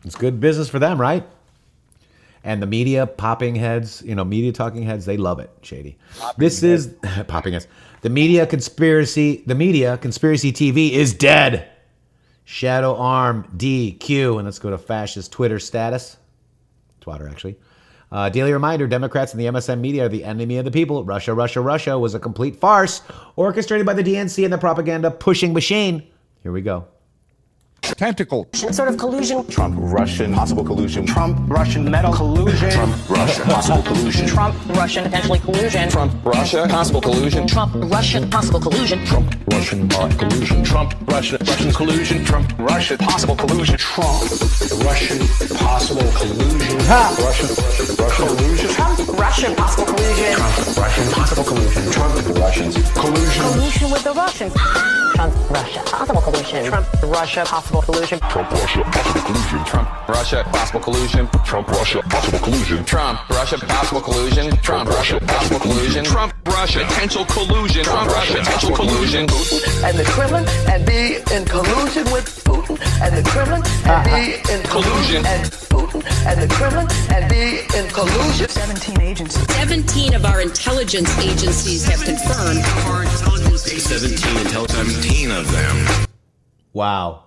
It's good business for them, right? And the media popping heads, media talking heads, they love it, Shady. This is popping heads. The media conspiracy TV is dead. Shadow Arm DQ. And let's go to fascist Twitter status. Twitter, actually. Daily reminder, Democrats and the MSM media are the enemy of the people. Russia was a complete farce orchestrated by the DNC and the propaganda pushing machine. Here we go. Tentacle. Some sort of collusion. Trump-Russian possible collusion. Trump-Russian metal collusion. Trump-Russia possible collusion. Trump-Russian potentially collusion. Trump-Russia possible collusion. Trump-Russian possible collusion. Trump-Russian bot collusion. Trump-Russian collusion. Trump-Russia possible collusion. Trump-Russian possible collusion. Russian collusion. Trump-Russian possible collusion. Trump-Russian possible collusion. Trump-Russians collusion. Collusion with the Russians. Trump-Russia possible collusion. Trump-Russia possible collusion. Trump-Russia possible collusion. Trump-Russia possible collusion. Trump-Russia possible collusion. Trump-Russia possible collusion. Trump-Russia possible collusion. Trump-Russia potential collusion. Trump-Russia potential collusion. And the Kremlin and be in collusion with Putin. And the Kremlin and be in collusion and Putin. And the Kremlin and be in collusion. 17 agencies. 17 of our intelligence agencies have confirmed. 17 of them. Wow.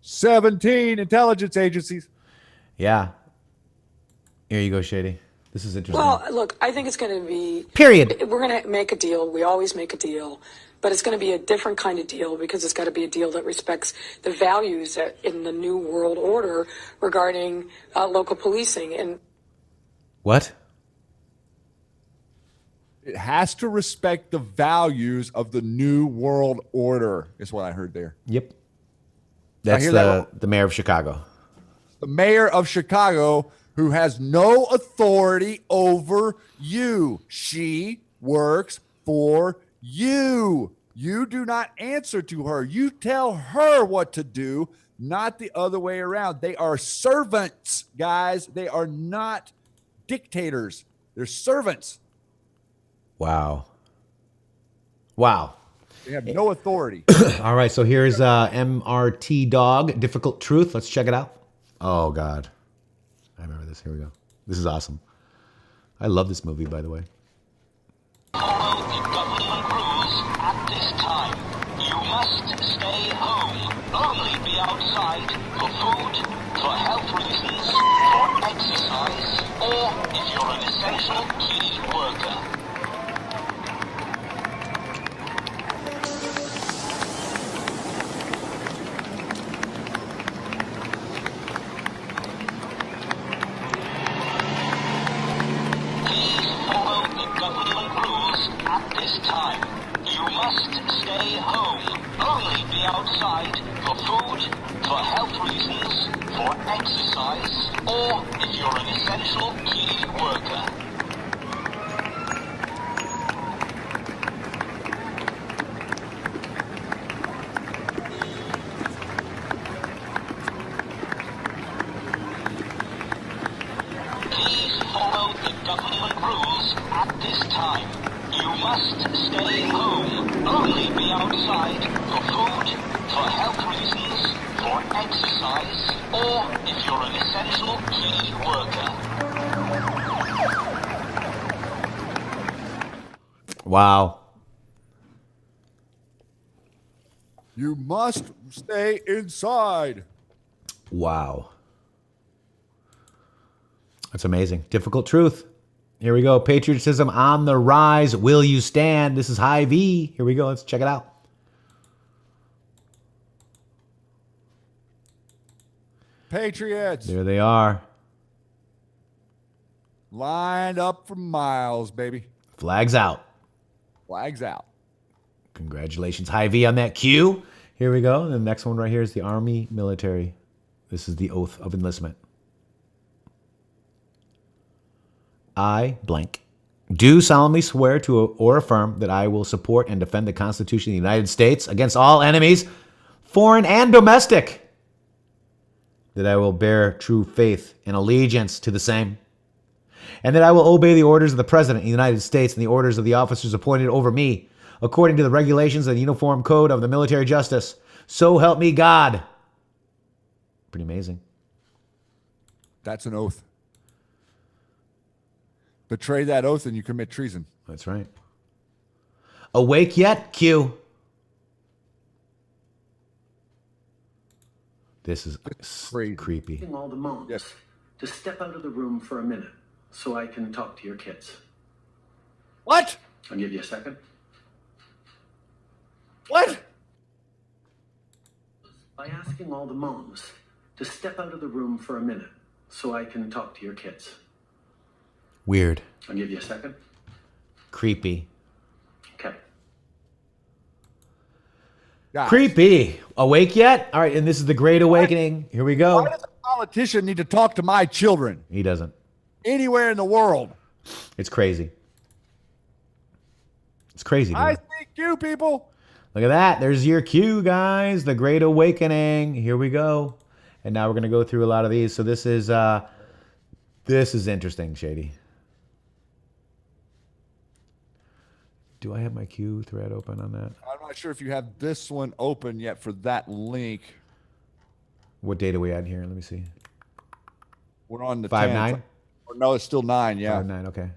17 intelligence agencies. Yeah. Here you go, Shady. This is interesting. Well, look, I think it's going to be... Period. We're going to make a deal. We always make a deal. But it's going to be a different kind of deal because it's got to be a deal that respects the values in the new world order regarding local policing. And what? It has to respect the values of the new world order, is what I heard there. Yep. That's the mayor of Chicago. The mayor of Chicago, who has no authority over you. She works for you. You do not answer to her. You tell her what to do, not the other way around. They are servants, guys. They are not dictators. They're servants. Wow. Wow. They have no authority. All right, so here's MRT Dog, Difficult Truth. Let's check it out. Oh, God. I remember this. Here we go. This is awesome. I love this movie, by the way. Follow the government rules at this time. You must stay home. Only be outside for food, for health reasons, for exercise, or if you're an essential key worker. Time. You must stay home. Only be outside for food, for health reasons, for exercise, or if you're an essential key worker. Please follow the government rules at this time. You must stay home. Only be outside for food, for health reasons, for exercise, or if you're an essential key worker. Wow. You must stay inside. Wow. That's amazing. Difficult Truth. Here we go. Patriotism on the rise. Will you stand? This is High V. Here we go. Let's check it out. Patriots. There they are. Lined up for miles, baby. Flags out. Flags out. Congratulations, Hy-Vee, on that Q. Here we go. The next one right here is the Army military. This is the oath of enlistment. I blank. Do solemnly swear to or affirm that I will support and defend the Constitution of the United States against all enemies, foreign and domestic. That I will bear true faith and allegiance to the same. And that I will obey the orders of the President of the United States and the orders of the officers appointed over me, according to the regulations of the Uniform Code of the Military Justice. So help me God. Pretty amazing. That's an oath. Betray that oath and you commit treason. That's right. Awake yet, Q? This is crazy. Creepy. All the moms to step out of the room for a minute so I can talk to your kids. What? I'll give you a second. What? By asking all the moms to step out of the room for a minute so I can talk to your kids. Weird. I'll give you a second. Creepy. Okay. Guys, Creepy. Awake yet? All right, and this is the Great Awakening. Here we go. why does a politician need to talk to my children He doesn't. anywhere in the world? It's crazy. It's crazy, dude. I speak you, people. Look at that. There's your cue, guys. The Great Awakening. Here we go. And now we're going to go through a lot of these. So this is interesting, Shady. Do I have my Q thread open on that? I'm not sure if you have this one open yet for that link. What date are we at here? Let me see. We're on the 5/9? 10th. Or no, it's still 9, yeah. 5/9, okay.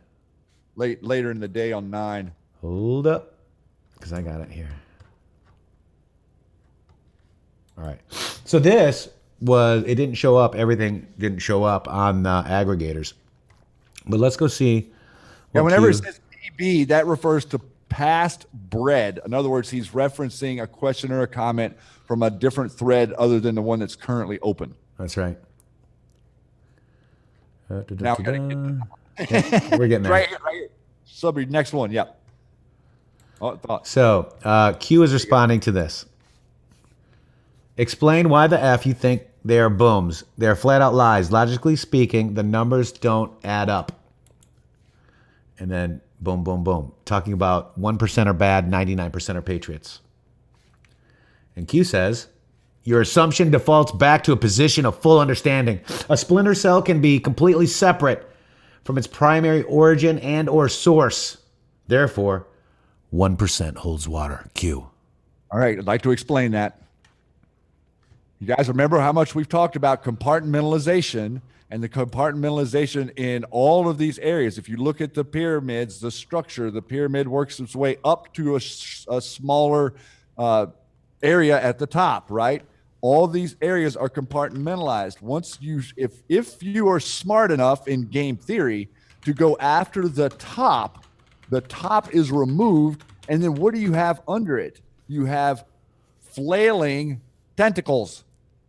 Later in the day on 9. Hold up, because I got it here. All right. So this was, it didn't show up. Everything didn't show up on aggregators. But let's go see. Yeah, whenever it says PB, that refers to past bread. In other words, he's referencing a question or a comment from a different thread other than the one that's currently open. That's right. Now We're getting there. Right here. Subread, next one. Yep. Oh, thought. So Q is responding to this. Explain why the F you think they are booms. They are flat out lies. Logically speaking, the numbers don't add up. And then boom, boom, boom. Talking about 1% are bad, 99% are patriots. And Q says, your assumption defaults back to a position of full understanding. A splinter cell can be completely separate from its primary origin and or source. Therefore, 1% holds water. Q. All right, I'd like to explain that. You guys remember how much we've talked about compartmentalization and the compartmentalization in all of these areas. If you look at the pyramids, the structure, the pyramid works its way up to a smaller area at the top, right? All these areas are compartmentalized. Once you, if you are smart enough in game theory to go after the top is removed, and then what do you have under it? You have flailing tentacles,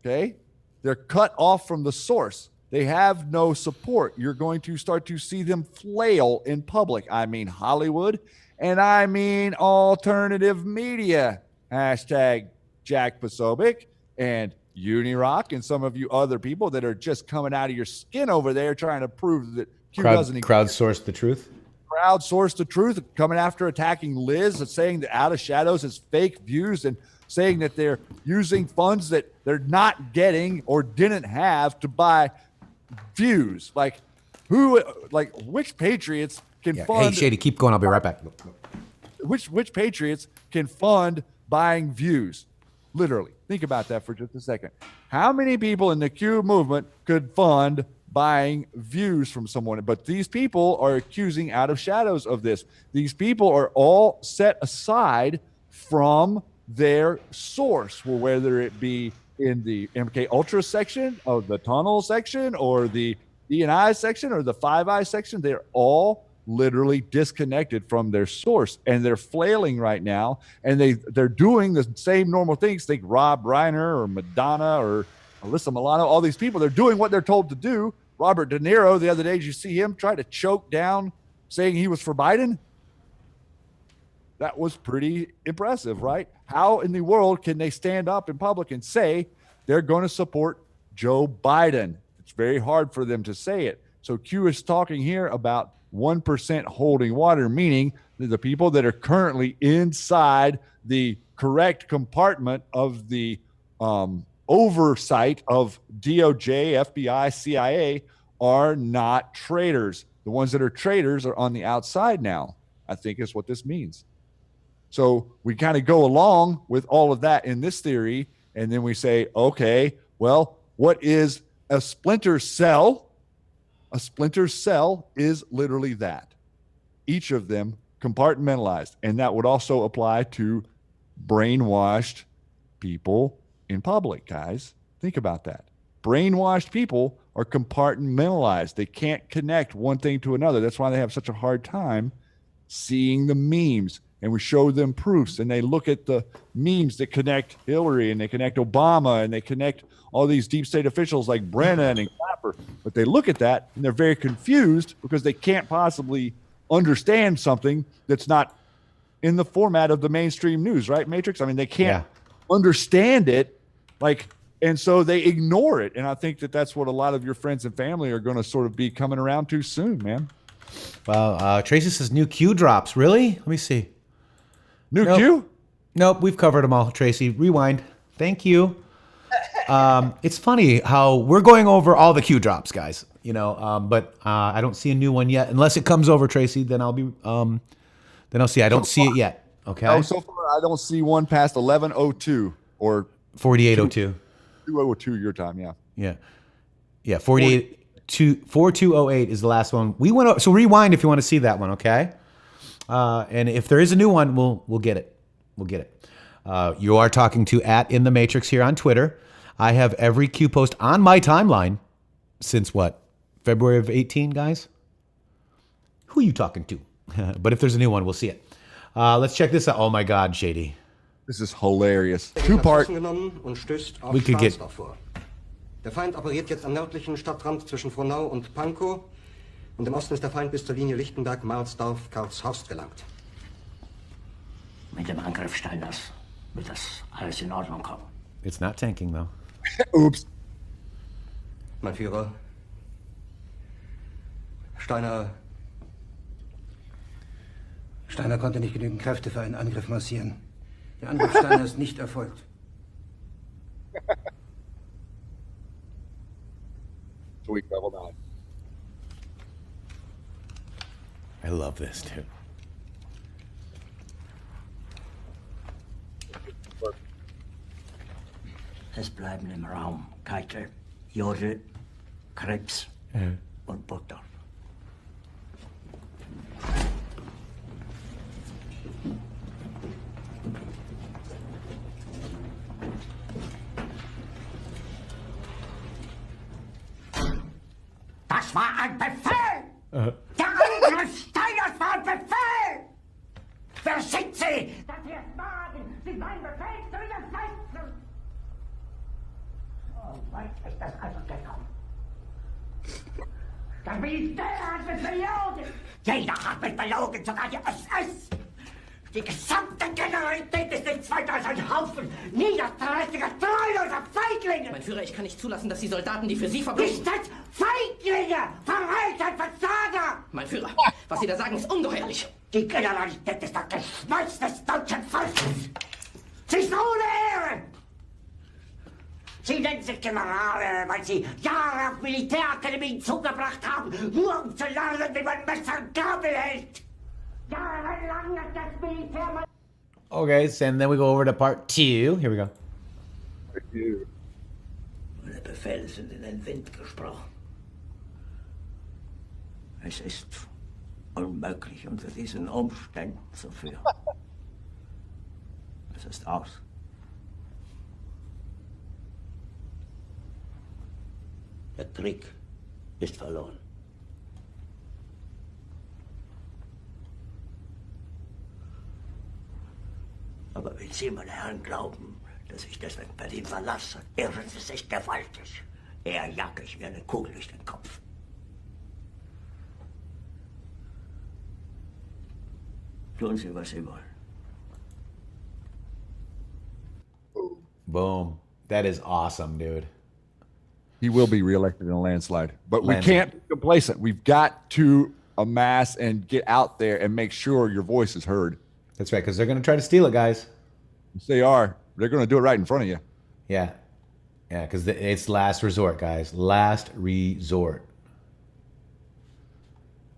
okay? They're cut off from the source. They have no support. You're going to start to see them flail in public. I mean Hollywood, and I mean alternative media. Hashtag Jack Posobiec and Unirock and some of you other people that are just coming out of your skin over there trying to prove that Q doesn't exist. Crowdsource the truth. Crowdsource the truth, coming after attacking Liz and saying that Out of Shadows is fake views and saying that they're using funds that they're not getting or didn't have to buy views. Like which Patriots can fund? Hey, Shady, keep going. I'll be right back. Which Patriots can fund buying views? Literally, think about that for just a second. How many people in the Q movement could fund buying views from someone? But these people are accusing Out of Shadows of this. These people are all set aside from their source, whether it be in the MK Ultra section of the tunnel section or the DNI section or the Five Eyes section. They're all literally disconnected from their source, and they're flailing right now, and they're doing the same normal things. Think Rob Reiner or Madonna or Alyssa Milano, all these people, they're doing what they're told to do. Robert De Niro, the other day, did you see him try to choke down saying he was for Biden? That was pretty impressive, right? How in the world can they stand up in public and say they're going to support Joe Biden? It's very hard for them to say it. So Q is talking here about 1% holding water, meaning the people that are currently inside the correct compartment of the oversight of DOJ, FBI, CIA are not traitors. The ones that are traitors are on the outside now, I think is what this means. So we kind of go along with all of that in this theory, and then we say, okay, well, what is a splinter cell? A splinter cell is literally that. Each of them compartmentalized, and that would also apply to brainwashed people in public, guys. Think about that. Brainwashed people are compartmentalized. They can't connect one thing to another. That's why they have such a hard time seeing the memes. And we show them proofs, and they look at the memes that connect Hillary, and they connect Obama, and they connect all these deep state officials like Brennan and Clapper. But they look at that, and they're very confused because they can't possibly understand something that's not in the format of the mainstream news, right, Matrix? I mean, they can't understand it, and so they ignore it. And I think that that's what a lot of your friends and family are going to sort of be coming around to soon, man. Well, Tracy says new Q drops. Really? Let me see. New Q? Nope, we've covered them all, Tracy. Rewind. Thank you. It's funny how we're going over all the Q drops, guys. But I don't see a new one yet. Unless it comes over, Tracy, then I'll be. Then I'll see. I don't see it yet. Okay. Oh, so far I don't see one past 11:02 or 48:02. 2:02 your time. Yeah. 4208 is the last one. We went. So rewind if you want to see that one. Okay. And if there is a new one, we'll get it. We'll get it. You are talking to @intheMatrixxx here on Twitter. I have every Q post on my timeline since what? February of 18, guys? Who are you talking to? But if there's a new one, we'll see it. Let's check this out. Oh my God, Shady. This is hilarious. Two-part. We could get. Der Feind operiert jetzt am nördlichen Stadtrand zwischen Frohnau und Pankow. Und im Osten ist der Feind bis zur Linie Lichtenberg, Marsdorf, Karlshorst gelangt. Mit dem Angriff Steiners wird das alles in Ordnung kommen. It's not tanking, though. Oops. Mein Führer, Steiner konnte nicht genügend Kräfte für einen Angriff massieren. Der Angriff Steiner ist nicht erfolgt. Tweak level 9. I love this too. Es bleiben im Raum Keitel, Jode, Krebs und Butter. Das war ein Befehl! Der Angriff Steiners war ein Befehl! Wer sind Sie, dass Sie es wagen, sich meinen Befehl zu widersetzen? Oh, weit ist das also gekommen. Das Militär hat mich belogen! Jeder hat mich belogen, sogar die SS! Die gesamte Generalität ist nichts weiter als ein Haufen niederträchtiger, treuloser Feiglinge! Mein Führer, ich kann nicht zulassen, dass die Soldaten, die für Sie verbringen... Nicht als Feiglinge! Verreiter, Versager! Mein Führer, was Sie da sagen, ist ungeheuerlich. Die Generalität ist das Geschmolz des deutschen Volkes! Sie ist ohne Ehre! Sie nennen sich Generale, weil Sie Jahre auf Militärakademien zugebracht haben, nur um zu lernen, wie man Messer und Gabel hält! Jahrelang hat das Militär... Okay, so and then we go over to part 2. Here we go. Meine Befehle sind in den Wind gesprochen. Es ist unmöglich, unter diesen Umständen zu führen. Es ist aus. Der Krieg ist verloren. Aber wenn Sie, meine Herren, glauben, dass ich deswegen Berlin verlasse. Irren Sie sich gewaltig. Eher jag ich mir eine Kugel durch den Kopf. Tun Sie, was Sie wollen. Boom. That is awesome, dude. He will be reelected in a landslide. But we can't be complacent. We've got to amass and get out there and make sure your voice is heard. That's right, because they're going to try to steal it, guys. Yes, they are. They're going to do it right in front of you. Yeah. Yeah, because it's last resort, guys. Last resort.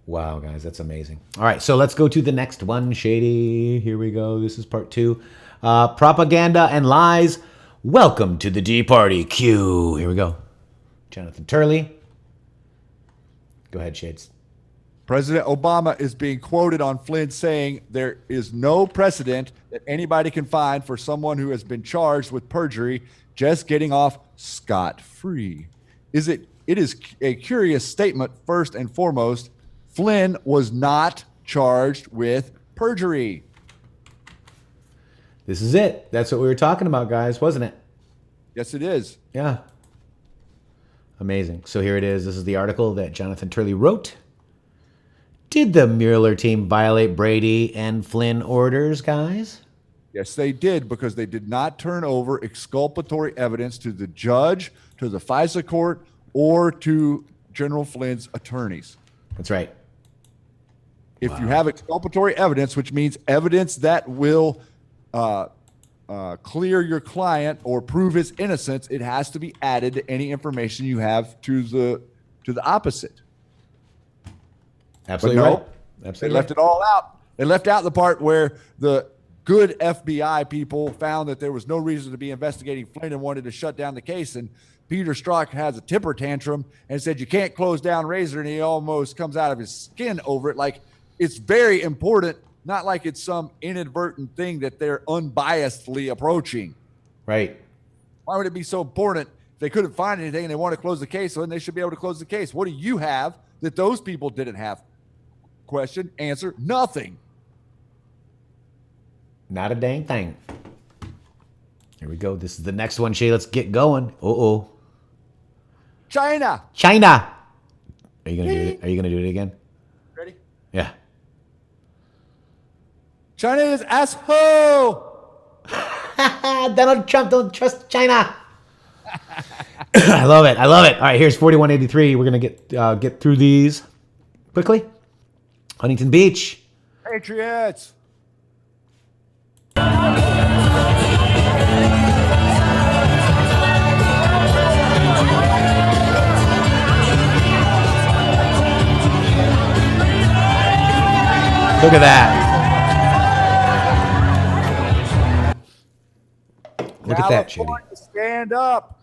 Wow, guys, that's amazing. All right, so let's go to the next one, Shady. Here we go. This is part 2. Propaganda and lies. Welcome to the D Party. Q. Here we go. Jonathan Turley. Go ahead, Shades. President Obama is being quoted on Flynn saying there is no precedent that anybody can find for someone who has been charged with perjury just getting off scot-free. It is a curious statement, first and foremost. Flynn was not charged with perjury. This is it. That's what we were talking about, guys, wasn't it? Yes, it is. Yeah. Amazing. So here it is. This is the article that Jonathan Turley wrote. Did the Mueller team violate Brady and Flynn orders, guys? Yes, they did, because they did not turn over exculpatory evidence to the judge, to the FISA court, or to General Flynn's attorneys. That's right. If you have exculpatory evidence, which means evidence that will clear your client or prove his innocence, it has to be added to any information you have to the opposite. Absolutely but no, right. Absolutely they left it all out. They left out the part where the good FBI people found that there was no reason to be investigating Flynn and wanted to shut down the case. And Peter Strzok has a temper tantrum and said, you can't close down Razor. And he almost comes out of his skin over it. Like, it's very important, not like it's some inadvertent thing that they're unbiasedly approaching. Right. Why would it be so important? If they couldn't find anything and they want to close the case, then they should be able to close the case. What do you have that those people didn't have? Question, answer, nothing. Not a dang thing. Here we go. This is the next one, Shay. Let's get going. Uh-oh. China. Are you gonna do it? Are you gonna do it again? Ready? Yeah. China is asshole. Donald Trump don't trust China. I love it. I love it. All right, here's 4183. We're gonna get through these quickly. Huntington Beach. Patriots. Look at that. Look at that, Shady. Stand up.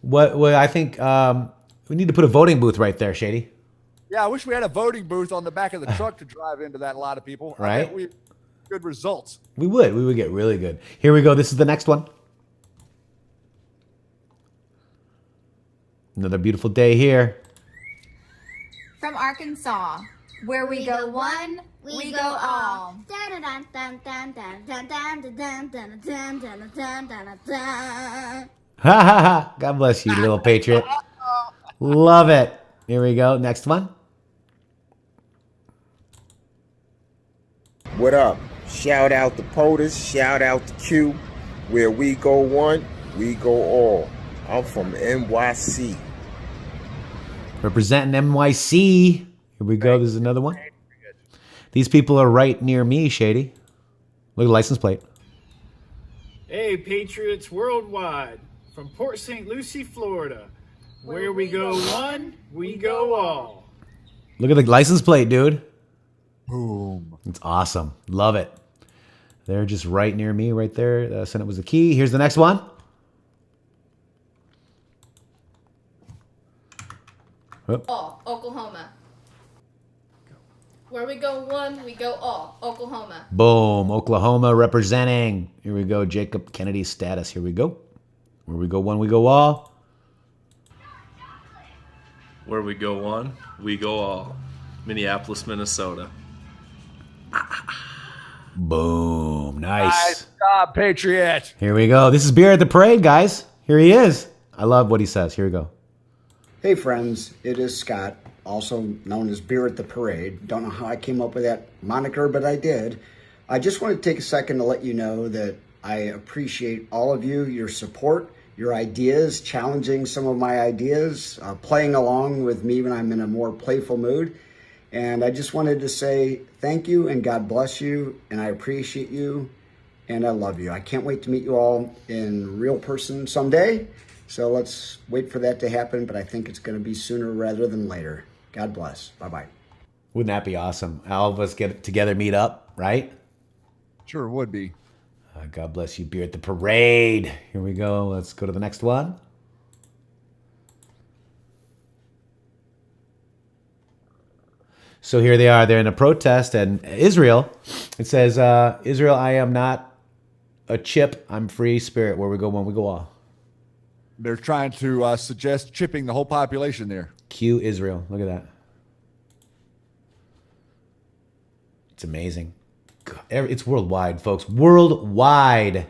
What I think we need to put a voting booth right there, Shady. Yeah, I wish we had a voting booth on the back of the truck to drive into that. A lot of people. Right. I bet we good results. We would get really good. Here we go. This is the next one. Another beautiful day here. From Arkansas, where we go one, we go all. Ha ha ha. God bless you, little patriot. Love it. Here we go. Next one. What up? Shout out to POTUS, shout out to Q. Where we go one, we go all. I'm from NYC. Representing NYC. Here we go. This is another one. These people are right near me, Shady. Look at the license plate. Hey, Patriots worldwide. From Port St. Lucie, Florida. Where we go one, we go all. Look at the license plate, dude. Boom. It's awesome. Love it. They're just right near me right there. The Senate was the key. Here's the next one. All, Oklahoma. Where we go one, we go all, Oklahoma. Boom. Oklahoma representing. Here we go. Jacob Kennedy's status. Here we go. Where we go one, we go all. Where we go one, we go all. Minneapolis, Minnesota. Boom. Nice job, Patriot. Here we go. This is Beer at the Parade, guys. Here he is. I love what he says. Here we go. Hey, friends. It is Scott, also known as Beer at the Parade. Don't know how I came up with that moniker, but I did. I just want to take a second to let you know that I appreciate all of you, your support, your ideas, challenging some of my ideas, playing along with me when I'm in a more playful mood. And I just wanted to say thank you and God bless you. And I appreciate you and I love you. I can't wait to meet you all in real person someday. So let's wait for that to happen. But I think it's going to be sooner rather than later. God bless. Bye-bye. Wouldn't that be awesome? All of us get together, meet up, right? Sure would be. God bless you, Beer at the Parade. Here we go. Let's go to the next one. So here they are. They're in a protest in Israel. It says, Israel, I am not a chip. I'm free spirit. Where we go, when we go all. They're trying to suggest chipping the whole population there. Q Israel. Look at that. It's amazing. It's worldwide, folks. Worldwide.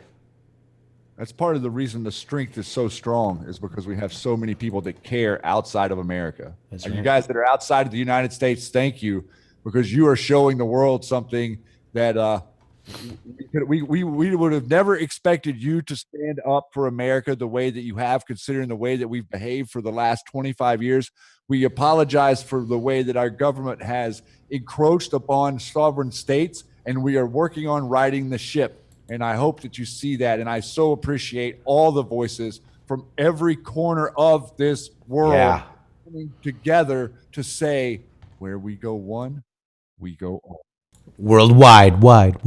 That's part of the reason the strength is so strong, is because we have so many people that care outside of America. That's and right. you guys that are outside of the United States, thank you, because you are showing the world something that we would have never expected you to stand up for America the way that you have, considering the way that we've behaved for the last 25 years. We apologize for the way that our government has encroached upon sovereign states, and we are working on righting the ship. And I hope that you see that. And I so appreciate all the voices from every corner of this world coming together to say, where we go one, we go all. Worldwide, wide.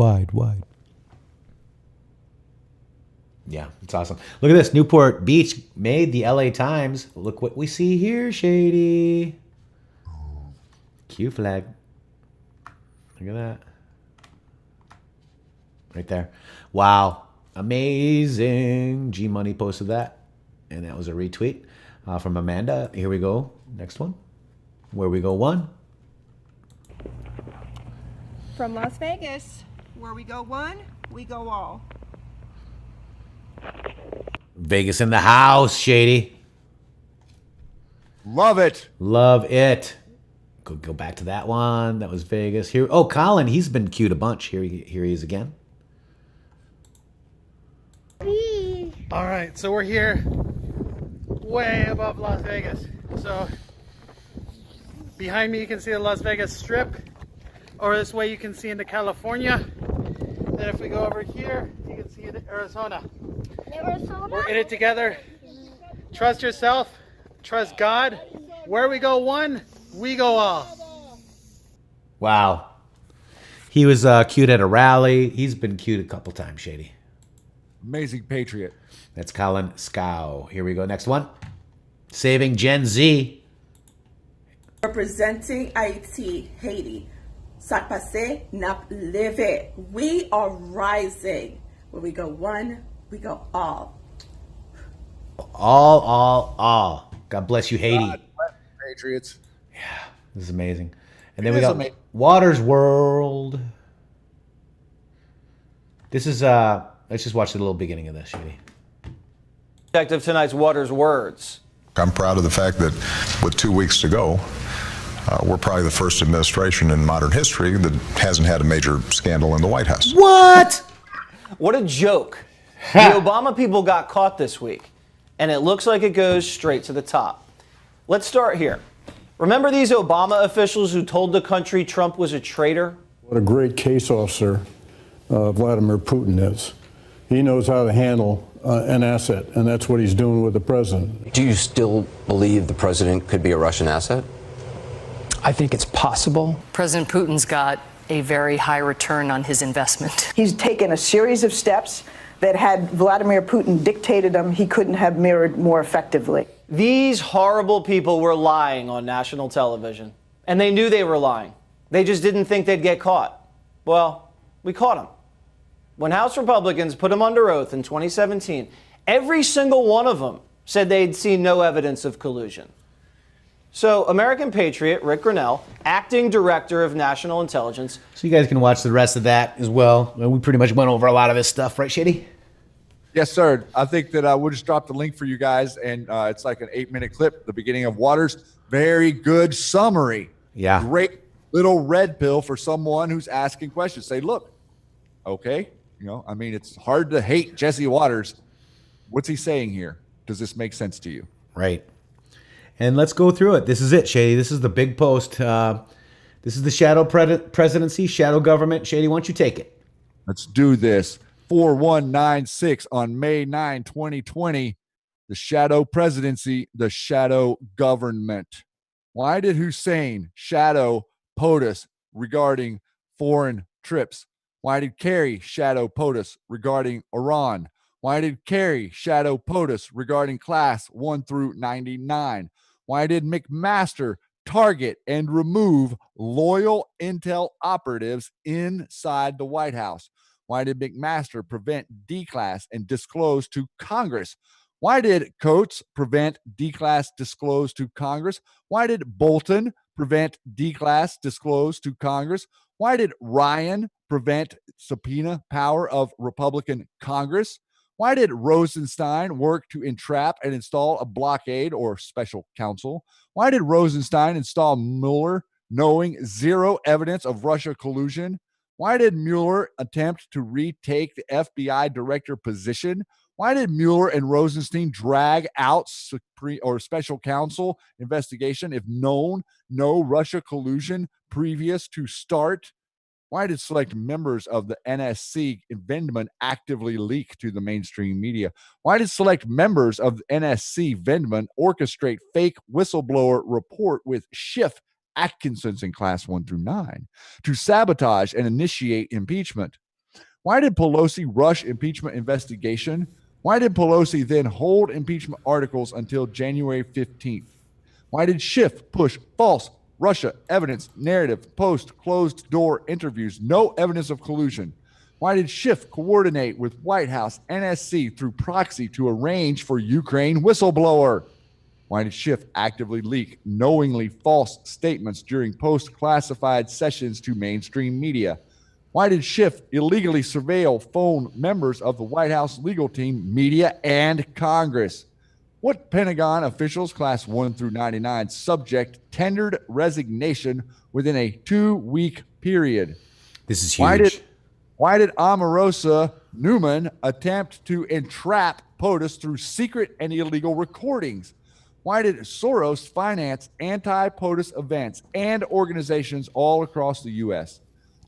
Yeah, it's awesome. Look at this. Newport Beach made the LA Times. Look what we see here, Shady. Q flag. Look at that. Right there. Wow. Amazing. G Money posted that. And that was a retweet from Amanda. Here we go. Next one. Where we go one. From Las Vegas, where we go one, we go all. Vegas in the house, Shady. Love it. Love it. Go back to that one. That was Vegas. Here. Oh, Colin, he's been queued a bunch. Here he is again. All right, so we're here way above Las Vegas. So behind me you can see the Las Vegas Strip. Over this way you can see into California. Then if we go over here, you can see into Arizona. We're in it together. Trust yourself. Trust God. Where we go one, we go all. Wow. He was queued at a rally. He's been queued a couple times, Shady. Amazing patriot. That's Colin Scow. Here we go. Next one. Saving Gen Z. Representing Haiti. Ça passe, n'a leve. We are rising. Where we go one, we go all. All. God bless you, Haiti. God bless Patriots. Yeah, this is amazing. And then we got Water's World. This is, let's just watch the little beginning of this, Shady. Objective tonight's Water's Words. I'm proud of the fact that with 2 weeks to go, we're probably the first administration in modern history that hasn't had a major scandal in the White House. What? What a joke. The Obama people got caught this week, and it looks like it goes straight to the top. Let's start here. Remember these Obama officials who told the country Trump was a traitor? What a great case officer Vladimir Putin is. He knows how to handle an asset, and that's what he's doing with the president. Do you still believe the president could be a Russian asset? I think it's possible. President Putin's got a very high return on his investment. He's taken a series of steps that had Vladimir Putin dictated them, he couldn't have mirrored more effectively. These horrible people were lying on national television, and they knew they were lying. They just didn't think they'd get caught. Well, we caught them. When House Republicans put them under oath in 2017, every single one of them said they'd seen no evidence of collusion. So, American Patriot Rick Grinnell, acting director of national intelligence. So you guys can watch the rest of that as well. We pretty much went over a lot of this stuff, right, Shady? Yes, sir. I think that I will just drop the link for you guys, and it's like an 8-minute clip, the beginning of Waters. Very good summary. Yeah. Great little red pill for someone who's asking questions. Say, look, okay, I mean, it's hard to hate Jesse Waters. What's he saying here? Does this make sense to you? Right. And let's go through it. This is it, Shady. This is the big post. This is the shadow presidency, shadow government. Shady, why don't you take it? Let's do this. 4196 on May 9, 2020. The shadow presidency, the shadow government. Why did Hussein shadow POTUS regarding foreign trips? Why did Kerry shadow POTUS regarding Iran? Why did Kerry shadow POTUS regarding class 1 through 99? Why did McMaster target and remove loyal intel operatives inside the White House? Why did McMaster prevent D-class and disclose to Congress? Why did Coates prevent D-class disclose to Congress? Why did Bolton prevent D-class disclose to Congress? Why did Ryan prevent subpoena power of Republican Congress? Why did Rosenstein work to entrap and install a blockade or special counsel? Why did Rosenstein install Mueller knowing zero evidence of Russia collusion? Why did Mueller attempt to retake the FBI director position? Why did Mueller and Rosenstein drag out special counsel investigation if no Russia collusion previous to start? Why did select members of the NSC Vindman actively leak to the mainstream media? Why did select members of the NSC Vindman orchestrate fake whistleblower report with Schiff, Atkinson's in class 1 through 9 to sabotage and initiate impeachment? Why did Pelosi rush impeachment investigation? Why did Pelosi then hold impeachment articles until January 15th? Why did Schiff push false Russia evidence narrative post closed door interviews? No evidence of collusion. Why did Schiff coordinate with White House NSC through proxy to arrange for Ukraine whistleblower? Why did Schiff actively leak knowingly false statements during post-classified sessions to mainstream media? Why did Schiff illegally surveil phone members of the White House legal team, media, and Congress? What Pentagon officials, class 1 through 99, subject tendered resignation within a 2-week period? This is huge. Why did Omarosa Newman attempt to entrap POTUS through secret and illegal recordings? Why did Soros finance anti-POTUS events and organizations all across the U.S.?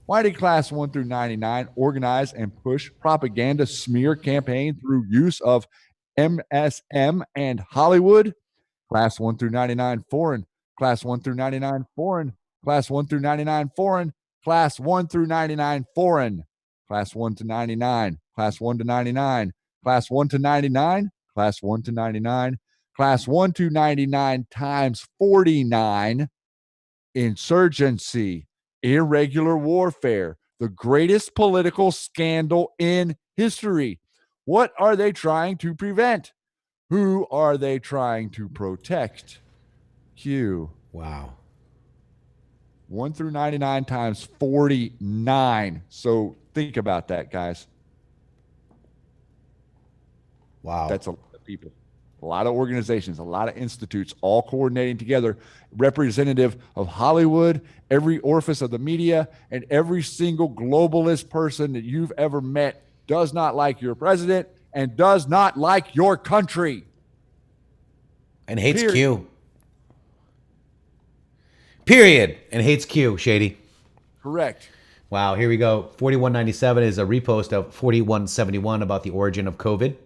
Why did class 1 through 99 organize and push propaganda smear campaign through use of MSM and Hollywood? Class 1 through 99 foreign. Class 1 through 99 foreign. Class 1 through 99 foreign. Class 1 through 99 foreign. Class 1 to 99. Class 1 to 99. Class 1 to 99. Class 1 to 99. Class 1 to 99 times 49. Insurgency. Irregular warfare. The greatest political scandal in history. What are they trying to prevent? Who are they trying to protect? Q. Wow. 1 through 99 times 49. So think about that, guys. Wow. That's a lot of people, a lot of organizations, a lot of institutes, all coordinating together, representative of Hollywood, every orifice of the media, and every single globalist person that you've ever met does not like your president and does not like your country. And hates Q. Period. And hates Q, Shady. Correct. Wow, here we go. 4197 is a repost of 4171 about the origin of COVID.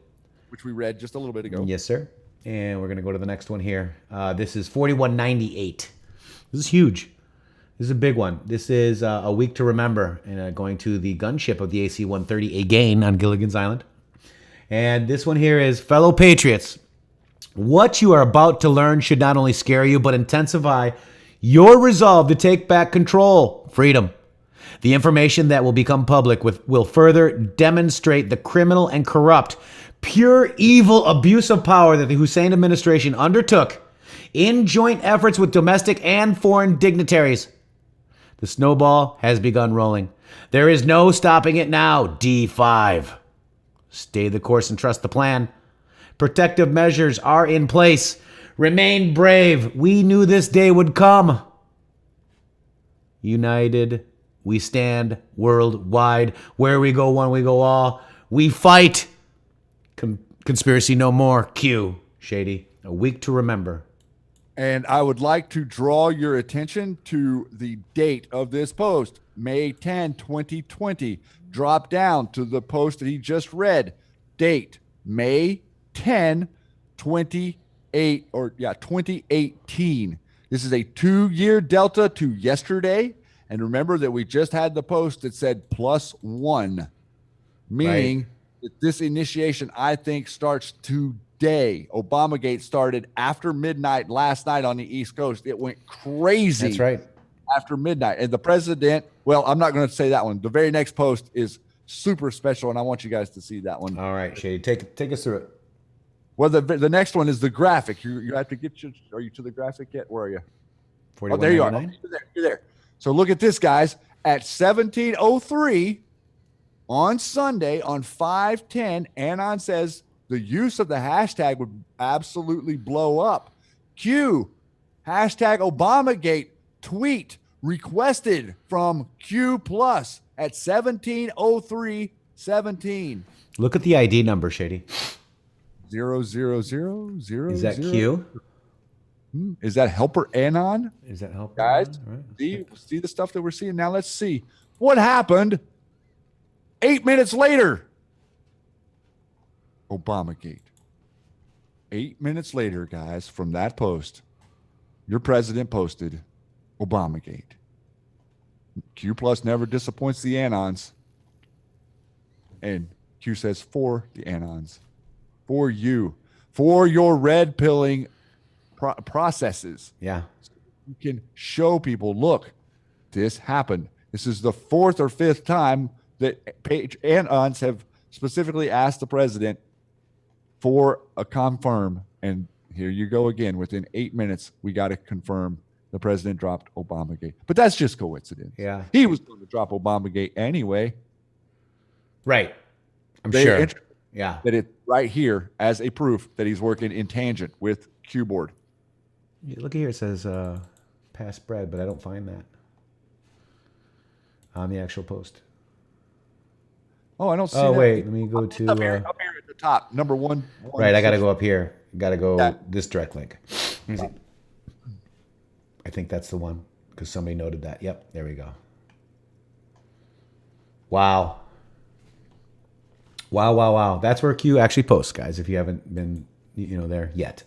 Which we read just a little bit ago. Yes, sir. And we're going to go to the next one here. This is 4198. This is huge. This is a big one. This is a week to remember, and going to the gunship of the AC-130 again on Gilligan's Island. And this one here is, fellow Patriots, what you are about to learn should not only scare you, but intensify your resolve to take back control, freedom. The information that will become public will further demonstrate the criminal and corrupt, pure evil abuse of power that the Hussein administration undertook in joint efforts with domestic and foreign dignitaries. The snowball has begun rolling. There is no stopping it now, D5. Stay the course and trust the plan. Protective measures are in place. Remain brave. We knew this day would come. United, we stand worldwide. Where we go one, we go all. We fight. Conspiracy no more. Q. Shady. A week to remember. And I would like to draw your attention to the date of this post, May 10, 2020. Drop down to the post that he just read. Date, May 10, 2018. This is a 2-year delta to yesterday. And remember that we just had the post that said +1, meaning that this initiation, I think, starts today. Obamagate started after midnight last night on the East Coast. It went crazy. That's right. After midnight. And the president, well, I'm not going to say that one. The very next post is super special, and I want you guys to see that one. All right, Shady, take us through it. Well, the next one is the graphic. You have to get are you to the graphic yet? Where are you? Oh, there you are. Oh, you're there. So look at this, guys. At 17:03 on Sunday on 5/10, Anon says the use of the hashtag would absolutely blow up. Q, hashtag Obamagate tweet requested from Q Plus at 17:03:17. Look at the ID number, Shady. 00000. Is that Q? Is that Helper Anon? Is that Helper? Guys, Right. see the stuff that we're seeing now. Let's see what happened 8 minutes later. Obamagate. 8 minutes later, guys, from that post, your president posted Obamagate. Q Plus never disappoints the Anons. And Q says for the Anons. For you. For your red pilling processes. Yeah. So you can show people, look, this happened. This is the 4th or 5th time that Anons have specifically asked the president for a confirm. And here you go again. Within 8 minutes, we got to confirm the president dropped Obamagate. But that's just coincidence. Yeah. He was going to drop Obamagate anyway. Right. I'm sure. Yeah. That it's right here as a proof that he's working in tangent with Q-Board. Look at here. It says pass spread, but I don't find that on the actual post. Oh, I don't see that. Oh, wait. Let me go to... Up here at the top, number one. Right, I got to go up here. Got to go this direct link. Let me see. I think that's the one because somebody noted that. Yep, there we go. Wow. Wow. That's where Q actually posts, guys, if you haven't been there yet.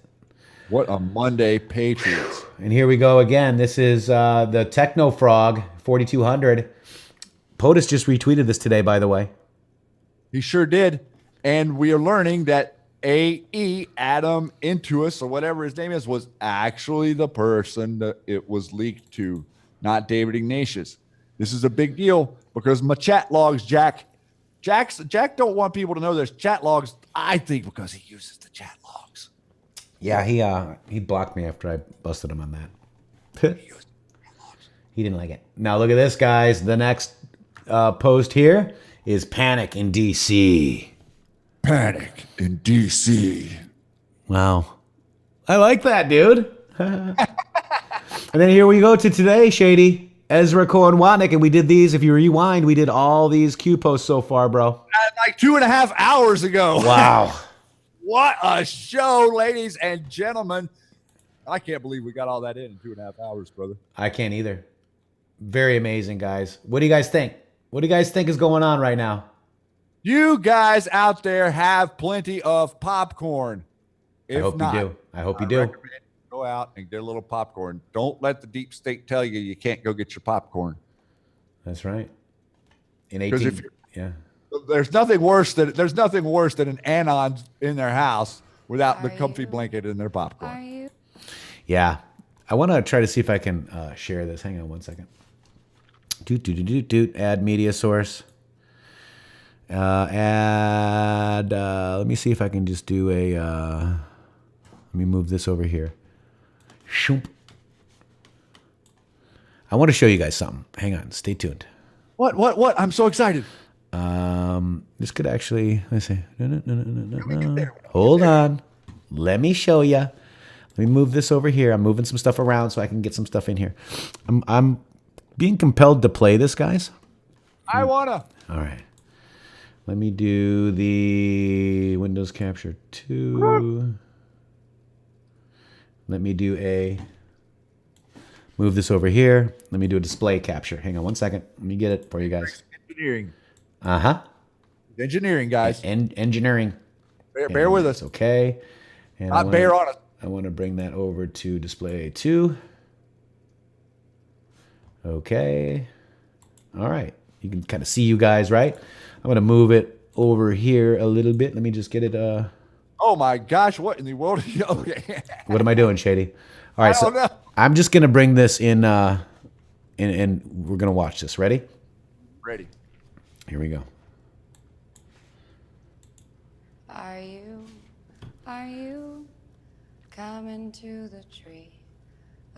What a Monday, Patriots. And here we go again. This is the Techno Frog 4200. POTUS just retweeted this today, by the way. He sure did. And we are learning that A.E. Adam Intuos, or whatever his name is, was actually the person that it was leaked to, not David Ignatius. This is a big deal because my chat logs, Jack don't want people to know there's chat logs, I think, because he uses the chat logs. Yeah, he blocked me after I busted him on that. He didn't like it. Now look at this, guys. The next post here is Panic in D.C. Panic in D.C. Wow. I like that, dude. And then here we go to today, Shady. Ezra Cohen Watnick, and we did these. If you rewind, we did all these Q posts so far, bro. Like 2.5 hours ago. Wow. What a show, ladies and gentlemen. I can't believe we got all that in 2.5 hours, brother. I can't either. Very amazing, guys. What do you guys think? What do you guys think is going on right now? You guys out there have plenty of popcorn. I hope you do. I hope you do. Go out and get a little popcorn. Don't let the deep state tell you can't go get your popcorn. That's right. In 18, yeah. There's nothing worse than an anon in their house without the comfy blanket and their popcorn. Yeah. I want to try to see if I can share this. Hang on one second. Add media source. Add. Let me see if I can just do a. Let me move this over here. Shoop. I want to show you guys something. Hang on. Stay tuned. What? I'm so excited. This could actually, let's see. No. Hold on. Let me show you. Let me move this over here. I'm moving some stuff around so I can get some stuff in here. I'm being compelled to play this, guys. I wanna. All right. Let me do the Windows Capture 2. Let me do move this over here. Let me do a display capture. Hang on one second. Let me get it for you guys. Engineering. Uh-huh. Engineering, guys. Engineering. Bear with us. Okay. And Not bear on us. I want to bring that over to display 2. Okay. All right. You can kind of see you guys, right? I'm going to move it over here a little bit. Let me just get it. Oh my gosh, what in the world? Okay. What am I doing, Shady? All right, I don't know. I'm just going to bring this in, and we're going to watch this. Ready? Ready. Here we go. Are you coming to the tree?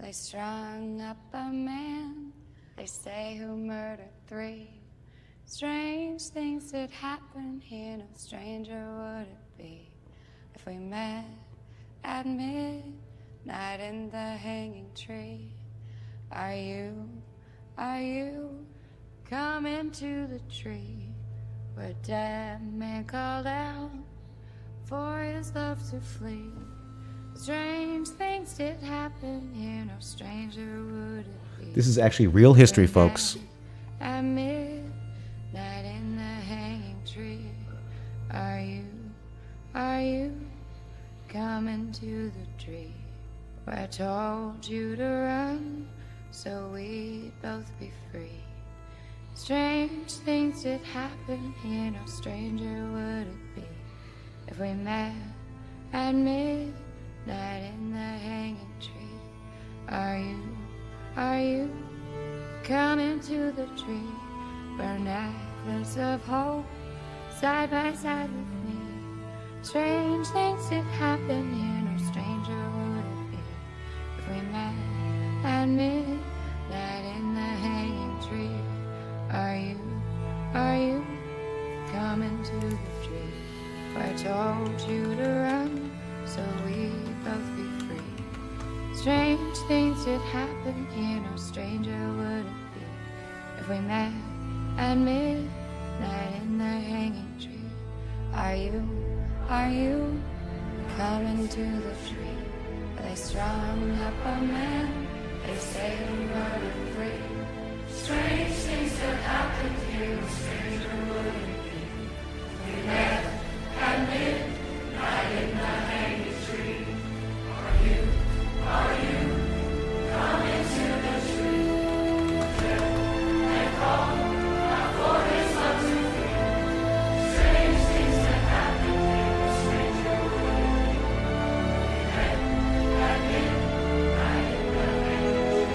They strung up a man, they say, who murdered 3. Strange things did happen here, no stranger would it be if we met at midnight in the hanging tree. Are you coming to the tree where a dead man called out for his love to flee? Strange things did happen here, no stranger would it be. This is actually real history, folks. At midnight in the hanging tree. Are you coming to the tree where I told you to run so we'd both be free? Strange things did happen here, no stranger would it be if we met at midnight in the hanging tree. Are you coming to the tree where a necklace of hope side by side with me? Strange things did happen here, no stranger would it be if we met at midnight in the hanging tree. Are you coming to the tree where I told you to run so we'd both be free? Strange things did happen here, no stranger would it be if we met at midnight in the hanging tree. Are you coming to the tree where they strung up a man, they say he murdered 3? Strange things that happened here, no stranger would it be if we met at midnight in the hanging tree. Are you coming to the tree and call out for his love to feel? Strange things that happen here, no stranger would it be if we met at midnight in the hanging tree.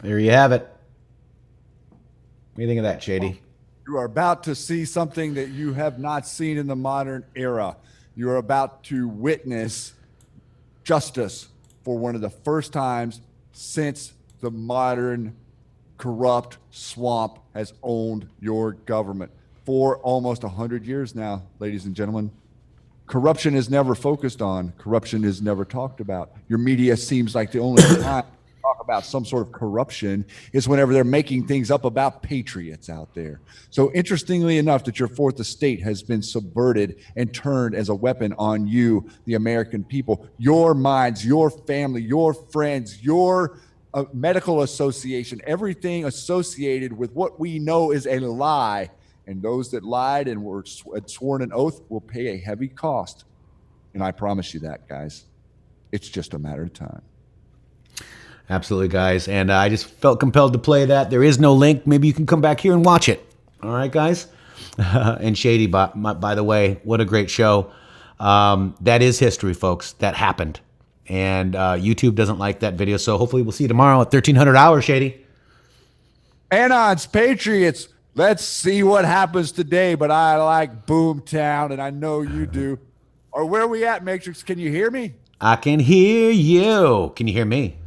There you have it. What do you think of that, Shady? You are about to see something that you have not seen in the modern era. You are about to witness justice for one of the first times since the modern corrupt swamp has owned your government for almost 100 years now, ladies and gentlemen. Corruption is never focused on. Corruption is never talked about. Your media seems like the only time to talk about some sort of corruption is whenever they're making things up about patriots out there. So interestingly enough, that your fourth estate has been subverted and turned as a weapon on you, the American people, your minds, your family, your friends, your medical association, everything associated with what we know is a lie. And those that lied and were sworn an oath will pay a heavy cost. And I promise you that, guys. It's just a matter of time. Absolutely, guys. And I just felt compelled to play that. There is no link. Maybe you can come back here and watch it. All right, guys? And Shady, by the way, what a great show. That is history, folks. That happened. And YouTube doesn't like that video. So hopefully we'll see you tomorrow at 1300 hours, Shady. Anon's Patriots. Let's see what happens today, but I like Boomtown, and I know you do. Or where are we at, Matrix? Can you hear me? I can hear you. Can you hear me?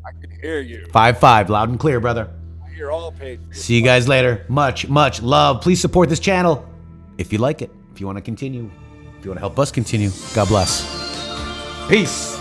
I can hear you. 5-5, loud and clear, brother. I hear all Patriots. See you guys later. Much, much love. Please support this channel if you like it, if you want to continue, if you want to help us continue. God bless. Peace.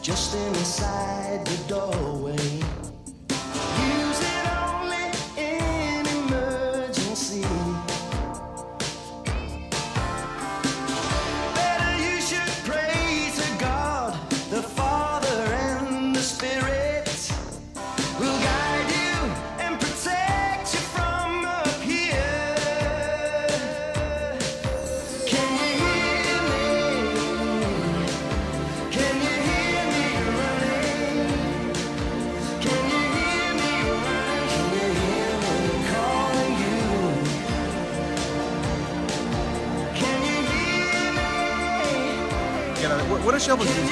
Just inside the doorway. Use it only in emergency. Better you should pray to God, the Father and the Spirit will guide you and protect you from up here. Can you hear me? Can you hear me? What a shovel is this?